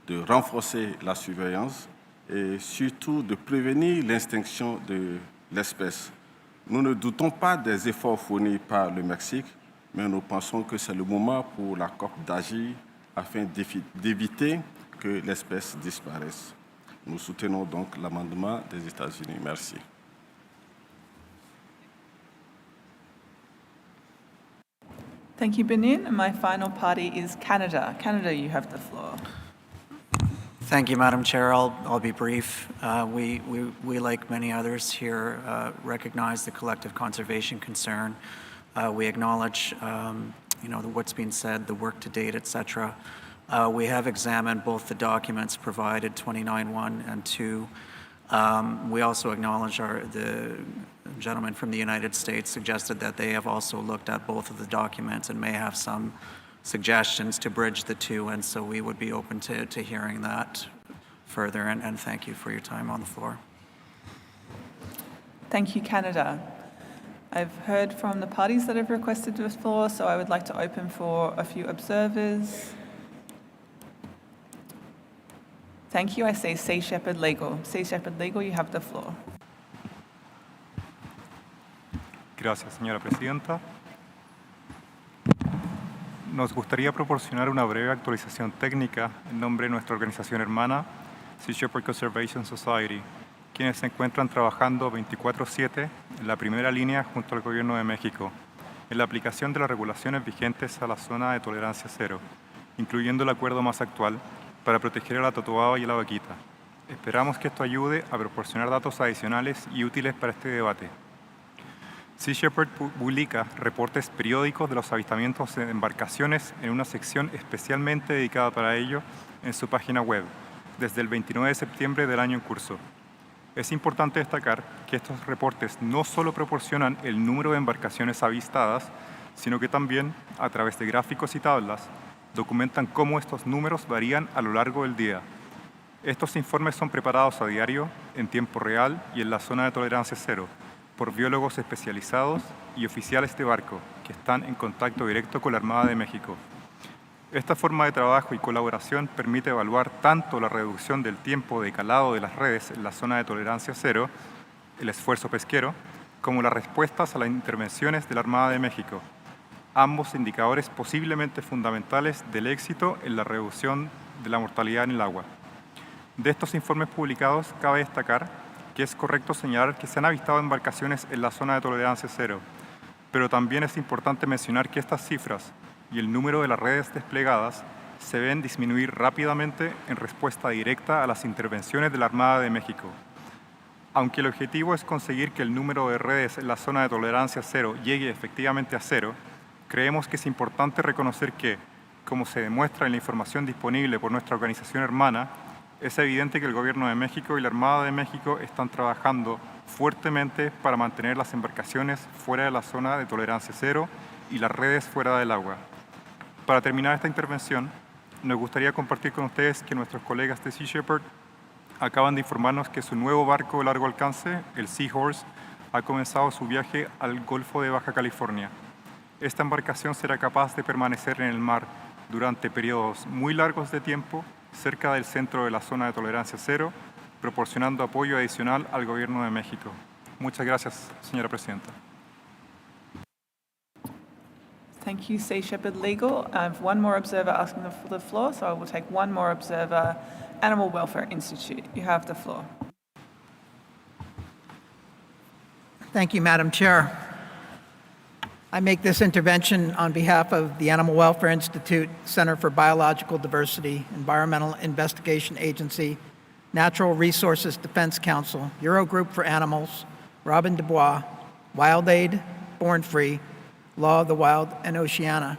de renforcer la surveillance et surtout de prévenir l'extinction de l'espèce. Nous ne doutons pas des efforts fournis par le Mexique, mais nous pensons que c'est le moment pour la COP d'agir afin d'éviter que l'espèce disparaisse. Nous soutenons donc l'amendement des États-Unis. Merci. Thank you, Benin. And my final party is Canada. Canada, you have the floor. Thank you, Madam Chair. I'll be brief. We, like many others here, recognize the collective conservation concern. We acknowledge, what's been said, the work to date, etc. We have examined both the documents provided, 29.1 and 2. We also acknowledge the gentleman from the United States suggested that they have also looked at both of the documents and may have some suggestions to bridge the two, and so we would be open to hearing that further, and thank you for your time on the floor. Thank you, Canada. I've heard from the parties that have requested the floor, so I would like to open for a few observers. Thank you. I say Sea Shepherd Legal. Sea Shepherd Legal, you have the floor. Gracias, señora presidenta. Nos gustaría proporcionar una breve actualización técnica en nombre de nuestra organización hermana, Sea Shepherd Conservation Society, quienes se encuentran trabajando 24/7 en la primera línea junto al Gobierno de México en la aplicación de las regulaciones vigentes a la zona de tolerancia cero, incluyendo el acuerdo más actual para proteger a la totoaba y a la vaquita. Esperamos que esto ayude a proporcionar datos adicionales y útiles para este debate. Sea Shepherd publica reportes periódicos de los avistamientos de embarcaciones en una sección especialmente dedicada para ello en su página web, desde el 29 de septiembre del año en curso. Es importante destacar que estos reportes no solo proporcionan el número de embarcaciones avistadas, sino que también, a través de gráficos y tablas, documentan cómo estos números varían a lo largo del día. Estos informes son preparados a diario, en tiempo real y en la zona de tolerancia cero, por biólogos especializados y oficiales de barco que están en contacto directo con la Armada de México. Esta forma de trabajo y colaboración permite evaluar tanto la reducción del tiempo de calado de las redes en la zona de tolerancia cero, el esfuerzo pesquero, como las respuestas a las intervenciones de la Armada de México, ambos indicadores posiblemente fundamentales del éxito en la reducción de la mortalidad en el agua. De estos informes publicados, cabe destacar que es correcto señalar que se han avistado embarcaciones en la zona de tolerancia cero, pero también es importante mencionar que estas cifras y el número de las redes desplegadas se ven disminuir rápidamente en respuesta directa a las intervenciones de la Armada de México. Aunque el objetivo es conseguir que el número de redes en la zona de tolerancia cero llegue efectivamente a cero, creemos que es importante reconocer que, como se demuestra en la información disponible por nuestra organización hermana, es evidente que el Gobierno de México y la Armada de México están trabajando fuertemente para mantener las embarcaciones fuera de la zona de tolerancia cero y las redes fuera del agua. Para terminar esta intervención, nos gustaría compartir con ustedes que nuestros colegas de Sea Shepherd acaban de informarnos que su nuevo barco de largo alcance, el Seahorse, ha comenzado su viaje al Golfo de Baja California. Esta embarcación será capaz de permanecer en el mar durante periodos muy largos de tiempo cerca del centro de la zona de tolerancia cero, proporcionando apoyo adicional al Gobierno de México. Muchas gracias, señora presidenta. Thank you, Sea Shepherd Legal. I have one more observer asking for the floor, so I will take one more observer. Animal Welfare Institute, you have the floor. Thank you, Madam Chair. I make this intervention on behalf of the Animal Welfare Institute, Center for Biological Diversity, Environmental Investigation Agency, Natural Resources Defense Council, Eurogroup for Animals, Robin Dubois, Wild Aid, Born Free, Law of the Wild, and Oceana.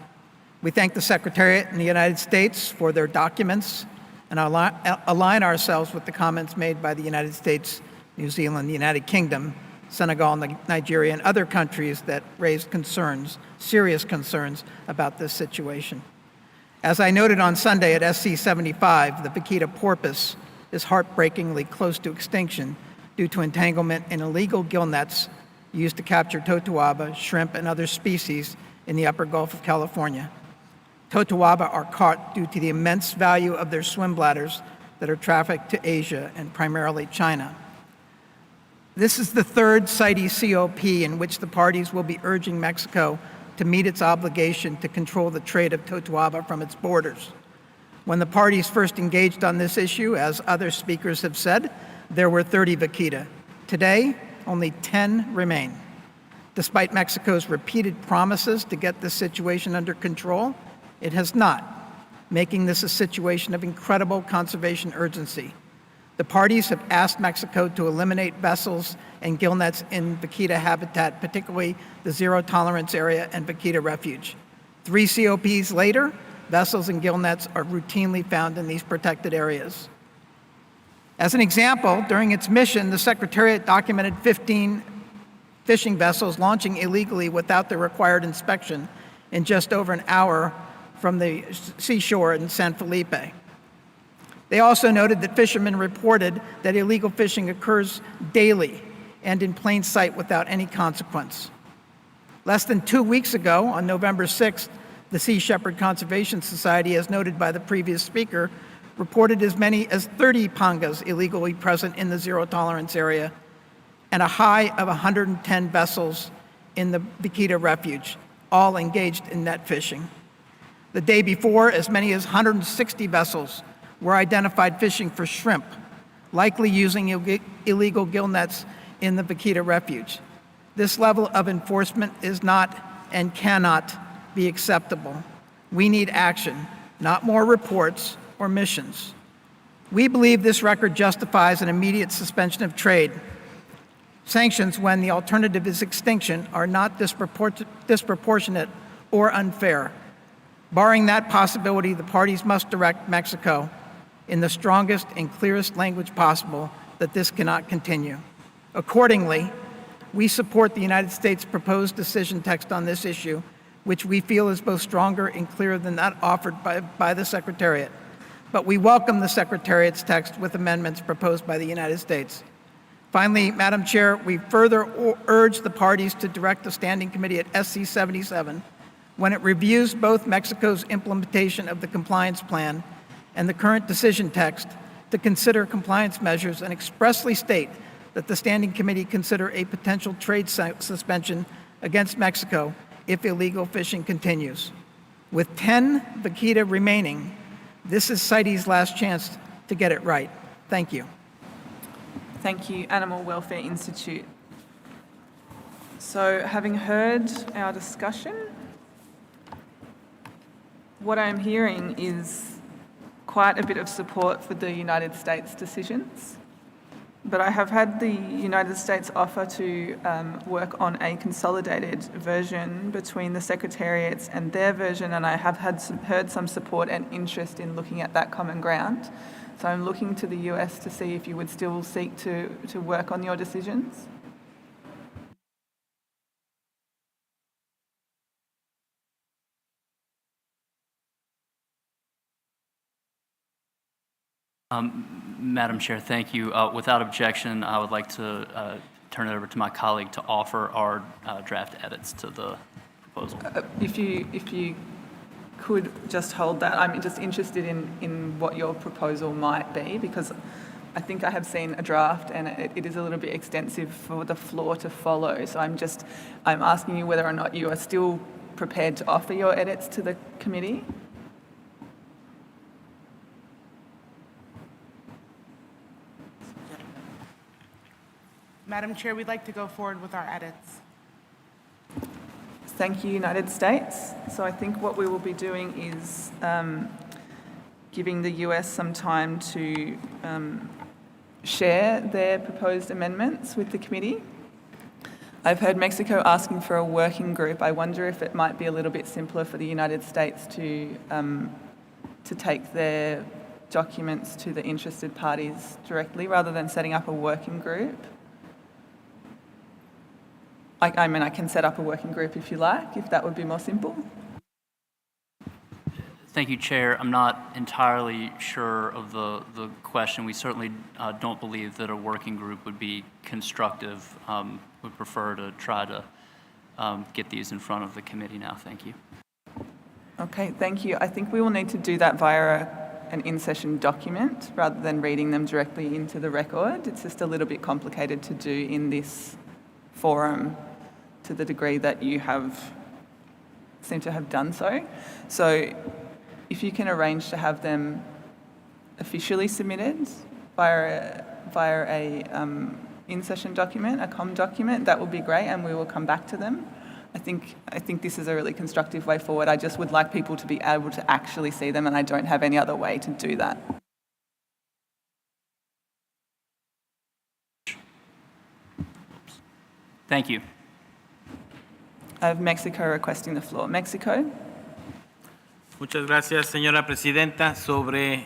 We thank the Secretariat in the United States for their documents and align ourselves with the comments made by the United States, New Zealand, the United Kingdom, Senegal, Nigeria, and other countries that raised concerns, serious concerns about this situation. As I noted on Sunday at SC 75, the vaquita porpoise is heartbreakingly close to extinction due to entanglement in illegal gill nets used to capture totoaba, shrimp, and other species in the upper Gulf of California. Totoaba are caught due to the immense value of their swim bladders that are trafficked to Asia and primarily China. This is the third CITES COP in which the parties will be urging Mexico to meet its obligation to control the trade of totoaba from its borders. When the parties first engaged on this issue, as other speakers have said, there were 30 vaquita. Today, only 10 remain. Despite Mexico's repeated promises to get this situation under control, it has not, making this a situation of incredible conservation urgency. The parties have asked Mexico to eliminate vessels and gill nets in vaquita habitat, particularly the zero tolerance area and vaquita refuge. 3 COPs later, vessels and gill nets are routinely found in these protected areas. As an example, during its mission, the Secretariat documented 15 fishing vessels launching illegally without the required inspection in just over an hour from the seashore in San Felipe. They also noted that fishermen reported that illegal fishing occurs daily and in plain sight without any consequence. Less than 2 weeks ago, on November 6th, the Sea Shepherd Conservation Society, as noted by the previous speaker, reported as many as 30 pangas illegally present in the zero tolerance area and a high of 110 vessels in the vaquita refuge, all engaged in net fishing. The day before, as many as 160 vessels were identified fishing for shrimp, likely using illegal gill nets in the vaquita refuge. This level of enforcement is not and cannot be acceptable. We need action, not more reports or missions. We believe this record justifies an immediate suspension of trade. Sanctions, when the alternative is extinction, are not disproportionate or unfair. Barring that possibility, the parties must direct Mexico in the strongest and clearest language possible that this cannot continue. Accordingly, we support the United States' proposed decision text on this issue, which we feel is both stronger and clearer than that offered by the Secretariat. But we welcome the Secretariat's text with amendments proposed by the United States. Finally, Madam Chair, we further urge the parties to direct the Standing Committee at SC 77, when it reviews both Mexico's implementation of the compliance plan and the current decision text, to consider compliance measures and expressly state that the Standing Committee consider a potential trade suspension against Mexico if illegal fishing continues. With 10 vaquita remaining, this is CITES' last chance to get it right. Thank you. Thank you, Animal Welfare Institute. So, having heard our discussion, what I'm hearing is quite a bit of support for the United States decisions. But I have had the United States offer to work on a consolidated version between the secretariats and their version, and I have heard some support and interest in looking at that common ground. So I'm looking to the US to see if you would still seek to work on your decisions. Madam Chair, thank you. Without objection, I would like to turn it over to my colleague to offer our draft edits to the proposal. If you could just hold that, I'm just interested in what your proposal might be, because I think I have seen a draft and it is a little bit extensive for the floor to follow. So I'm asking you whether or not you are still prepared to offer your edits to the committee. Madam Chair, we'd like to go forward with our edits. Thank you, United States. So I think what we will be doing is giving the US some time to share their proposed amendments with the committee. I've heard Mexico asking for a working group. I wonder if it might be a little bit simpler for the United States to take their documents to the interested parties directly rather than setting up a working group. I mean, I can set up a working group if you like, if that would be more simple. Thank you, Chair. I'm not entirely sure of the question. We certainly don't believe that a working group would be constructive. Would prefer to try to get these in front of the committee now. Thank you. Okay, thank you. I think we will need to do that via an in-session document rather than reading them directly into the record. It's just a little bit complicated to do in this forum to the degree that you seem to have done so. So if you can arrange to have them officially submitted via a in-session document, a COM document, that would be great, and we will come back to them. I think this is a really constructive way forward. I just would like people to be able to actually see them, and I don't have any other way to do that. Thank you. I have Mexico requesting the floor. Mexico. Muchas gracias, señora presidenta. Sobre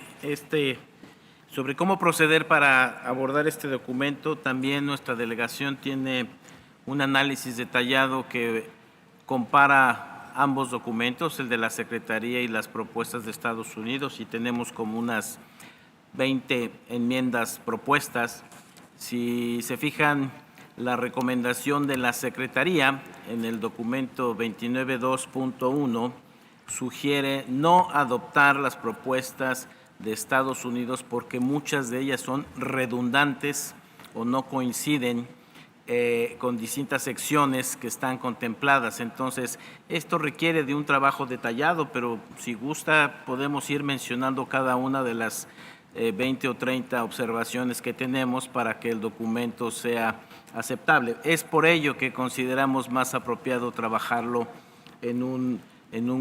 cómo proceder para abordar este documento, también nuestra delegación tiene un análisis detallado que compara ambos documentos, el de la Secretaría y las propuestas de Estados Unidos, y tenemos como unas 20 enmiendas propuestas. Si se fijan, la recomendación de la Secretaría en el documento 29.2.1 sugiere no adoptar las propuestas de Estados Unidos porque muchas de ellas son redundantes o no coinciden con distintas secciones que están contempladas. Entonces, esto requiere de un trabajo detallado, pero si gusta podemos ir mencionando cada una de las 20 o 30 observaciones que tenemos para que el documento sea aceptable. Es por ello que consideramos más apropiado trabajarlo en un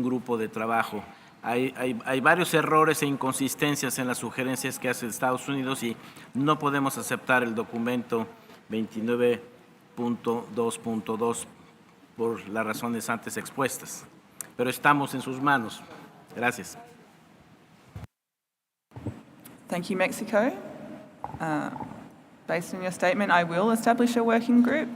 grupo de trabajo. Hay varios errores e inconsistencias en las sugerencias que hace Estados Unidos y no podemos aceptar el documento 29.2.2 por las razones antes expuestas. Pero estamos en sus manos. Gracias. Thank you, Mexico. Based on your statement, I will establish a working group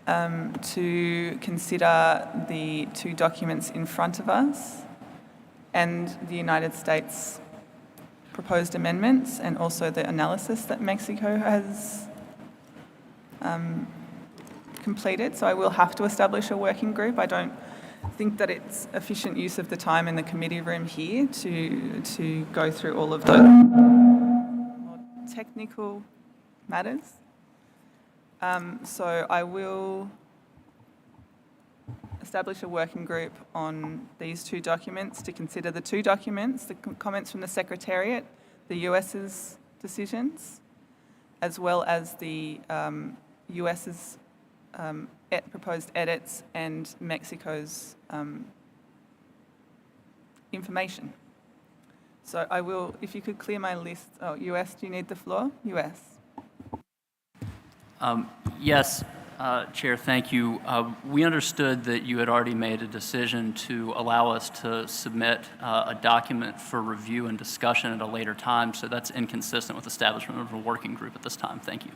to consider the two documents in front of us and the United States proposed amendments and also the analysis that Mexico has completed. So I will have to establish a working group. I don't think that it's efficient use of the time in the committee room here to go through all of the more technical matters. So I will establish a working group on these two documents to consider the two documents, the comments from the Secretariat, the US's decisions, as well as the US's proposed edits and Mexico's information. So I will, if you could clear my list. Oh, US, do you need the floor? US. Yes, Chair, thank you. We understood that you had already made a decision to allow us to submit a document for review and discussion at a later time, so that's inconsistent with establishment of a working group at this time. Thank you.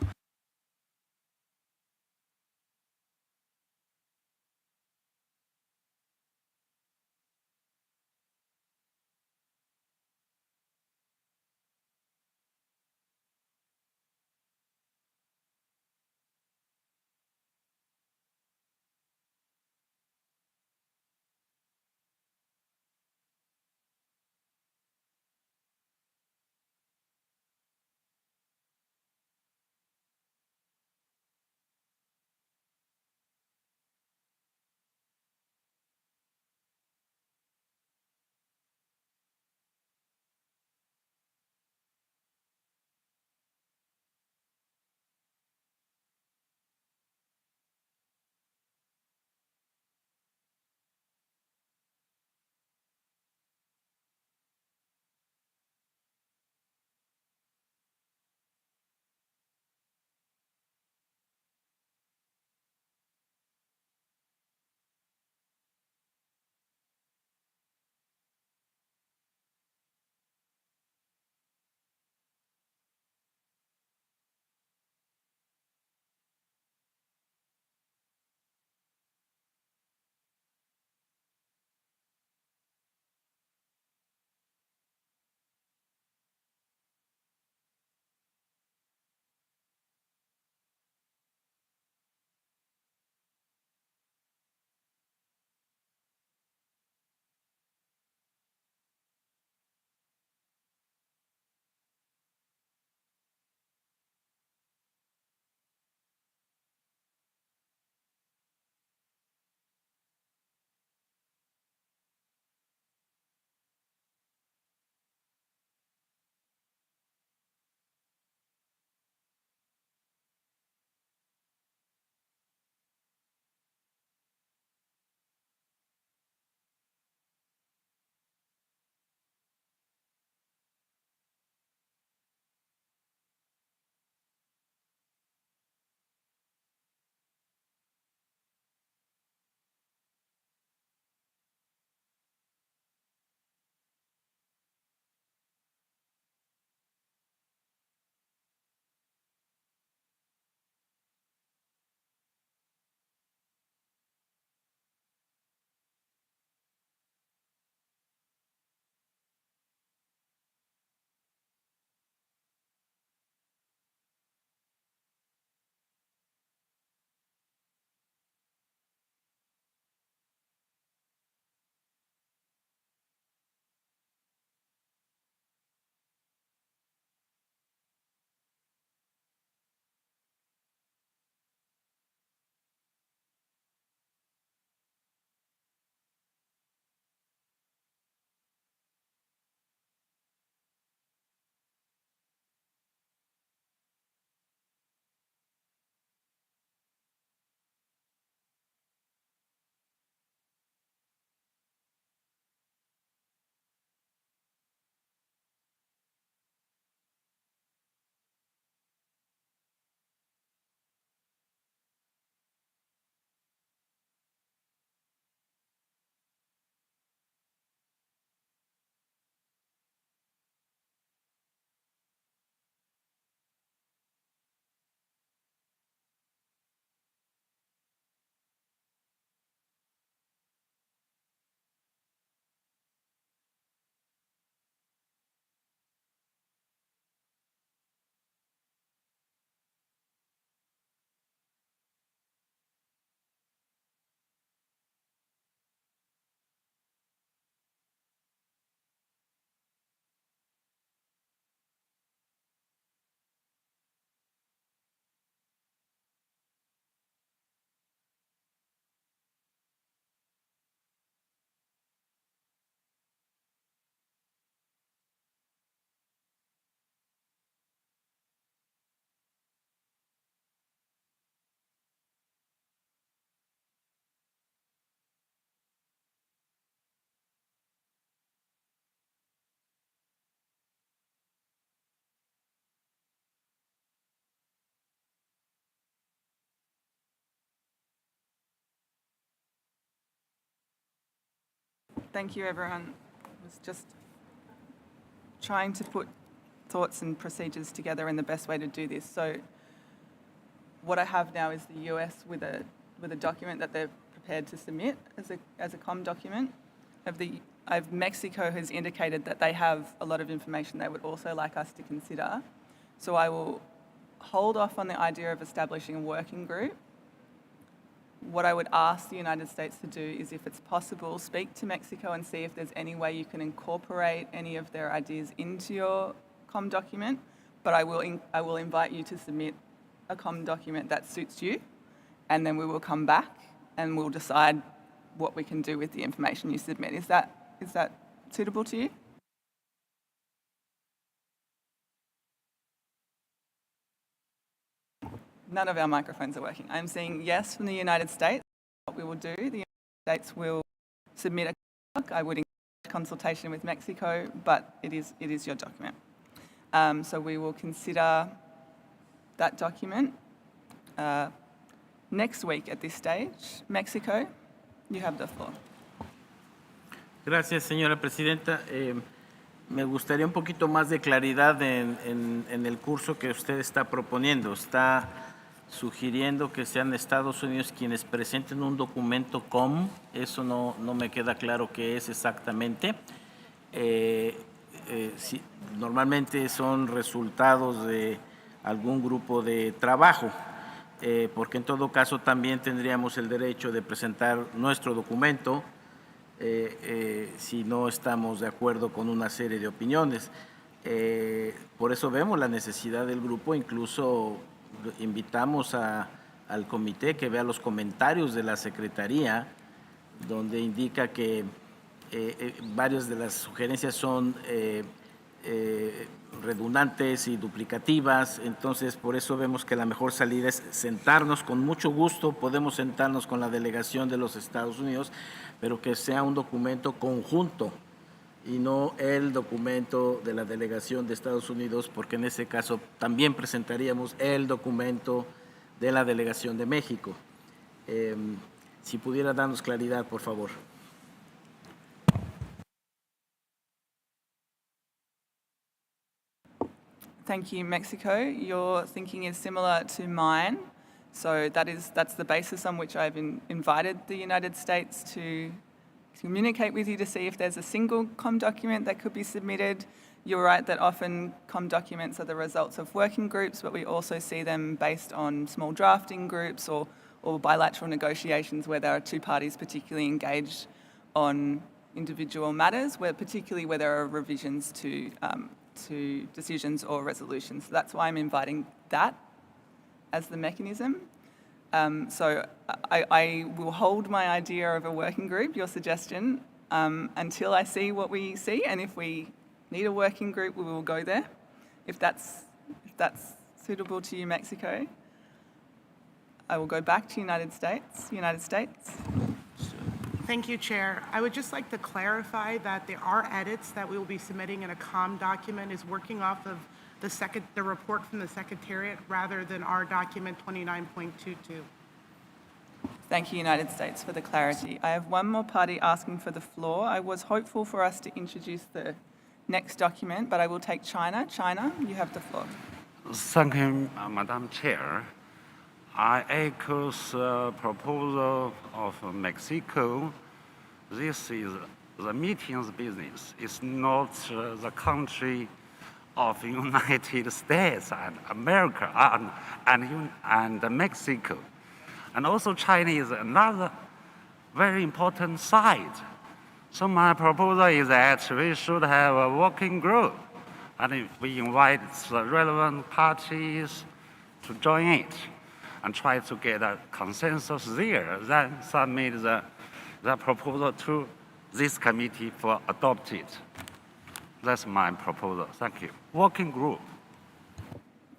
Thank you, everyone. I was just trying to put thoughts and procedures together in the best way to do this. So what I have now is the US with a document that they're prepared to submit as a COM document. Mexico has indicated that they have a lot of information they would also like us to consider. So I will hold off on the idea of establishing a working group. What I would ask the United States to do is, if it's possible, speak to Mexico and see if there's any way you can incorporate any of their ideas into your COM document. But I will invite you to submit a COM document that suits you, and then we will come back and we'll decide what we can do with the information you submit. Is that suitable to you? None of our microphones are working. I'm saying yes from the United States. What we will do, the United States will submit a doc. I would encourage consultation with Mexico, but it is your document. So we will consider that document next week at this stage. Mexico, you have the floor. Gracias, señora presidenta. Me gustaría un poquito más de claridad en el curso que usted está proponiendo. Está sugiriendo que sean Estados Unidos quienes presenten un documento COM. Eso no me queda claro qué es exactamente. Normalmente son resultados de algún grupo de trabajo, porque en todo caso también tendríamos el derecho de presentar nuestro documento si no estamos de acuerdo con una serie de opiniones. Por eso vemos la necesidad del grupo. Incluso invitamos al comité que vea los comentarios de la Secretaría, donde indica que varias de las sugerencias son redundantes y duplicativas. Entonces, por eso vemos que la mejor salida es sentarnos. Con mucho gusto podemos sentarnos con la delegación de los Estados Unidos, pero que sea un documento conjunto y no el documento de la delegación de Estados Unidos, porque en ese caso también presentaríamos el documento de la delegación de México. Si pudiera darnos claridad, por favor. Thank you, Mexico. Your thinking is similar to mine. So that's the basis on which I've invited the United States to communicate with you to see if there's a single COM document that could be submitted. You're right that often COM documents are the results of working groups, but we also see them based on small drafting groups or bilateral negotiations where there are two parties particularly engaged on individual matters, particularly where there are revisions to decisions or resolutions. So that's why I'm inviting that as the mechanism. So I will hold my idea of a working group, your suggestion, until I see what we see, and if we need a working group, we will go there. If that's suitable to you, Mexico, I will go back to United States. Thank you, Chair. I would just like to clarify that there are edits that we will be submitting in a COM document is working off of the report from the Secretariat rather than our document 29.22. Thank you, United States, for the clarity. I have one more party asking for the floor. I was hopeful for us to introduce the next document, but I will take China. China, you have the floor. Thank you, Madam Chair. I echo the proposal of Mexico. This is the meeting's business. It's not the country of United States and America and Mexico. And also China is another very important side. So my proposal is that we should have a working group, and if we invite the relevant parties to join it and try to get a consensus there, then submit the proposal to this committee for adopted. That's my proposal. Thank you. Working group.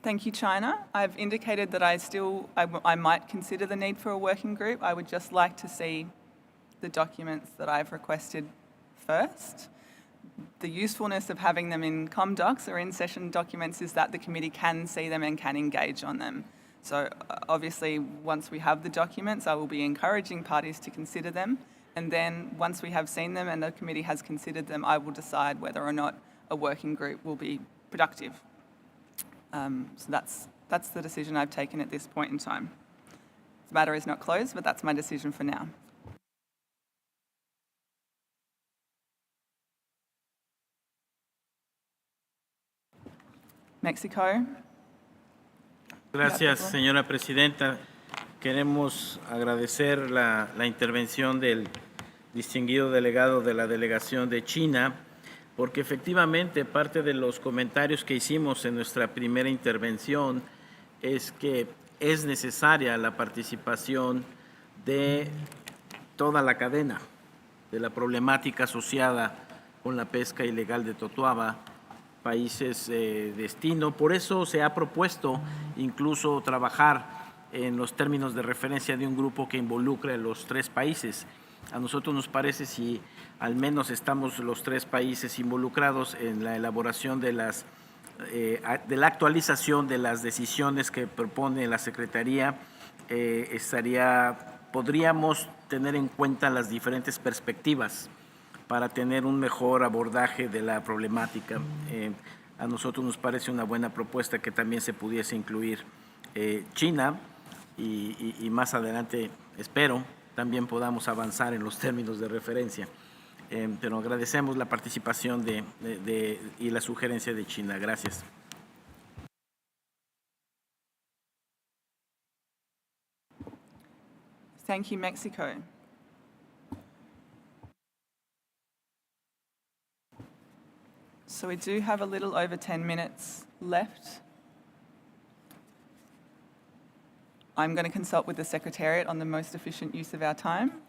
Thank you, China. I've indicated that I might consider the need for a working group. I would just like to see the documents that I've requested first. The usefulness of having them in COM docs or in session documents is that the committee can see them and can engage on them. So obviously, once we have the documents, I will be encouraging parties to consider them. And then once we have seen them and the committee has considered them, I will decide whether or not a working group will be productive. So that's the decision I've taken at this point in time. The matter is not closed, but that's my decision for now. Mexico. Gracias, señora presidenta. Queremos agradecer la intervención del distinguido delegado de la delegación de China, porque efectivamente parte de los comentarios que hicimos en nuestra primera intervención es que es necesaria la participación de toda la cadena de la problemática asociada con la pesca ilegal de totoaba, países destino. Por eso se ha propuesto incluso trabajar en los términos de referencia de un grupo que involucre a los 3 países. A nosotros nos parece, si al menos estamos los 3 países involucrados en la elaboración de la actualización de las decisiones que propone la Secretaría, podríamos tener en cuenta las diferentes perspectivas para tener un mejor abordaje de la problemática. A nosotros nos parece una buena propuesta que también se pudiese incluir China y más adelante, espero, también podamos avanzar en los términos de referencia. Pero agradecemos la participación y la sugerencia de China. Gracias. Thank you, Mexico. So we do have a little over 10 minutes left. I'm going to consult with the Secretariat on the most efficient use of our time.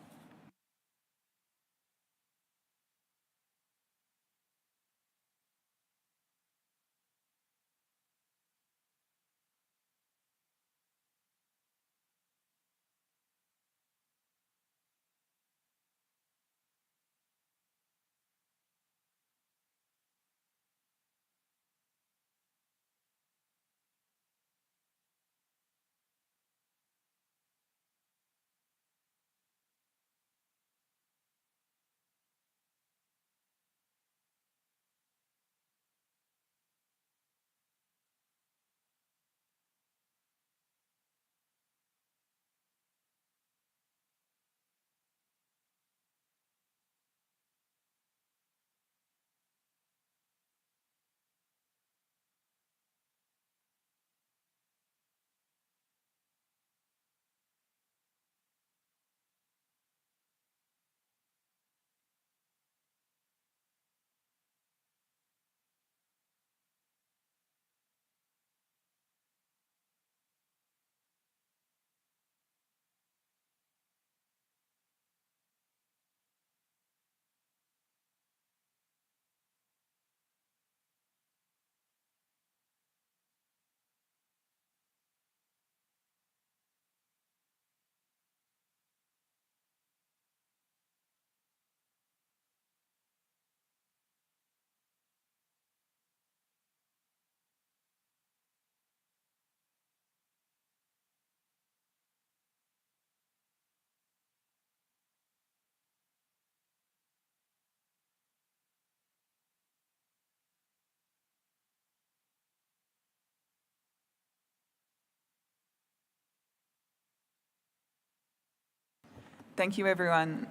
Thank you, everyone.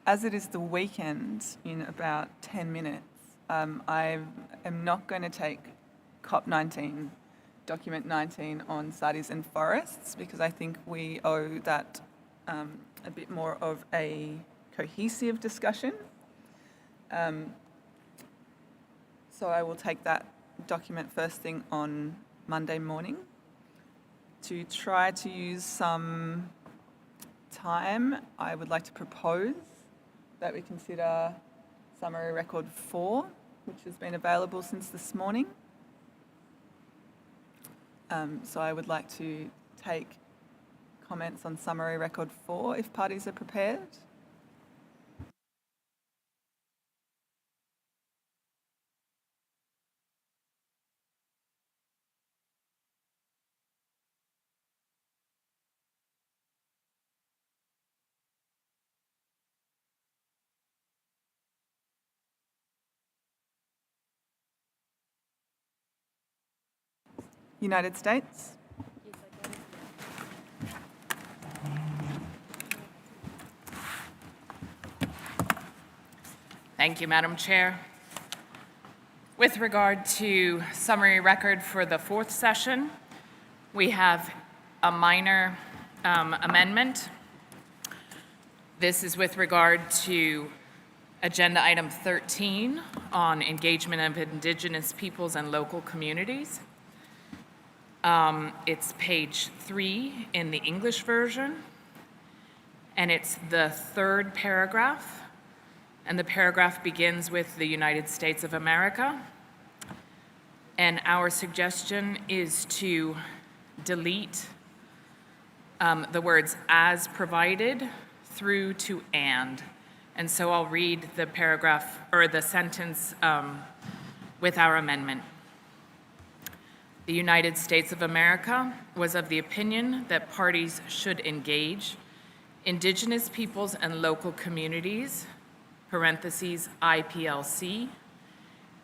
As it is the weekend in about 10 minutes, I am not going to take CoP19, document 19 on CITES and forests, because I think we owe that a bit more of a cohesive discussion. So I will take that document first thing on Monday morning to try to use some time. I would like to propose that we consider Summary Record 4, which has been available since this morning. So I would like to take comments on Summary Record 4 if parties are prepared. United States. Thank you, Madam Chair. With regard to summary record for the fourth session, we have a minor amendment. This is with regard to agenda item 13 on engagement of Indigenous peoples and local communities. It's page 3 in the English version, and it's the third paragraph. And the paragraph begins with the United States of America. And our suggestion is to delete the words as provided through to and. And so I'll read the paragraph or the sentence with our amendment. The United States of America was of the opinion that parties should engage Indigenous peoples and local communities, parentheses IPLC,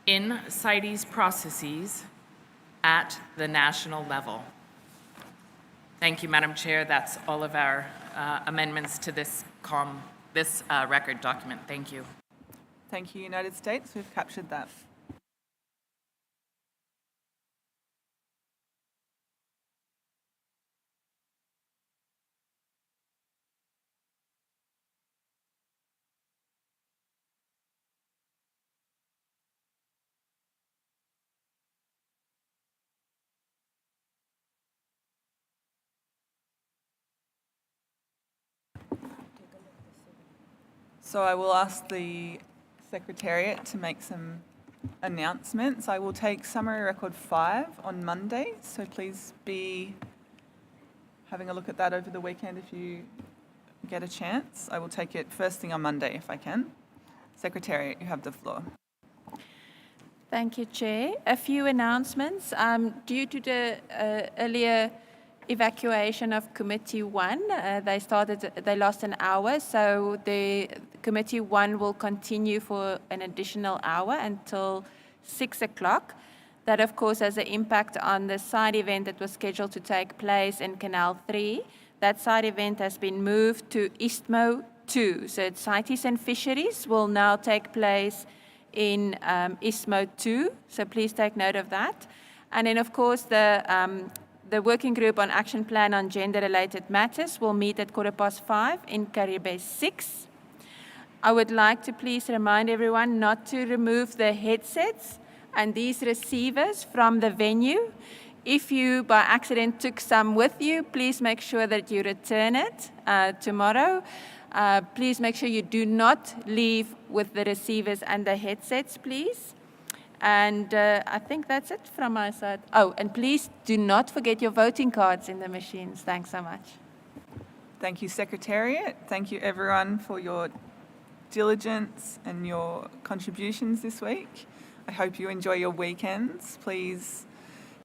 in CITES processes at the national level. Thank you, Madam Chair. That's all of our amendments to this record document. Thank you. Thank you, United States. We've captured that. So I will ask the Secretariat to make some announcements. I will take summary record 5 on Monday, so please be having a look at that over the weekend if you get a chance. I will take it first thing on Monday if I can. Secretariat, you have the floor. Thank you, Chair. A few announcements. Due to the earlier evacuation of Committee 1, they lost an hour, so the Committee 1 will continue for an additional hour until 6 o'clock. That, of course, has an impact on the side event that was scheduled to take place in Canal 3. That side event has been moved to ISTMO 2. So CITES and Fisheries will now take place in ISTMO 2. So please take note of that. And then, of course, the Working Group on Action Plan on Gender-Related Matters will meet at 5:15 in Caribe 6. I would like to please remind everyone not to remove the headsets and these receivers from the venue. If you, by accident, took some with you, please make sure that you return it tomorrow. Please make sure you do not leave with the receivers and the headsets, please. And I think that's it from my side. Oh, and please do not forget your voting cards in the machines. Thanks so much. Thank you, Secretariat. Thank you, everyone, for your diligence and your contributions this week. I hope you enjoy your weekends. Please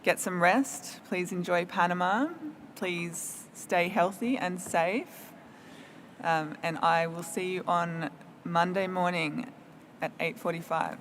get some rest. Please enjoy Panama. Please stay healthy and safe. And I will see you on Monday morning at 8:45.